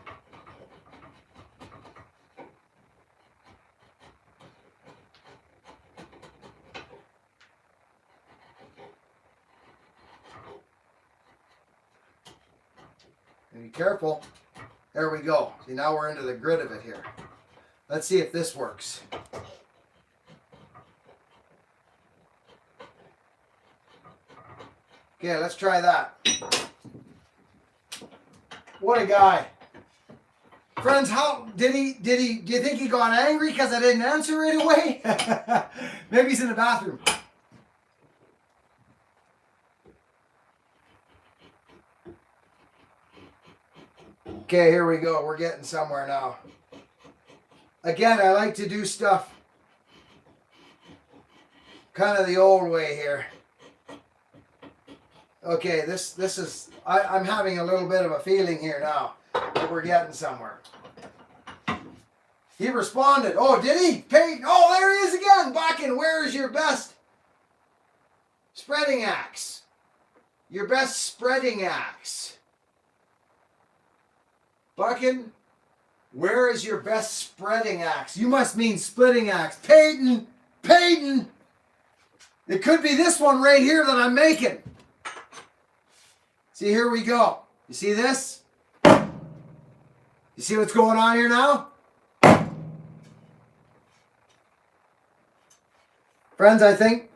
Be careful. There we go. See, now we're into the grit of it here. Let's see if this works. Okay, let's try that. What a guy. Friends, do you think he got angry because I didn't answer right away? Maybe he's in the bathroom. Okay, here we go. We're getting somewhere now. Again, I like to do stuff kind of the old way here. Okay, this is, I'm having a little bit of a feeling here now that we're getting somewhere. He responded. Oh, did he? Peyton. Oh, there he is again. Buckin, where is your best spreading axe? Your best spreading axe. Buckin, where is your best spreading axe? You must mean splitting axe. Peyton, Peyton. It could be this one right here that I'm making. See, here we go. You see this? You see what's going on here now? Friends, I think,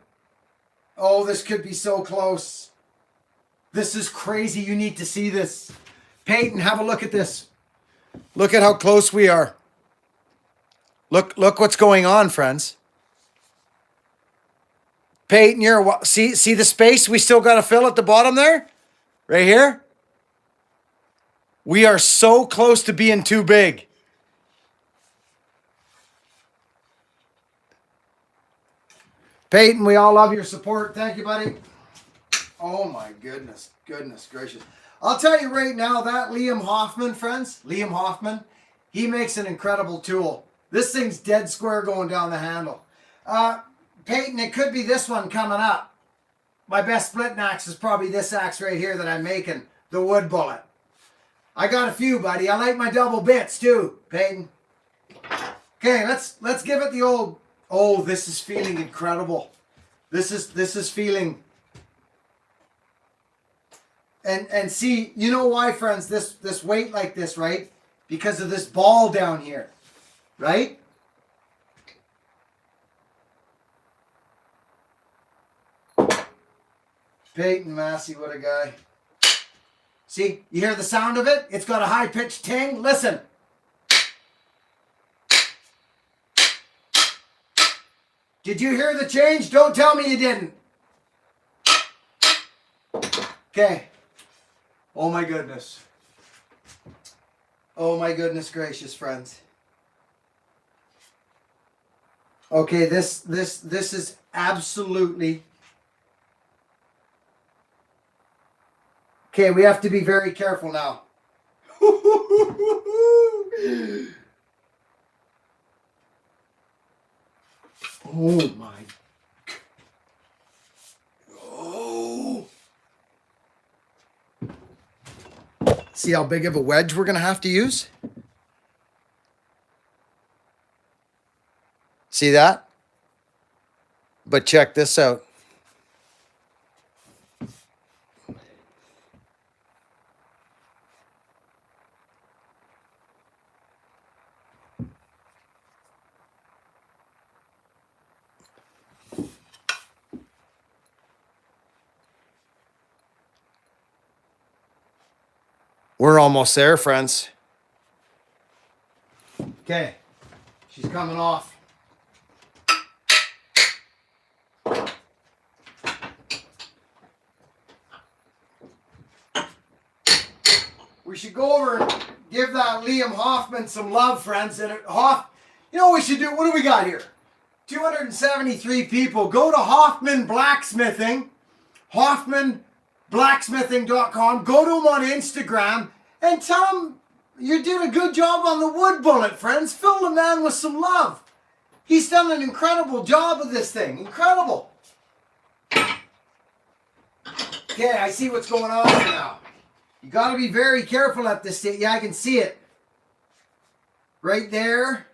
oh, this could be so close. This is crazy. You need to see this. Peyton, have a look at this. Look at how close we are. Look what's going on, friends. Peyton, see the space we still got to fill at the bottom there? Right here? We are so close to being too big. Peyton, we all love your support. Thank you, buddy. Oh my goodness gracious. I'll tell you right now, that Liam Hoffman, friends, Liam Hoffman, he makes an incredible tool. This thing's dead square going down the handle. Peyton, it could be this one coming up. My best splitting axe is probably this axe right here that I'm making, the wood bullet. I got a few, buddy. I like my double bits too, Peyton. Okay, let's give it the old Oh, this is feeling incredible. This is feeling. And see, you know why, friends, this weight like this, right? Because of this ball down here, right? Peyton Massey, what a guy. See, you hear the sound of it? It's got a high-pitched ting. Listen. Did you hear the change? Don't tell me you didn't. Okay. Oh my goodness. Oh my goodness gracious, friends. Okay, this is absolutely. Okay, we have to be very careful now. Oh my. Oh. See how big of a wedge we're going to have to use? See that? But check this out. We're almost there, friends. Okay, she's coming off. We should go over and give that Liam Hoffman some love, friends. And you know what we should do? What do we got here? 273 people. Go to Hoffman Blacksmithing, HoffmanBlacksmithing.com. Go to him on Instagram and tell him you did a good job on the wood bullet, friends. Fill the man with some love. He's done an incredible job of this thing. Incredible. Okay, I see what's going on here now. You got to be very careful at this stage. Yeah, I can see it. Right there.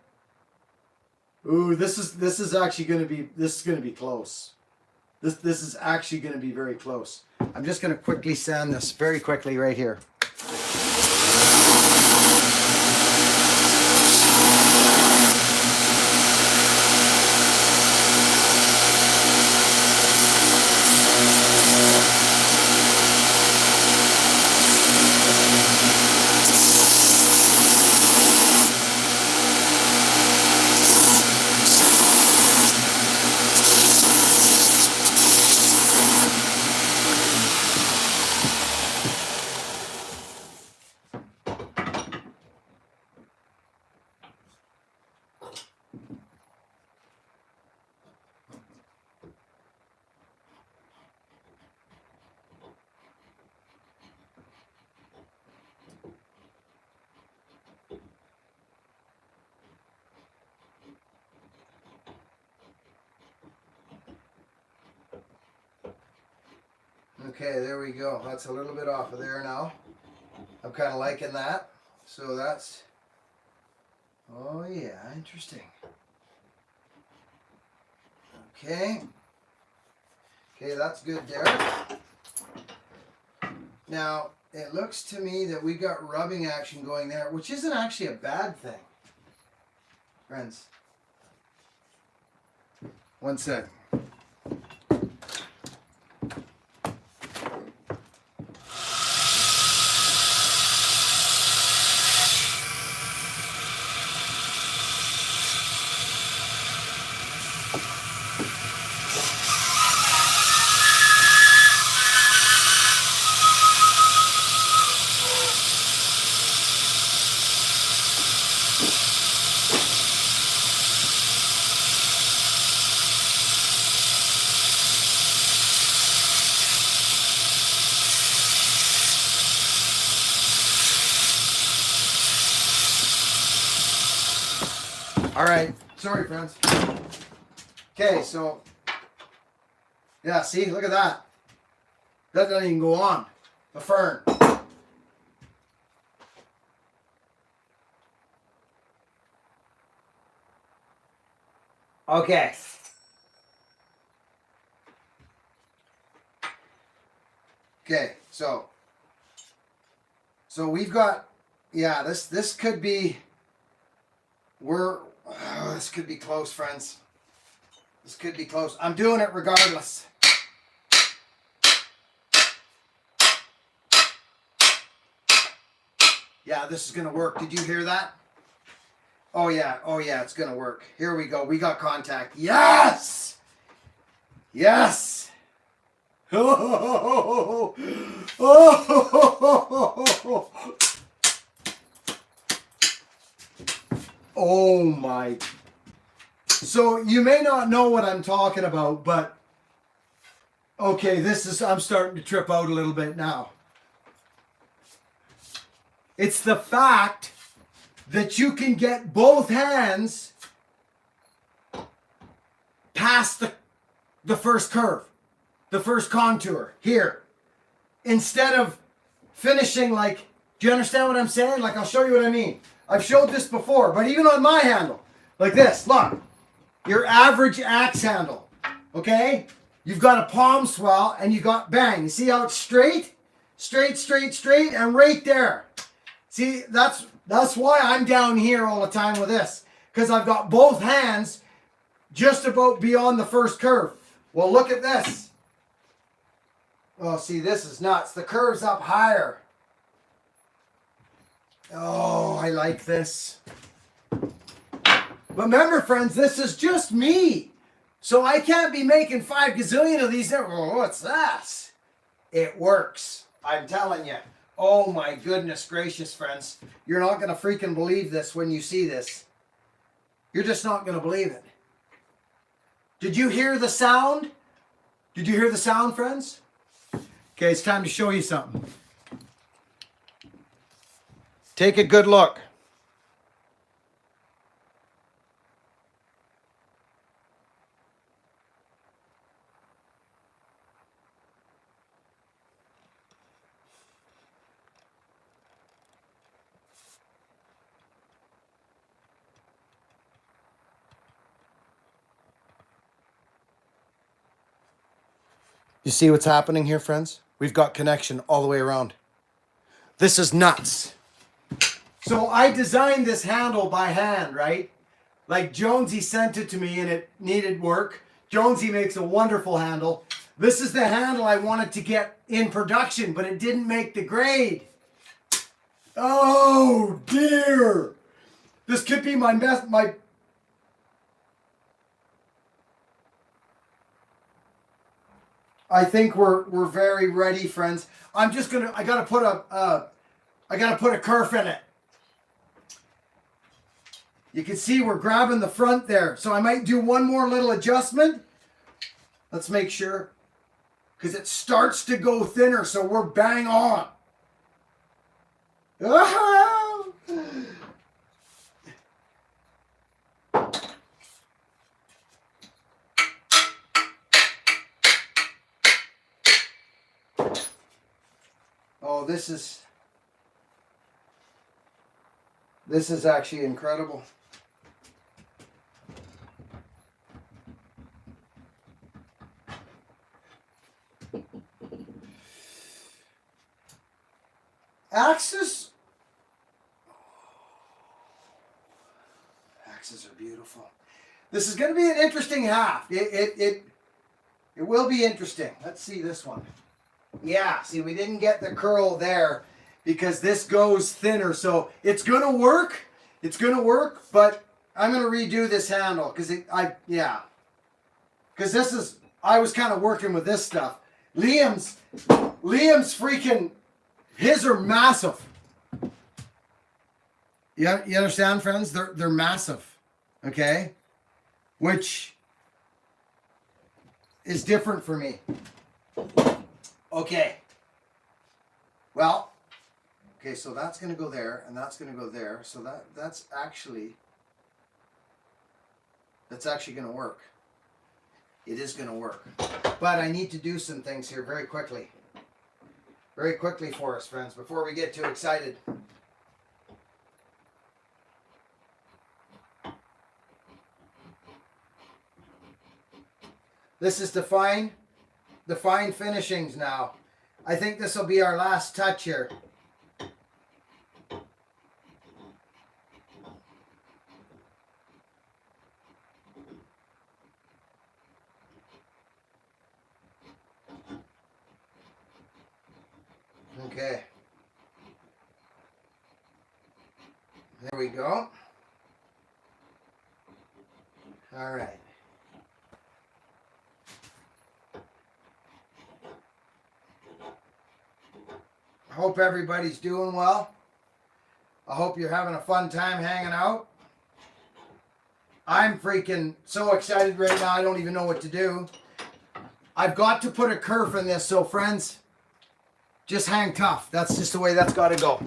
Ooh, this is actually going to be close. This is actually going to be very close. I'm just going to quickly sand this very quickly right here. Okay, there we go. That's a little bit off of there now. I'm kind of liking that. So that's, oh yeah, interesting. Okay. Okay, that's good, Derek. Now, it looks to me that we got rubbing action going there, which isn't actually a bad thing. Friends. One sec. All right, sorry friends. Okay, so, yeah, see, look at that. That doesn't even go on, the fern. Okay. Okay, so we've got, yeah, this could be, this could be close, friends. This could be close. I'm doing it regardless. Yeah, this is gonna work. Did you hear that? Oh yeah, it's gonna work. Here we go. We got contact. Yes! Yes! Oh, oh my. So you may not know what I'm talking about, but okay, I'm starting to trip out a little bit now. It's the fact that you can get both hands past the first curve. The first contour here, instead of finishing like, do you understand what I'm saying? Like, I'll show you what I mean. I've showed this before, but even on my handle, like this, look, your average axe handle, okay? You've got a palm swell and you got bang. You see how it's straight, and right there. See, that's why I'm down here all the time with this, because I've got both hands just about beyond the first curve. Well, look at this. Oh, see, this is nuts. The curve's up higher. Oh, I like this. But remember, friends, this is just me. So I can't be making 5 gazillion of these. Oh, what's that? It works. I'm telling you. Oh, my goodness gracious, friends. You're not going to freaking believe this when you see this. You're just not going to believe it. Did you hear the sound? Did you hear the sound, friends? Okay, it's time to show you something. Take a good look. You see what's happening here, friends? We've got connection all the way around. This is nuts. So I designed this handle by hand, right? Like Jonesy sent it to me and it needed work. Jonesy makes a wonderful handle. This is the handle I wanted to get in production, but it didn't make the grade. Oh dear. This could be my I think we're very ready, friends. I gotta put a kerf in it. You can see we're grabbing the front there. So I might do one more little adjustment. Let's make sure. Because it starts to go thinner, so we're bang on. Ah! Oh, this is actually incredible. Axes are beautiful. This is going to be an interesting half. It will be interesting. Let's see this one. Yeah, see, we didn't get the curl there because this goes thinner. So it's going to work. It's going to work, but I'm going to redo this handle because because I was kind of working with this stuff. Liam's freaking, his are massive. You understand, friends? They're massive. Okay? Which is different for me. Okay. Well, okay, so that's going to go there, and that's going to go there. So that's actually going to work. It is going to work. But I need to do some things here very quickly. Very quickly for us, friends, before we get too excited. This is the fine finishings now. I think this will be our last touch here. Okay. There we go. All right. I hope everybody's doing well. I hope you're having a fun time hanging out. I'm freaking so excited right now, I don't even know what to do. I've got to put a kerf in this, so friends, just hang tough. That's just the way that's got to go.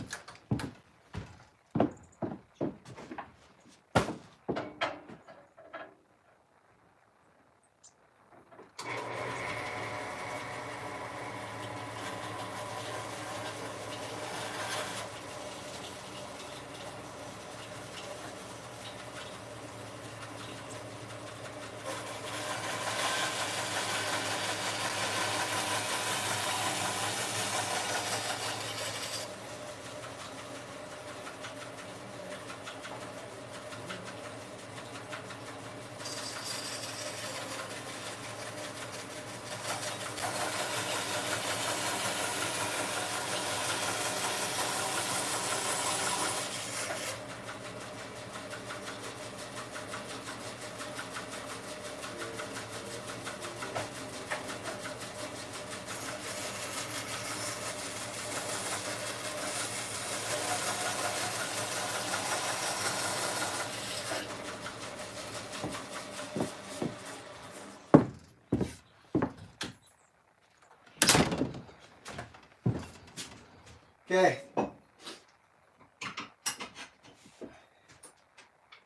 Okay.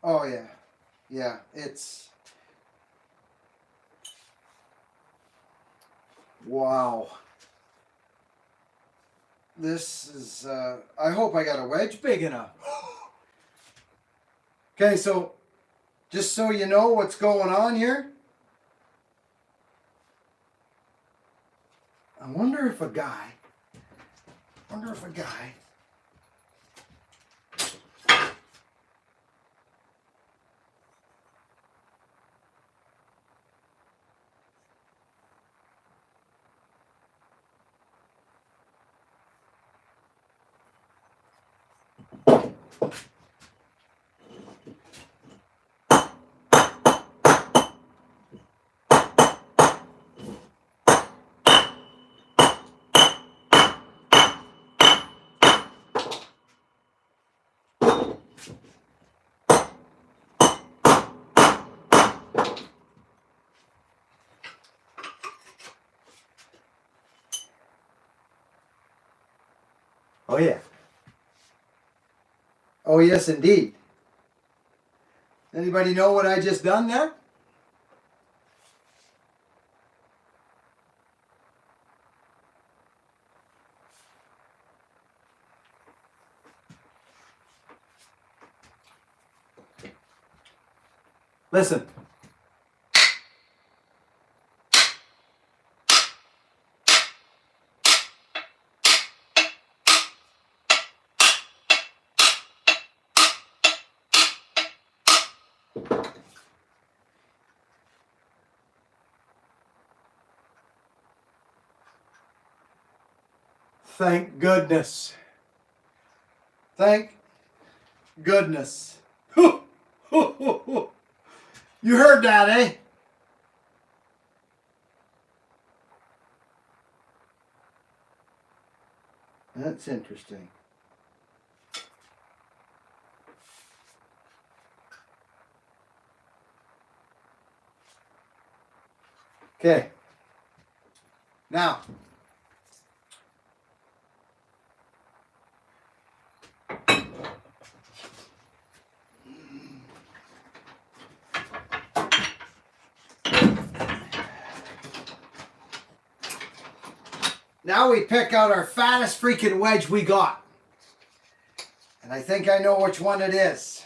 Oh yeah. Yeah, it's... Wow. This is, I hope I got a wedge big enough. Okay, so just so you know what's going on here. I wonder if a guy... Oh yeah. Oh yes, indeed. Anybody know what I just done there? Listen. Thank goodness. Thank goodness. You heard that, eh? That's interesting. Okay. Now, we pick out our fattest freaking wedge we got. And I think I know which one it is.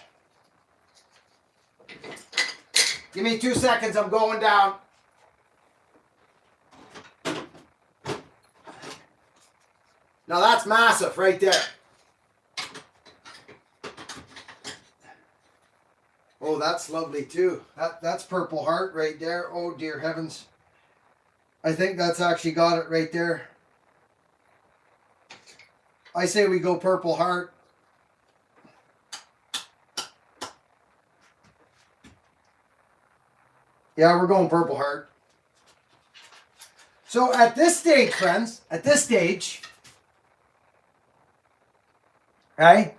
Give me 2 seconds, I'm going down. Now that's massive right there. Oh, that's lovely too. That's Purple Heart right there. Oh, dear heavens. I think that's actually got it right there. I say we go Purple Heart. Yeah, we're going Purple Heart. So at this stage, friends, at this stage, right?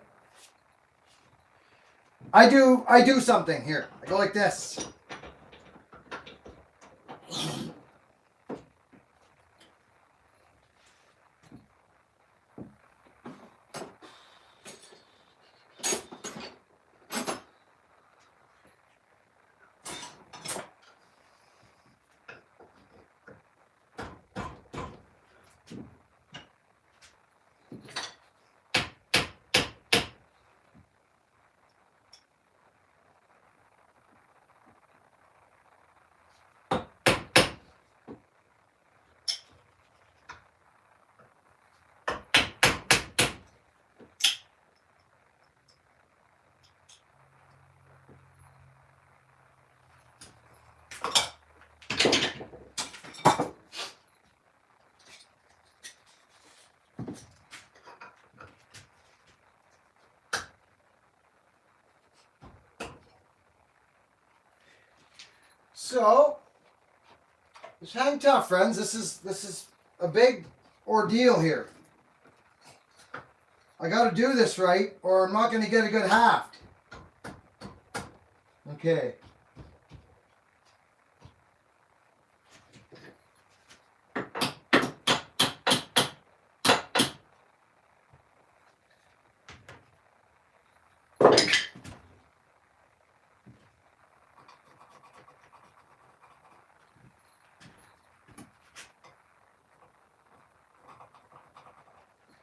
I do something here. I go like this. So, just hang tough, friends. This is a big ordeal here. I got to do this right, or I'm not going to get a good haft. Okay.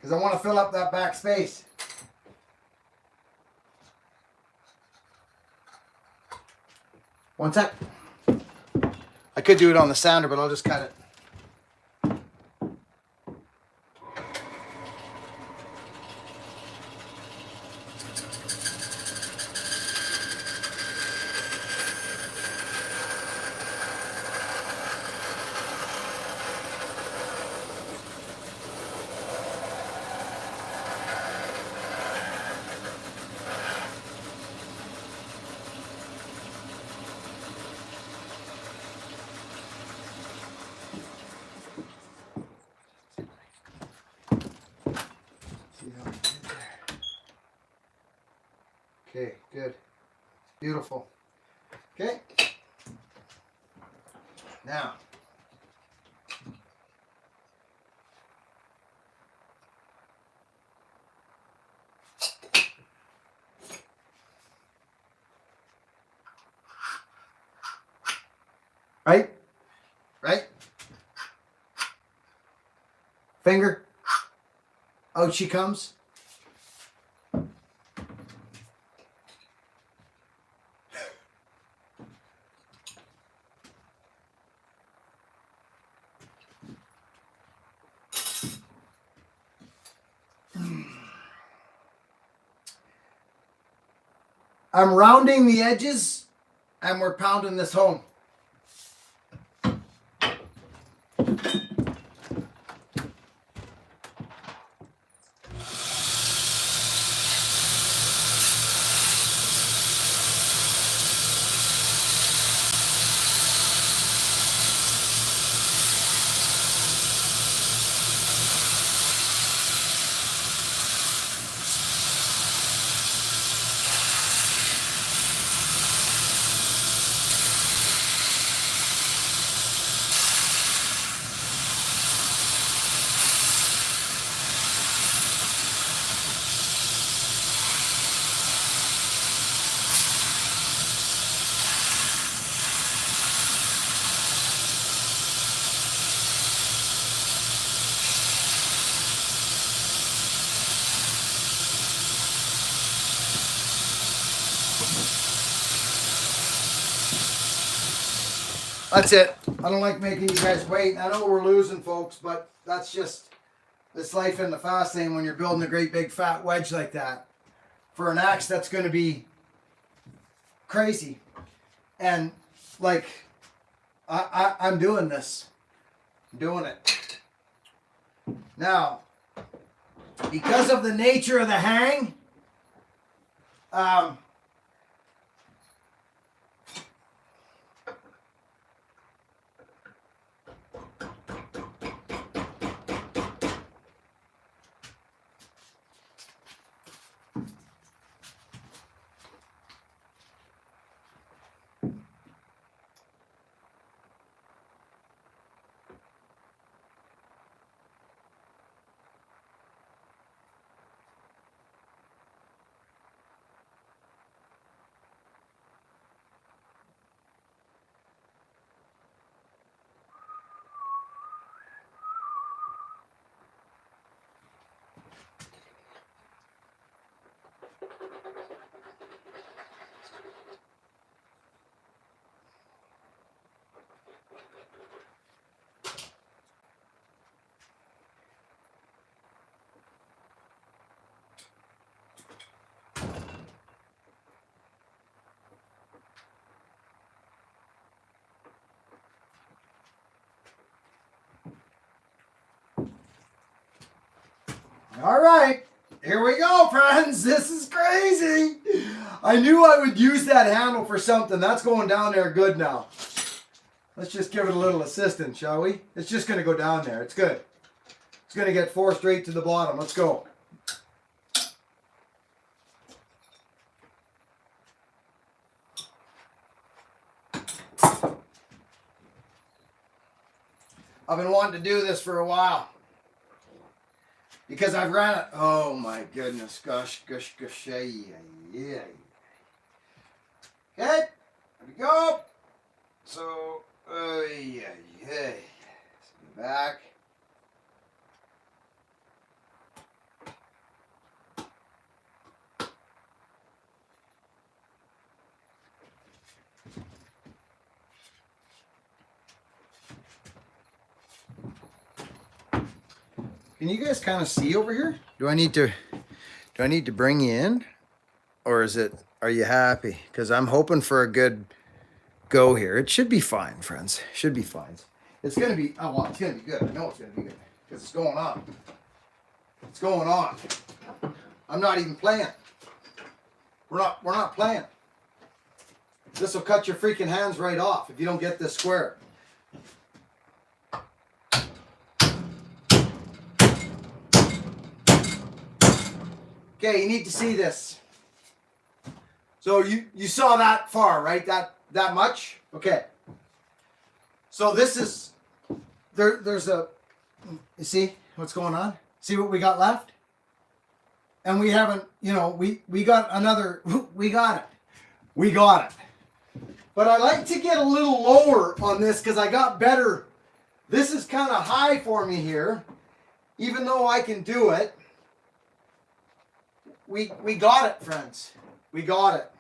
Because I want to fill up that back space. One sec. I could do it on the sander, but I'll just cut it. Okay, good. Beautiful. Okay. Now. Right? Right? Finger. Out she comes. I'm rounding the edges and we're pounding this home. That's it. I don't like making you guys wait. I know we're losing, folks, but that's just this life in the fast lane when you're building a great big fat wedge like that. For an axe, that's going to be crazy. And like, I'm doing this. I'm doing it. Now, because of the nature of the hang, all right, here we go, friends. This is crazy. I knew I would use that handle for something. That's going down there good now. Let's just give it a little assistance, shall we? It's just going to go down there. It's good. It's going to get forced straight to the bottom. Let's go. I've been wanting to do this for a while. Because I've ran it. Oh my goodness. Gosh. Yeah. Okay. There we go. So, yeah. Back. Can you guys kind of see over here? Do I need to bring you in? Or are you happy? Because I'm hoping for a good go here. It should be fine, friends. Should be fine. It's going to be, oh, well, it's going to be good. I know it's going to be good. Because it's going on. It's going on. I'm not even playing. We're not playing. This will cut your freaking hands right off if you don't get this square. Okay, you need to see this. So you saw that far, right? That much? Okay. So this is, there's a, you see what's going on? See what we got left? And we haven't, we got another, we got it. We got it. But I like to get a little lower on this because I got better. This is kind of high for me here. Even though I can do it. We got it, friends. We got it.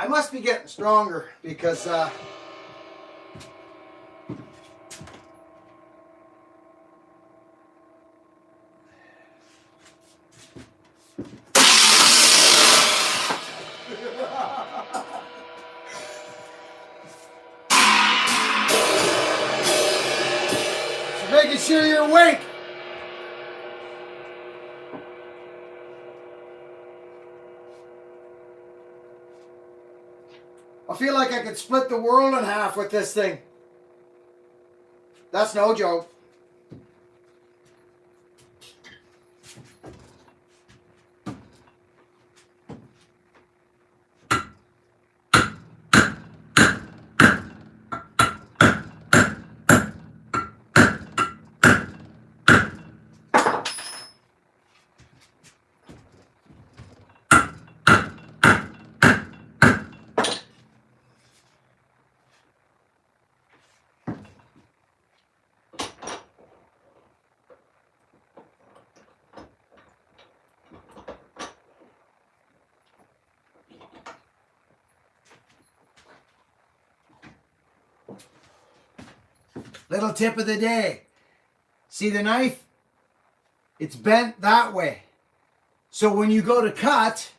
I must be getting stronger because making sure you're awake. I feel like I could split the world in half with this thing. That's no joke. Little tip of the day. See the knife? It's bent that way. So when you go to cut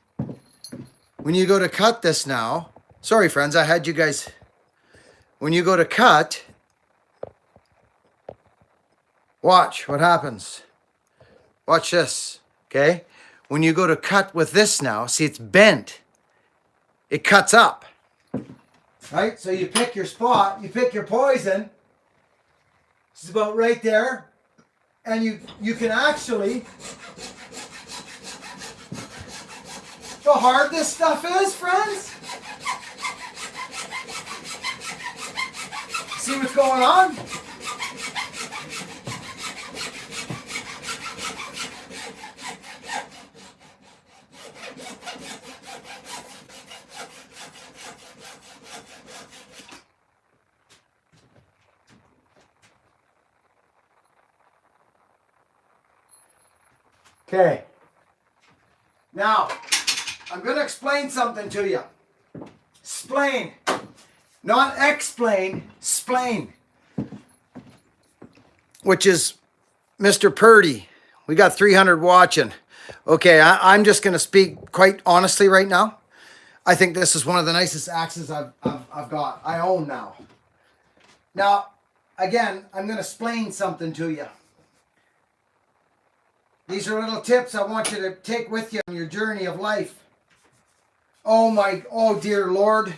this now, sorry friends, I had you guys, when you go to cut, watch what happens. Watch this, okay? When you go to cut with this now, see it's bent. It cuts up, right? So you pick your spot, you pick your poison. This is about right there. And you can actually, how hard this stuff is, friends? See what's going on? Okay. Now, I'm going to explain something to you. Splain. Not explain, splain. Which is Mr. Purdy. We got 300 watching. Okay, I'm just going to speak quite honestly right now. I think this is one of the nicest axes I've got. I own now. Now, again, I'm going to explain something to you. These are little tips I want you to take with you on your journey of life. Oh dear Lord.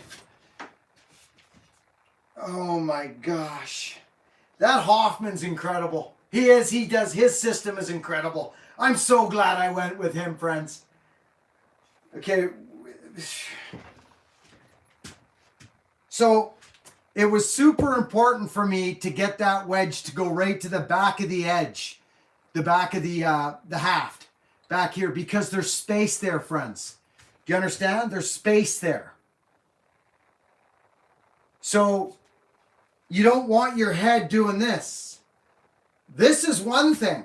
Oh my gosh. That Hoffman's incredible. He is, he does, his system is incredible. I'm so glad I went with him, friends. Okay. So, it was super important for me to get that wedge to go right to the back of the edge. The back of the haft. Back here, because there's space there, friends. Do you understand? There's space there. So, you don't want your head doing this. This is one thing.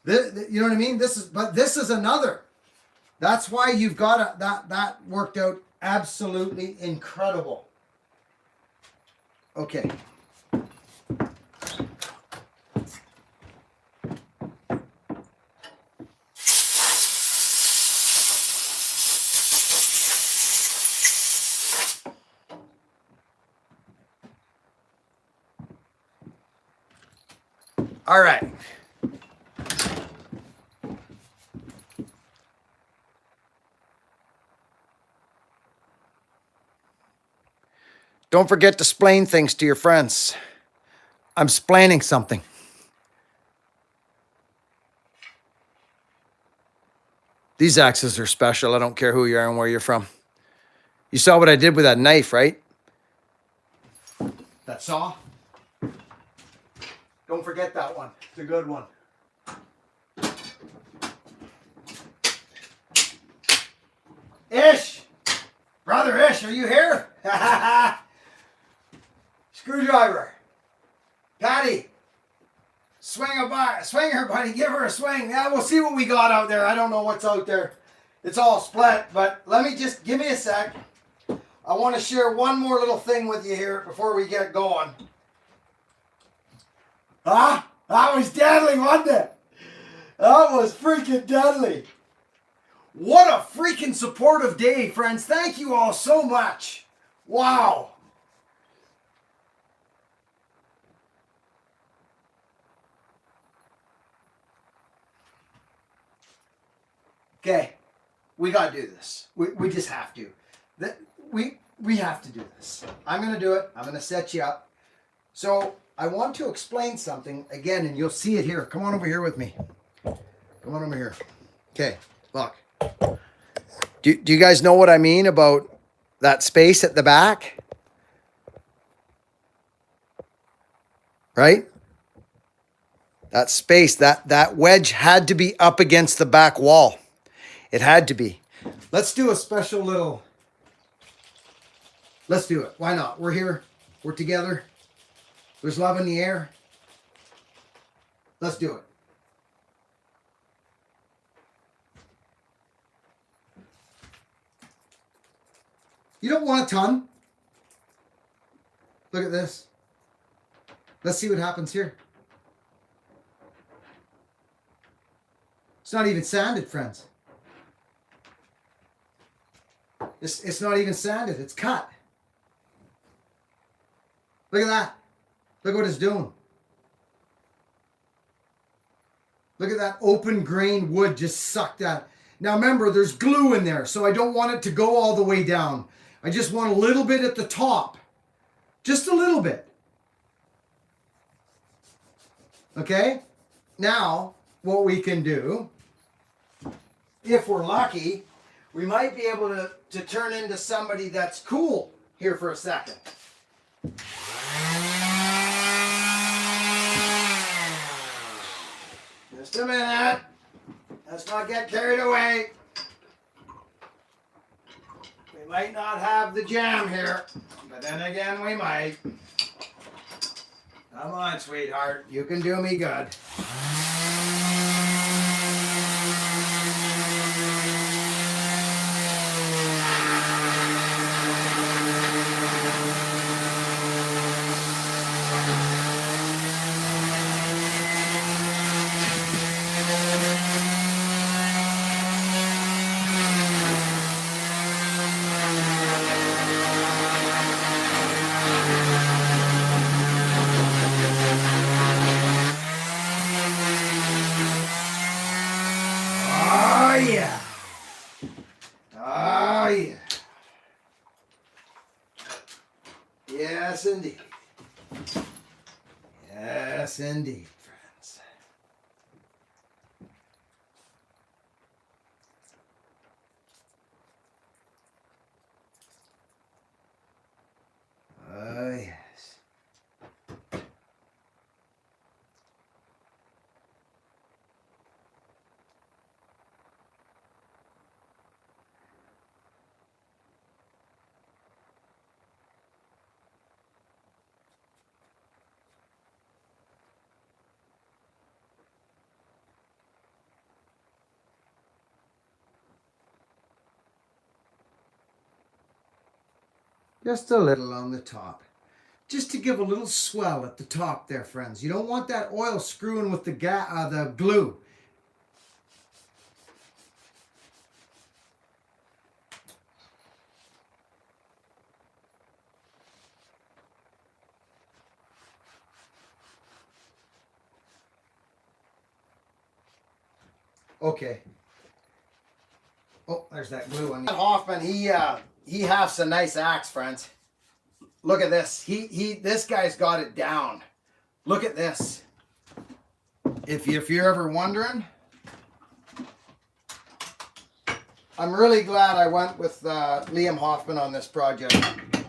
You know what I mean? But this is another. That's why you've got that worked out absolutely incredible. Okay. All right. Don't forget to splain things to your friends. I'm splaining something. These axes are special. I don't care who you are and where you're from. You saw what I did with that knife, right? That saw? Don't forget that one. It's a good one. Ish! Brother Ish, are you here? Screwdriver. Patty. Swing her, buddy. Give her a swing. Yeah, we'll see what we got out there. I don't know what's out there. It's all split, but give me a sec. I want to share one more little thing with you here before we get going. Ah, that was deadly, wasn't it? That was freaking deadly. What a freaking supportive day, friends. Thank you all so much. Wow. Okay, we got to do this. We just have to. We have to do this. I'm going to do it. I'm going to set you up. So I want to explain something again, and you'll see it here. Come on over here with me. Come on over here. Okay, look. Do you guys know what I mean about that space at the back? Right? That space, that wedge had to be up against the back wall. It had to be. Let's do a special little... Let's do it. Why not? We're here. We're together. There's love in the air. Let's do it. You don't want a ton. Look at this. Let's see what happens here. It's not even sanded, friends. It's not even sanded. It's cut. Look at that. Look what it's doing. Look at that open grain wood just sucked that. Now remember, there's glue in there, so I don't want it to go all the way down. I just want a little bit at the top. Just a little bit. Okay? Now, what we can do, if we're lucky, we might be able to turn into somebody that's cool here for a second. Just a minute. Let's not get carried away. We might not have the jam here, but then again we might. Come on, sweetheart. You can do me good. Yes, indeed. Yes, indeed, friends. Oh, yes. Just a little on the top. Just to give a little swell at the top there, friends. You don't want that oil screwing with the glue. Okay. Oh, there's that glue on. Hoffman, he has a nice axe, friends. Look at this. This guy's got it down. Look at this. If you're ever wondering, I'm really glad I went with Liam Hoffman on this project.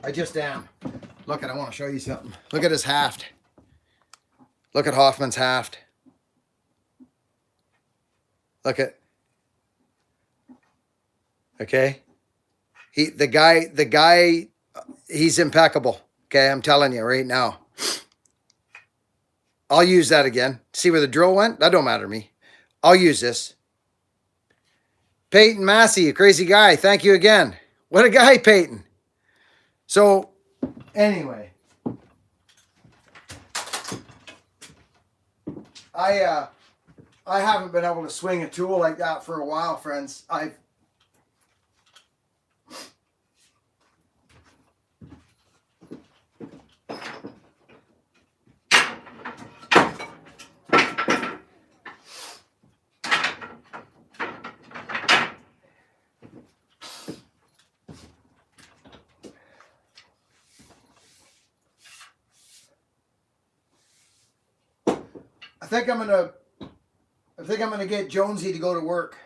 I just am. Look at, I want to show you something. Look at his haft. Look at Hoffman's haft. Look at. Okay. The guy, he's impeccable. Okay, I'm telling you right now. I'll use that again. See where the drill went? That don't matter to me. I'll use this. Peyton Massey, a crazy guy. Thank you again. What a guy, Peyton. So, anyway. I haven't been able to swing a tool like that for a while, friends. I think I'm gonna get Jonesy to go to work.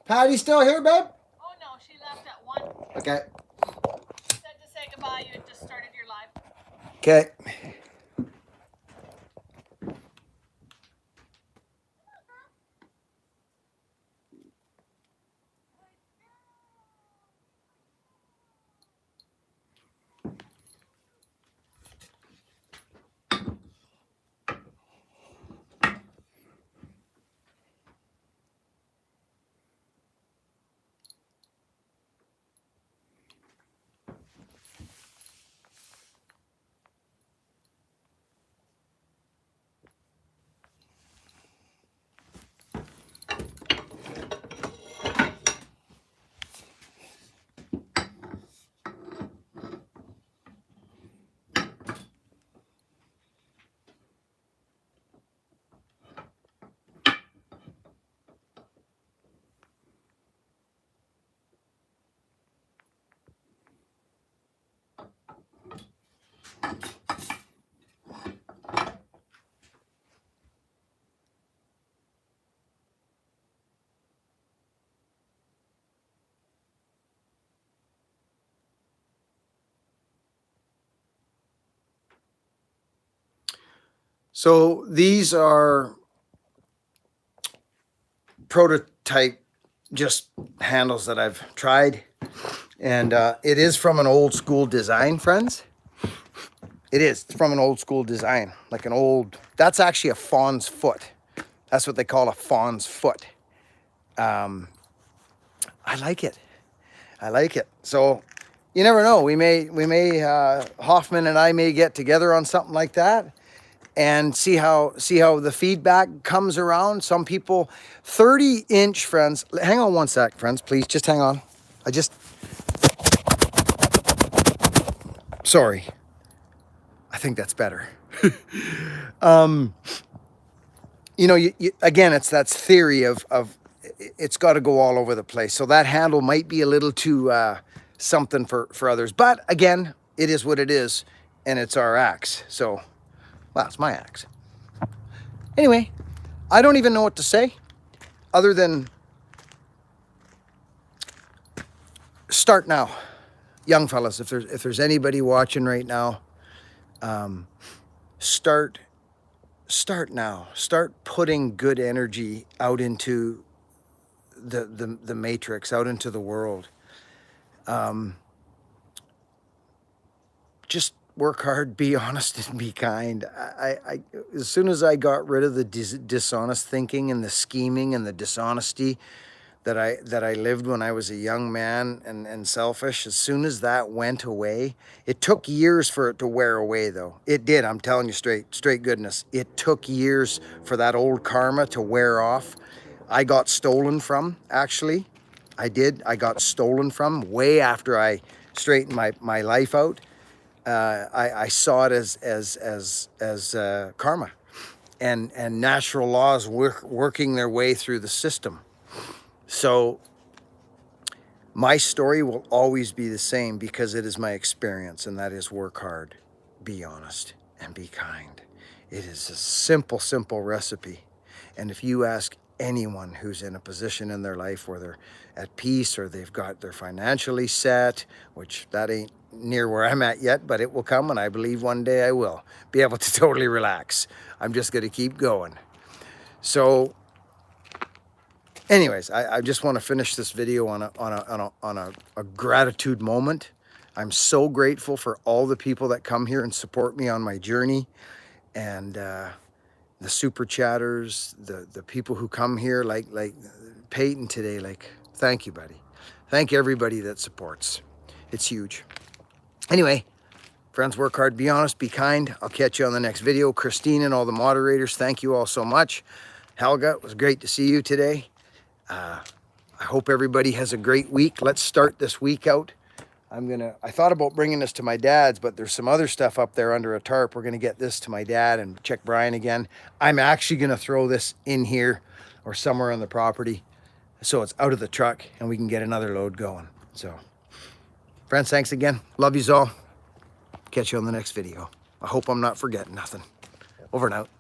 Patty still here, babe? Oh no, she left at 1. Okay. Said to say goodbye. You had just started your live. Okay. So these are prototype just handles that I've tried, and it is from an old school design, friends. It is from an old school design, like an old, that's actually a fawn's foot. That's what they call a fawn's foot. I like it. I like it. So you never know. We may Hoffman and I may get together on something like that and see how the feedback comes around. Some people, 30-inch, friends. Hang on one sec, friends, please. Just hang on. Sorry. I think that's better. You know, again, that's theory of it's got to go all over the place. So that handle might be a little too something for others. But again, it is what it is, and it's our axe. So, well, it's my axe. Anyway, I don't even know what to say other than start now. Young fellas, if there's anybody watching right now, start now. Start putting good energy out into the matrix, out into the world. Just work hard, be honest, and be kind. I as soon as I got rid of the dishonest thinking and the scheming and the dishonesty that I lived when I was a young man and selfish, as soon as that went away, it took years for it to wear away, though. It did. I'm telling you straight goodness. It took years for that old karma to wear off. I got stolen from, actually. I did. I got stolen from way after I straightened my life out. I saw it as karma and natural laws working their way through the system. So my story will always be the same because it is my experience, and that is work hard, be honest, and be kind. It is a simple recipe. And if you ask anyone who's in a position in their life where they're at peace or they're financially set, which that ain't near where I'm at yet, but it will come, and I believe one day I will be able to totally relax. I'm just going to keep going. So anyways, I just want to finish this video on a gratitude moment. I'm so grateful for all the people that come here and support me on my journey, and the super chatters, the people who come here, like Peyton today. Like, thank you, buddy. Thank everybody that supports. It's huge. Anyway, friends, work hard, be honest, be kind. I'll catch you on the next video. Christine and all the moderators, thank you all so much. Helga, it was great to see you today. I hope everybody has a great week. Let's start this week out. I thought about bringing this to my dad's, but there's some other stuff up there under a tarp. We're gonna get this to my dad and check Brian again. I'm actually gonna throw this in here or somewhere on the property so it's out of the truck and we can get another load going. So, friends, thanks again. Love yous all. Catch you on the next video. I hope I'm not forgetting nothing. Over and out.